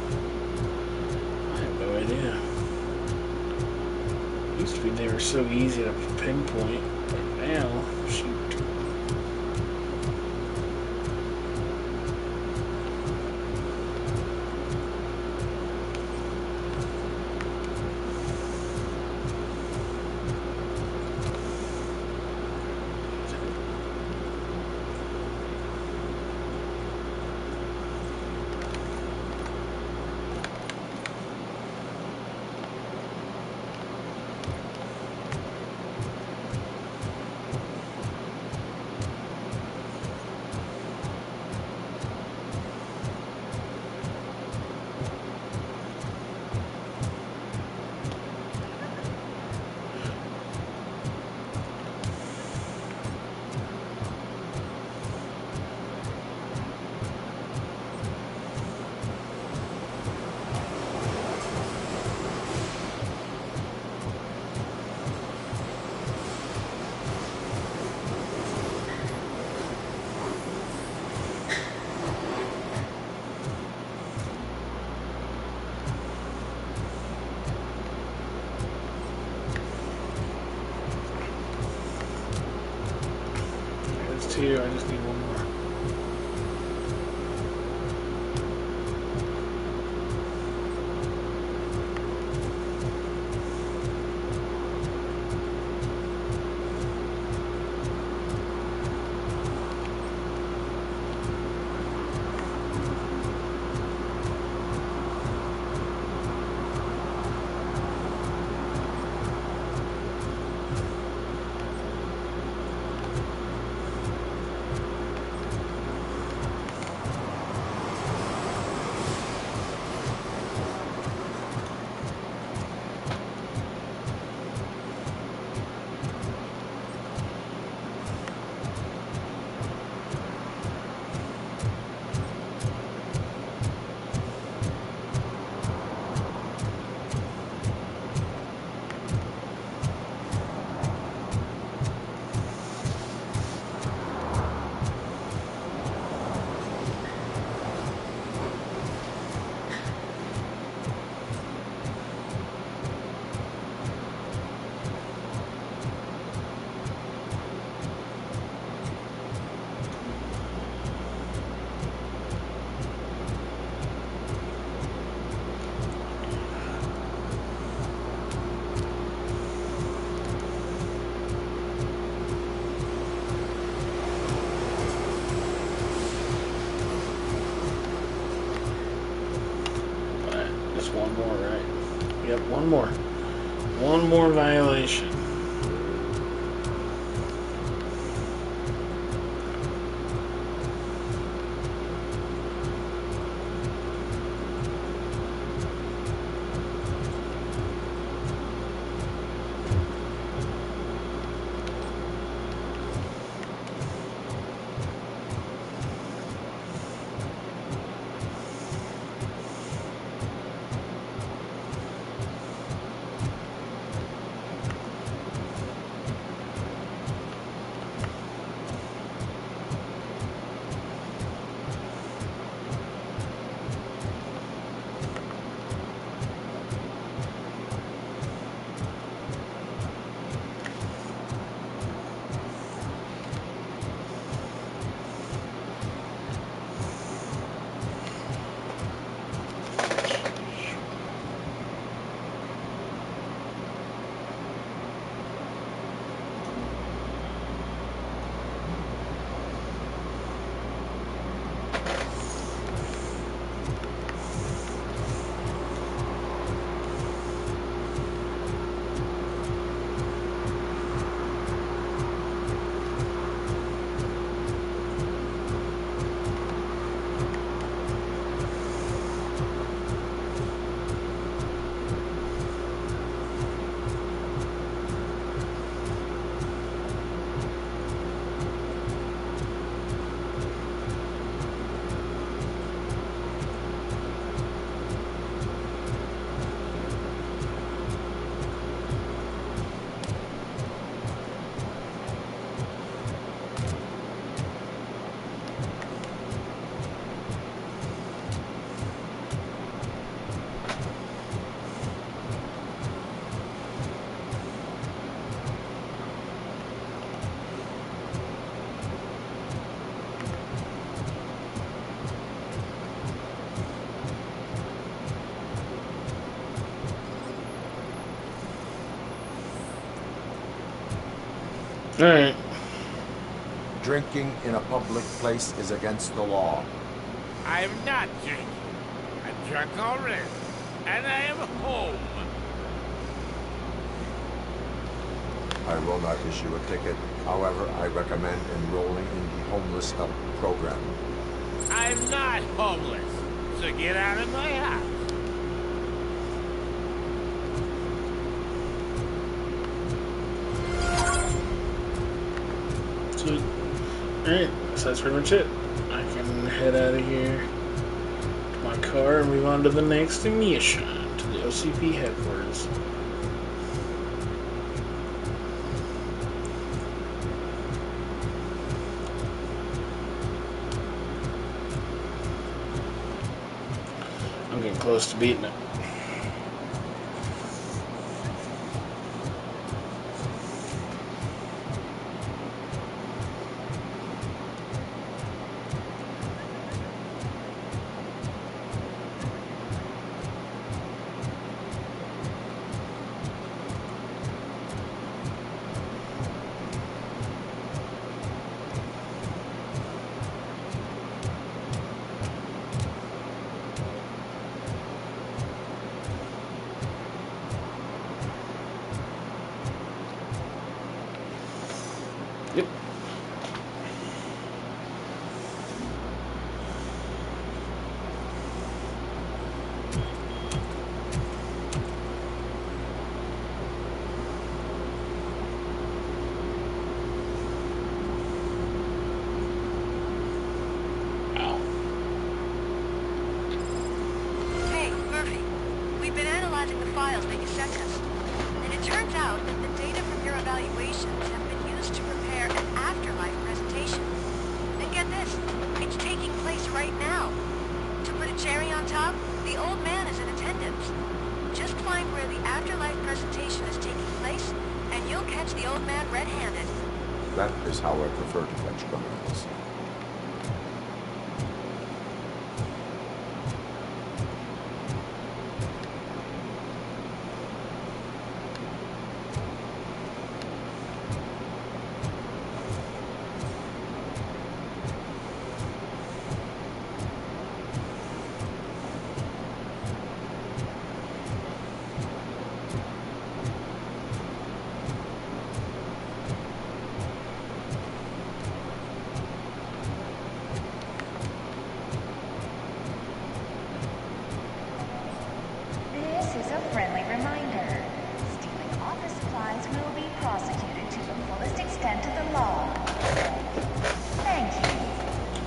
[SPEAKER 1] I have no idea. Used to be they were so easy to pinpoint, but now, shoot. Two, I just need one more. Just one more, right? Yep, one more. One more violation. Alright.
[SPEAKER 8] Drinking in a public place is against the law.
[SPEAKER 12] I am not drinking. I drank already, and I am home.
[SPEAKER 8] I will not issue a ticket. However, I recommend enrolling in the homeless help program.
[SPEAKER 12] I'm not homeless, so get out of my house.
[SPEAKER 1] Sweet. Alright, so that's pretty much it. I can head out of here to my car and move on to the next mission, to the OCP headquarters. I'm getting close to beating it. Yep.
[SPEAKER 14] Hey, Murphy. We've been analyzing the files that you sent us. And it turns out that the data from your evaluations have been used to prepare an afterlife presentation. And get this, it's taking place right now. To put a cherry on top, the old man is in attendance. Just find where the afterlife presentation is taking place, and you'll catch the old man red-handed.
[SPEAKER 8] That is how I prefer to catch criminals.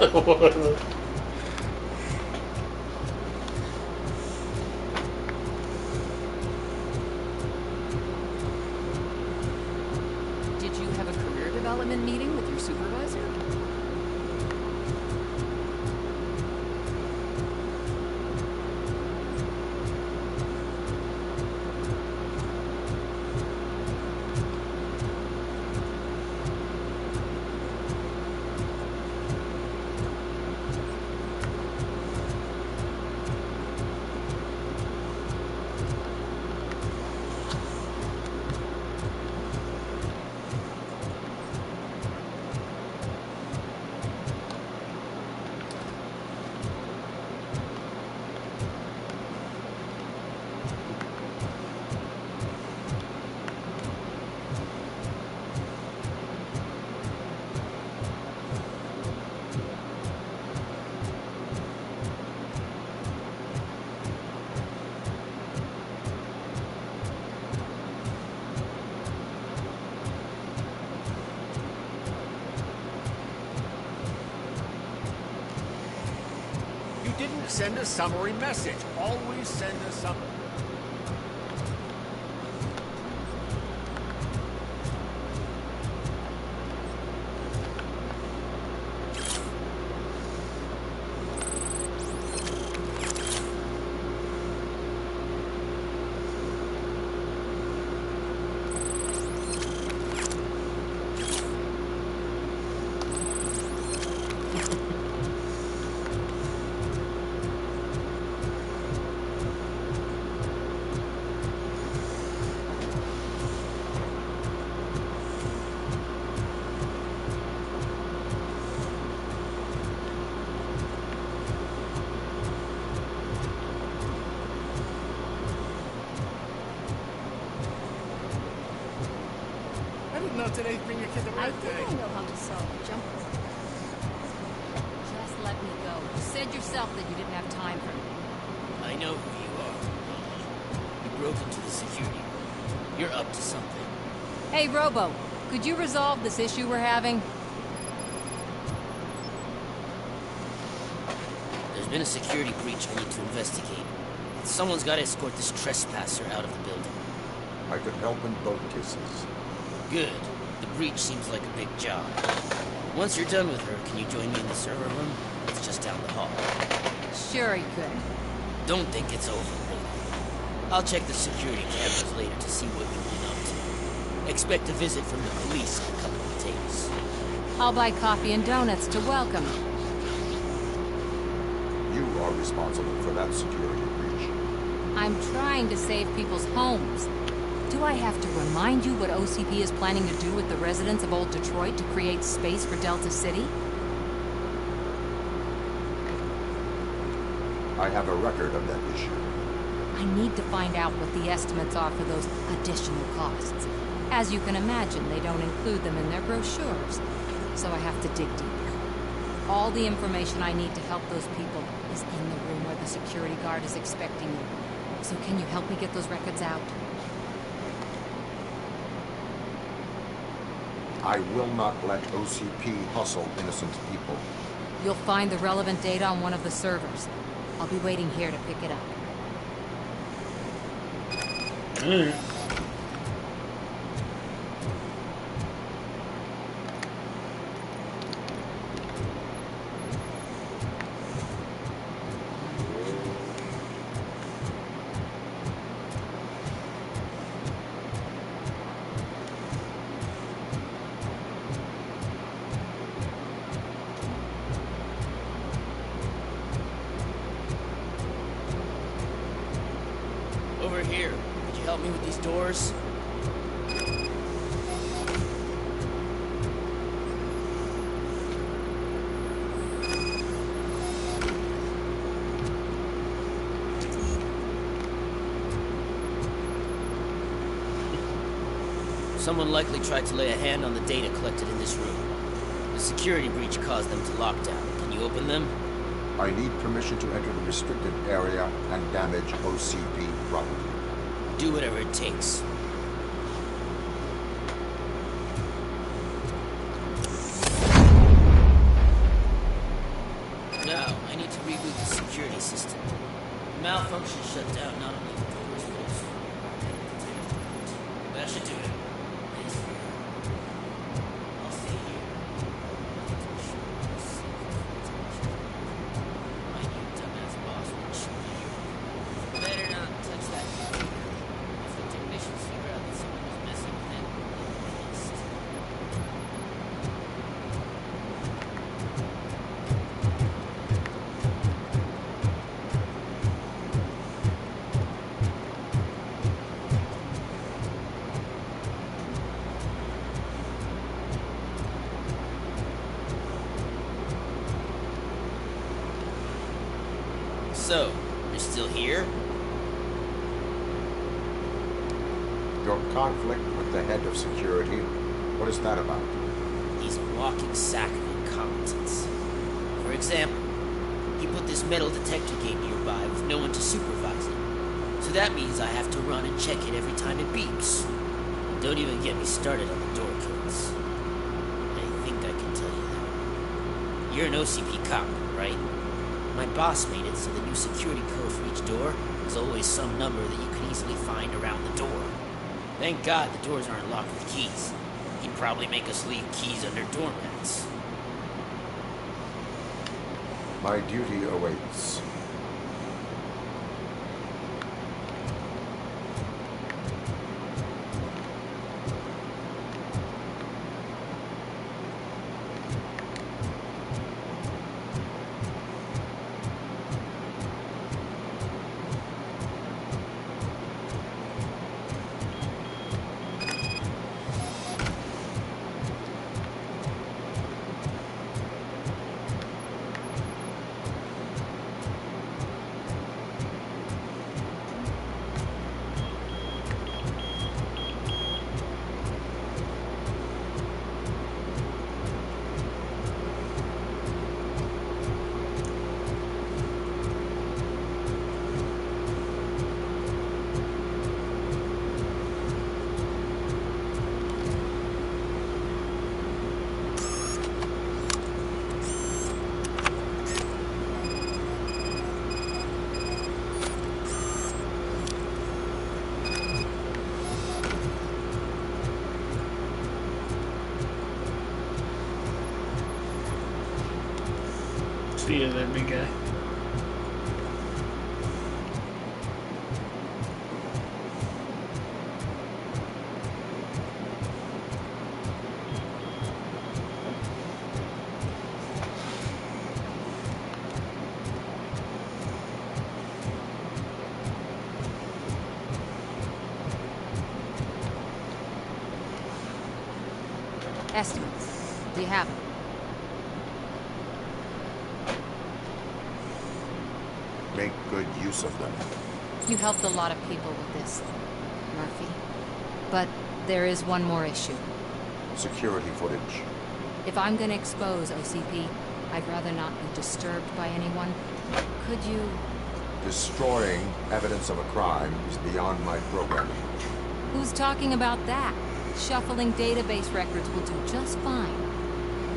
[SPEAKER 9] Did you have a career development meeting with your supervisor?
[SPEAKER 16] You didn't send a summary message. Always send a summary.
[SPEAKER 15] I didn't know today'd bring your kid to
[SPEAKER 20] I
[SPEAKER 15] birthday.
[SPEAKER 20] think I know how to solve a jump rope.
[SPEAKER 9] Just let me go. You said yourself that you didn't have time for me.
[SPEAKER 19] I know who you are. You broke into the security room. You're up to something.
[SPEAKER 9] Hey, Robo, could you resolve this issue we're having?
[SPEAKER 19] There's been a security breach I need to investigate. Someone's got to escort this trespasser out of the building.
[SPEAKER 8] I could help in both cases.
[SPEAKER 19] Good. The breach seems like a big job. Once you're done with her, can you join me in the server room? It's just down the hall.
[SPEAKER 9] Sure he could.
[SPEAKER 19] Don't think it's over, Robo. I'll check the security cameras later to see what you've been up to. Expect a visit from the police in a couple of days.
[SPEAKER 9] I'll buy coffee and donuts to welcome him.
[SPEAKER 8] You are responsible for that security breach.
[SPEAKER 9] I'm trying to save people's homes. Do I have to remind you what OCP is planning to do with the residents of Old Detroit to create space for Delta City?
[SPEAKER 8] I have a record of that issue.
[SPEAKER 9] I need to find out what the estimates are for those additional costs. As you can imagine, they don't include them in their brochures, so I have to dig deeper. All the information I need to help those people is in the room where the security guard is expecting you. So can you help me get those records out?
[SPEAKER 8] I will not let OCP hustle innocent people.
[SPEAKER 9] You'll find the relevant data on one of the servers. I'll be waiting here to pick it up.
[SPEAKER 19] Over here. Could you help me with these doors? Someone likely tried to lay a hand on the data collected in this room. The security breach caused them to lock down. Can you open them?
[SPEAKER 8] I need permission to enter the restricted area and damage OCP property.
[SPEAKER 19] Do whatever it takes. not only the doors close, that should do it. I'll stay here. My new dumbass boss won't shoot me. Better not touch that computer. If the technicians figure out that someone is messing with it, they'll be pissed. So, you're still here?
[SPEAKER 8] Your conflict with the head of security, what is that about?
[SPEAKER 19] He's a walking sack of incompetence. For example, he put this metal detector gate nearby with no one to supervise it. So that means I have to run and check it every time it beeps. And don't even get me started on the door codes. I think I can tell you that. You're an OCP cop, right? My boss made it so the new security code for each door is always some number that you can easily find around the door. Thank God the doors aren't locked with keys. He'd probably make us leave keys under doormats.
[SPEAKER 8] My duty awaits.
[SPEAKER 1] See you there, big guy.
[SPEAKER 23] Estimates. Do you have them?
[SPEAKER 8] Make good use of them.
[SPEAKER 23] You helped a lot of people with this, Murphy. But there is one more issue.
[SPEAKER 8] Security footage.
[SPEAKER 23] If I'm gonna expose OCP, I'd rather not be disturbed by anyone. Could you...
[SPEAKER 8] Destroying evidence of a crime is beyond my programming.
[SPEAKER 23] Who's talking about that? Shuffling database records will do just fine.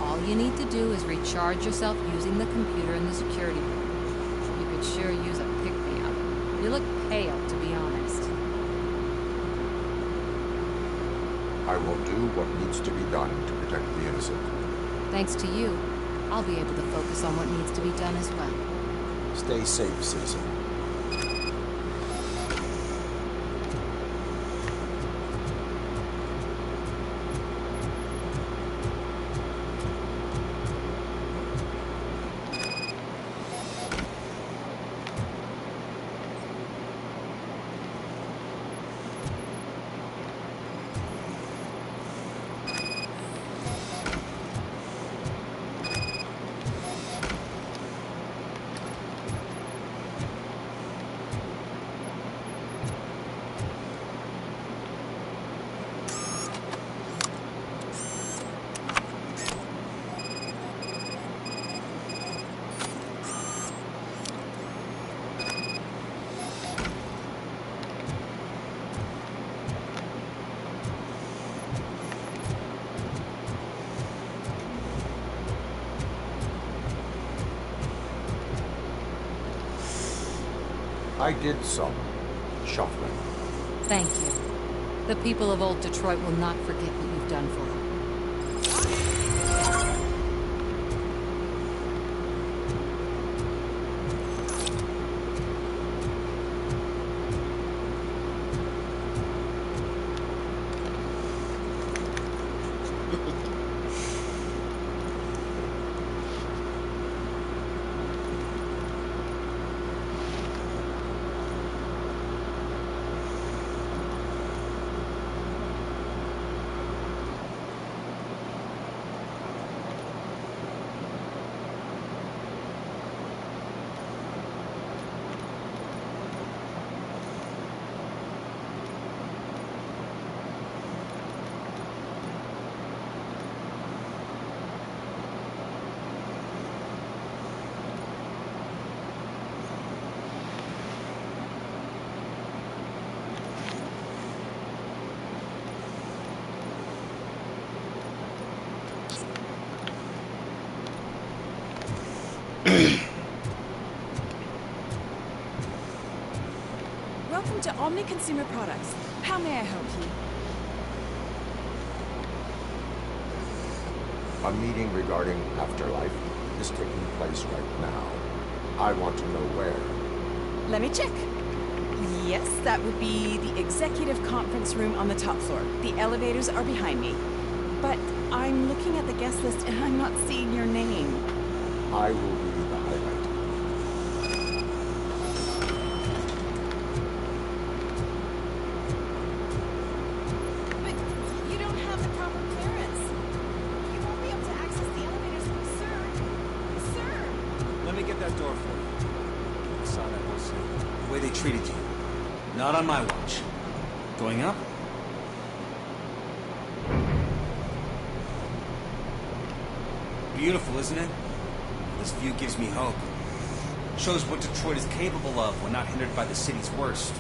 [SPEAKER 23] All you need to do is recharge yourself using the computer in the security room. You could sure use a pick-me-up. You look pale, to be honest.
[SPEAKER 8] I will do what needs to be done to protect the innocent.
[SPEAKER 23] Thanks to you, I'll be able to focus on what needs to be done as well.
[SPEAKER 8] Stay safe, citizen. I did some shuffling.
[SPEAKER 23] Thank you. The people of Old Detroit will not forget what you've done for them.
[SPEAKER 6] Welcome to Omni Consumer Products. How may I help you?
[SPEAKER 8] A meeting regarding Afterlife is taking place right now. I want to know where.
[SPEAKER 6] Let me check. Yes, that would be the executive conference room on the top floor. The elevators are behind me. But I'm looking at the guest list and I'm not seeing your name.
[SPEAKER 8] I will be the highlight.
[SPEAKER 6] But you don't have the proper clearance. You won't be able to access the elevators, sir. Sir!
[SPEAKER 21] Let me get that door for you. I saw that whole scene. The way they treated you. Not on my watch. Going up? Beautiful, isn't it? This view gives me hope. Shows what Detroit is capable of when not hindered by the city's worst.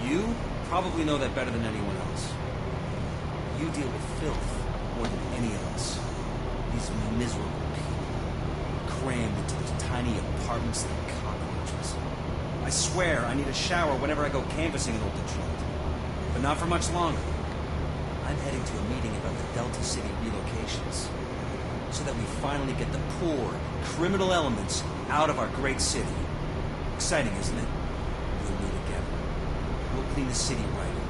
[SPEAKER 21] You probably know that better than anyone else. You deal with filth more than any of us. These miserable people, crammed into these tiny apartments like cockroaches. I swear I need a shower whenever I go canvassing in Old Detroit. But not for much longer. I'm heading to a meeting about the Delta City relocations. So that we finally get the poor, criminal elements out of our great city. Exciting, isn't it? You and me together. We'll clean the city right up.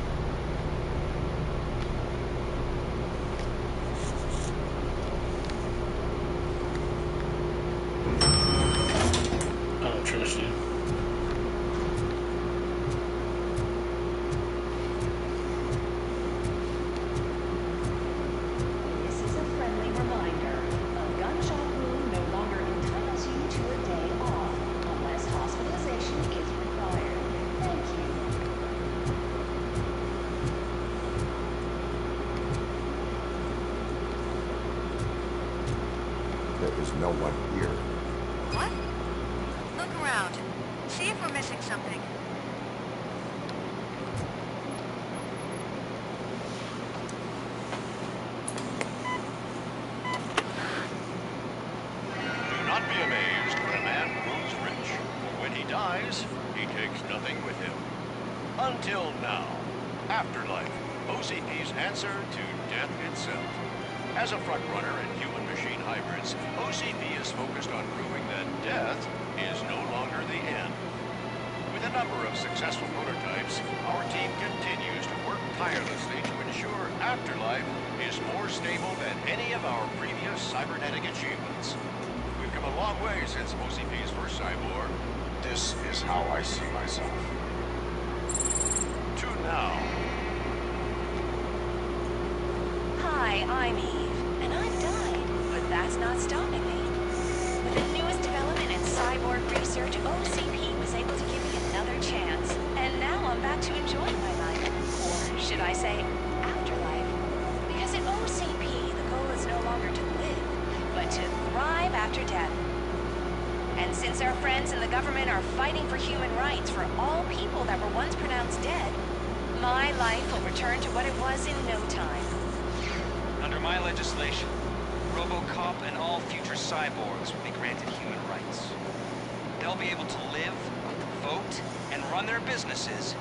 [SPEAKER 1] I don't trust you.
[SPEAKER 14] This is a friendly reminder. A gunshot wound no longer entitles you to a day off, unless hospitalization is required. Thank you.
[SPEAKER 8] There is no one here.
[SPEAKER 14] What? Look around. See if we're missing something.
[SPEAKER 22] Do not be amazed when a man grows rich, for when he dies, he takes nothing with him. Until now. Afterlife, OCP's answer to death itself. As a frontrunner in human-machine hybrids, OCP is focused on proving that death is no longer the end. With a number of successful prototypes, our team continues to work tirelessly to ensure Afterlife is more stable than any of our previous cybernetic achievements. We've come a long way since OCP's first cyborg.
[SPEAKER 8] This is how I see myself.
[SPEAKER 22] To now.
[SPEAKER 14] Hi, I'm Eve, and I've died, but that's not stopping me. With the newest development in cyborg research, OCP was able to give me another chance. And now I'm back to enjoying my life. Or should I say, afterlife. Because at OCP, the goal is no longer to live, but to thrive after death. And since our friends in the government are fighting for human rights for all people that were once pronounced dead, my life will return to what it was in no time.
[SPEAKER 13] Under my legislation, RoboCop and all future cyborgs will be granted human rights. They'll be able to live, vote, and run their businesses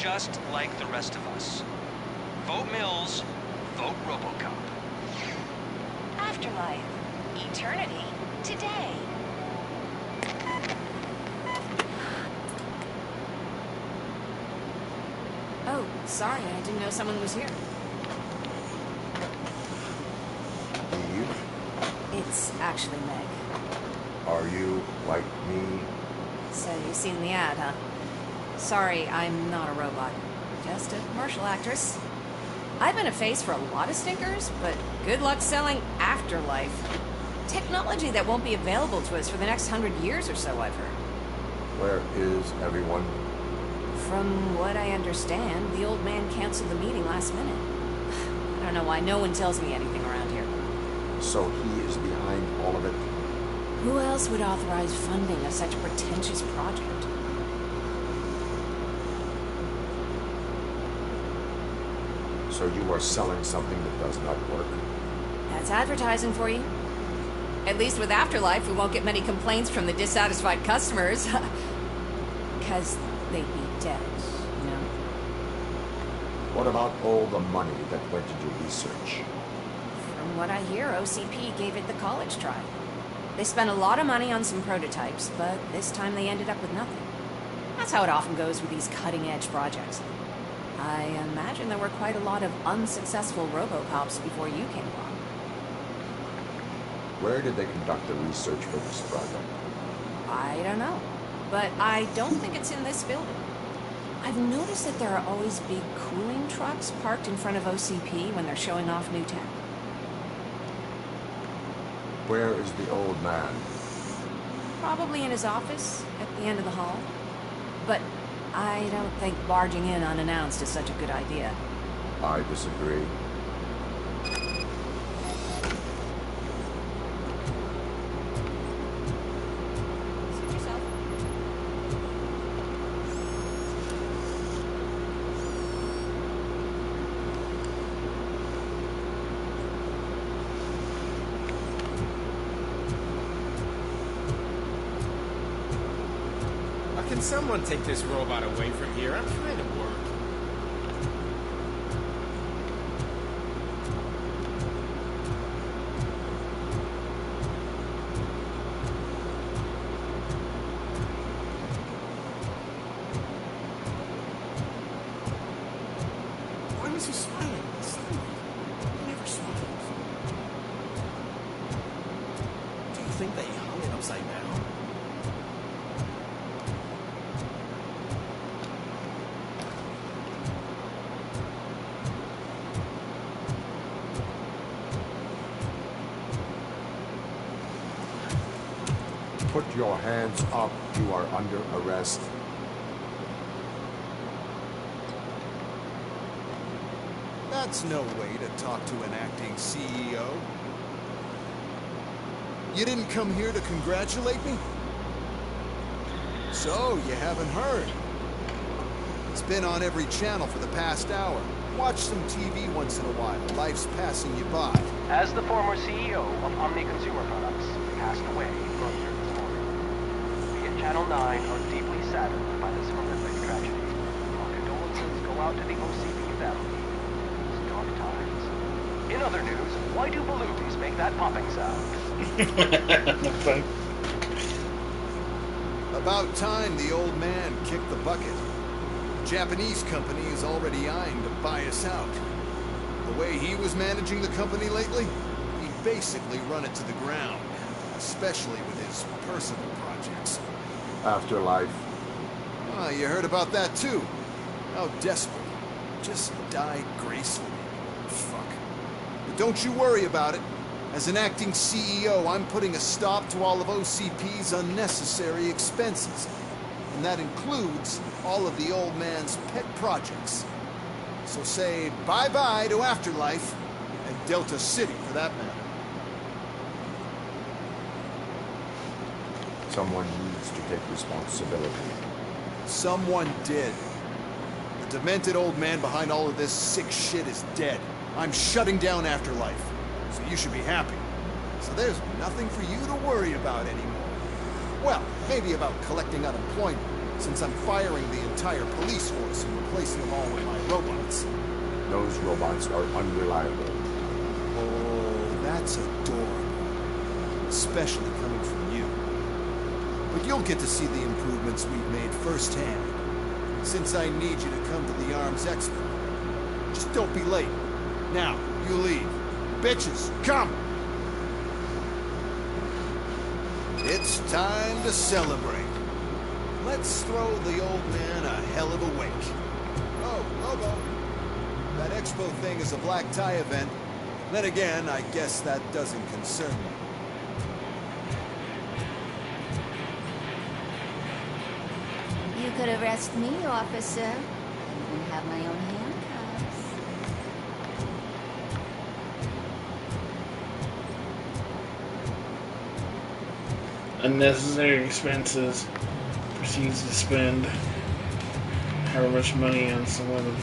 [SPEAKER 13] just like the rest of us. Vote Mills, vote RoboCop.
[SPEAKER 14] Afterlife. Eternity. Today.
[SPEAKER 20] Oh, sorry, I didn't know someone was here.
[SPEAKER 8] Eve,
[SPEAKER 20] It's actually Meg.
[SPEAKER 8] are you like me?
[SPEAKER 20] So you've seen the ad, huh? Sorry, I'm not a robot. Just a commercial actress. I've been a face for a lot of stinkers, but good luck selling Afterlife. Technology that won't be available to us for the next 100 years or so, I've heard.
[SPEAKER 8] Where is everyone?
[SPEAKER 20] From what I understand, the old man canceled the meeting last minute. I don't know why no one tells me anything around here.
[SPEAKER 8] So he is behind all of it?
[SPEAKER 20] Who else would authorize funding of such a pretentious project?
[SPEAKER 8] So you are selling something that does not work?
[SPEAKER 20] That's advertising for you. At least with Afterlife, we won't get many complaints from the dissatisfied customers. Because they'd be dead, you know?
[SPEAKER 8] What about all the money that went into research?
[SPEAKER 20] From what I hear, OCP gave it the college try. They spent a lot of money on some prototypes, but this time they ended up with nothing. That's how it often goes with these cutting-edge projects. I imagine there were quite a lot of unsuccessful RoboCops before you came along.
[SPEAKER 8] Where did they conduct the research for this project?
[SPEAKER 20] I don't know, but I don't think it's in this building. I've noticed that there are always big cooling trucks parked in front of OCP when they're showing off new tech.
[SPEAKER 8] Where is the old man?
[SPEAKER 20] Probably in his office at the end of the hall. But I don't think barging in unannounced is such a good idea.
[SPEAKER 8] I disagree.
[SPEAKER 20] Suit yourself.
[SPEAKER 3] Can someone take this robot away from here? I'm trying to work.
[SPEAKER 15] Why was he smiling? He never smiles.
[SPEAKER 3] Do you think they hung it upside down?
[SPEAKER 8] Put your hands up. You are under arrest.
[SPEAKER 4] That's no way to talk to an acting CEO. You didn't come here to congratulate me? So, you haven't heard. It's been on every channel for the past hour. Watch some TV once in a while. Life's passing you by.
[SPEAKER 17] As the former CEO of Omni Consumer Products passed away earlier this morning, we at Channel 9 are deeply saddened by this horrific tragedy. Our condolences go out to the OCP family. It's dark times. In other news, why do balloons make that popping sound?
[SPEAKER 4] About time the old man kicked the bucket. The Japanese company is already eyeing to buy us out. The way he was managing the company lately, he'd basically run it to the ground, especially with his personal projects.
[SPEAKER 8] Afterlife.
[SPEAKER 4] Ah, you heard about that too. How desperate. Just die gracefully. Fuck. But don't you worry about it. As an acting CEO, I'm putting a stop to all of OCP's unnecessary expenses. And that includes all of the old man's pet projects. So say bye-bye to Afterlife, and Delta City for that matter.
[SPEAKER 8] Someone needs to take responsibility.
[SPEAKER 4] Someone did. The demented old man behind all of this sick shit is dead. I'm shutting down Afterlife. So you should be happy. So there's nothing for you to worry about anymore. Well, maybe about collecting unemployment, since I'm firing the entire police force and replacing
[SPEAKER 15] along with my robots.
[SPEAKER 8] Those robots are unreliable.
[SPEAKER 4] Oh, that's adorable. Especially coming from you. But you'll get to see the improvements we've made firsthand. Since I need you to come to the Arms Expo. Just don't be late. Now, you leave. Bitches, come! It's time to celebrate. Let's throw the old man a hell of a wake. Oh, Lobo. That expo thing is a black tie event. Then again, I guess that doesn't concern me.
[SPEAKER 20] You could arrest me, officer. I even have my own handcuffs.
[SPEAKER 1] Unnecessary expenses. Proceeds to spend however much money on some women.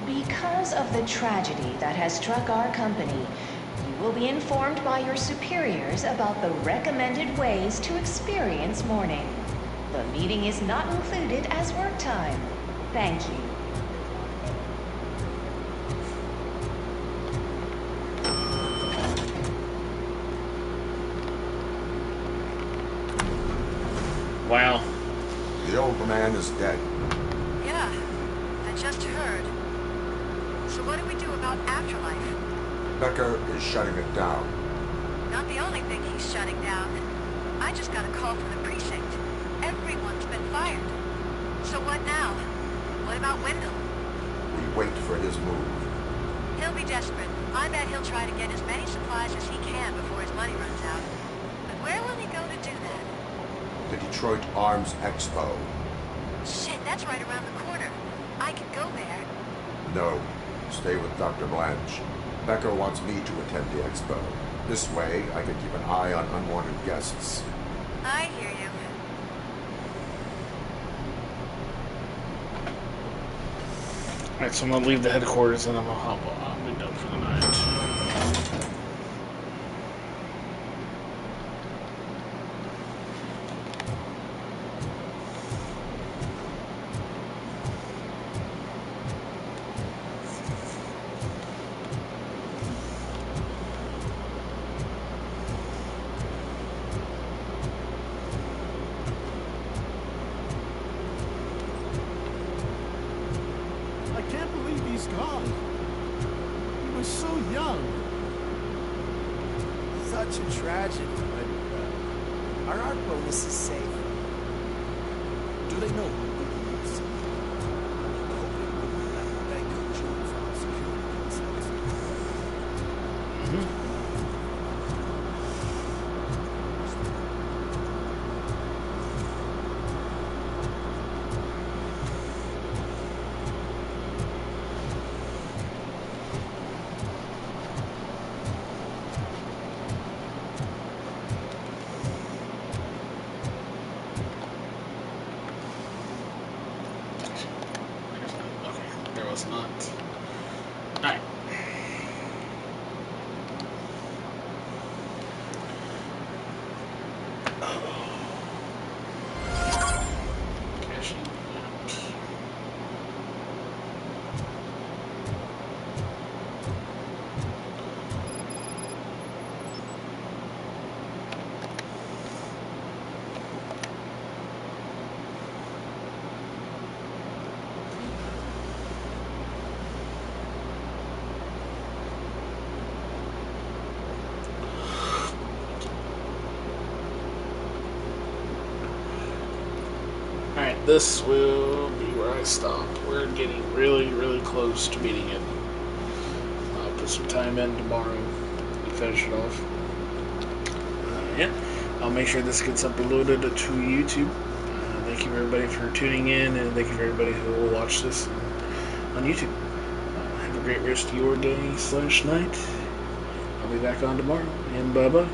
[SPEAKER 5] Because of the tragedy that has struck our company, you will be informed by your superiors about the recommended ways to experience mourning. The meeting is not included as work time. Thank you.
[SPEAKER 1] Wow.
[SPEAKER 8] The old man is dead.
[SPEAKER 14] Yeah, I just heard. So what do we do about Afterlife?
[SPEAKER 8] Becker is shutting it down.
[SPEAKER 14] Not the only thing he's shutting down. I just got a call from the precinct. Everyone's been fired. So what now? What about Wendell?
[SPEAKER 8] We wait for his move.
[SPEAKER 14] He'll be desperate. I bet he'll try to get as many supplies as he can before his money runs out. But where will he go to do that?
[SPEAKER 8] The Detroit Arms Expo.
[SPEAKER 14] Shit, that's right around the corner. I could go there.
[SPEAKER 8] No, stay with Dr. Blanche. Becker wants me to attend the expo. This way, I can keep an eye on unwanted guests.
[SPEAKER 14] I hear you.
[SPEAKER 1] Alright, so I'm gonna leave the headquarters and I'm gonna hop on. I'll be done for the night.
[SPEAKER 15] I can't believe he's gone. He was so young.
[SPEAKER 10] Such a tragedy, but are our bonuses safe? Do they know who we use? I hope they wouldn't let Becker join for our security concerns.
[SPEAKER 1] There was not. Alright. Cashing out. Alright, this will be where I stop. We're getting really, really close to beating it. I'll put some time in tomorrow to finish it off. Yeah, I'll make sure this gets uploaded to YouTube. Thank you everybody for tuning in, and thank you for everybody who will watch this on YouTube. Have a great rest of your day / night. I'll be back on tomorrow, and bye-bye.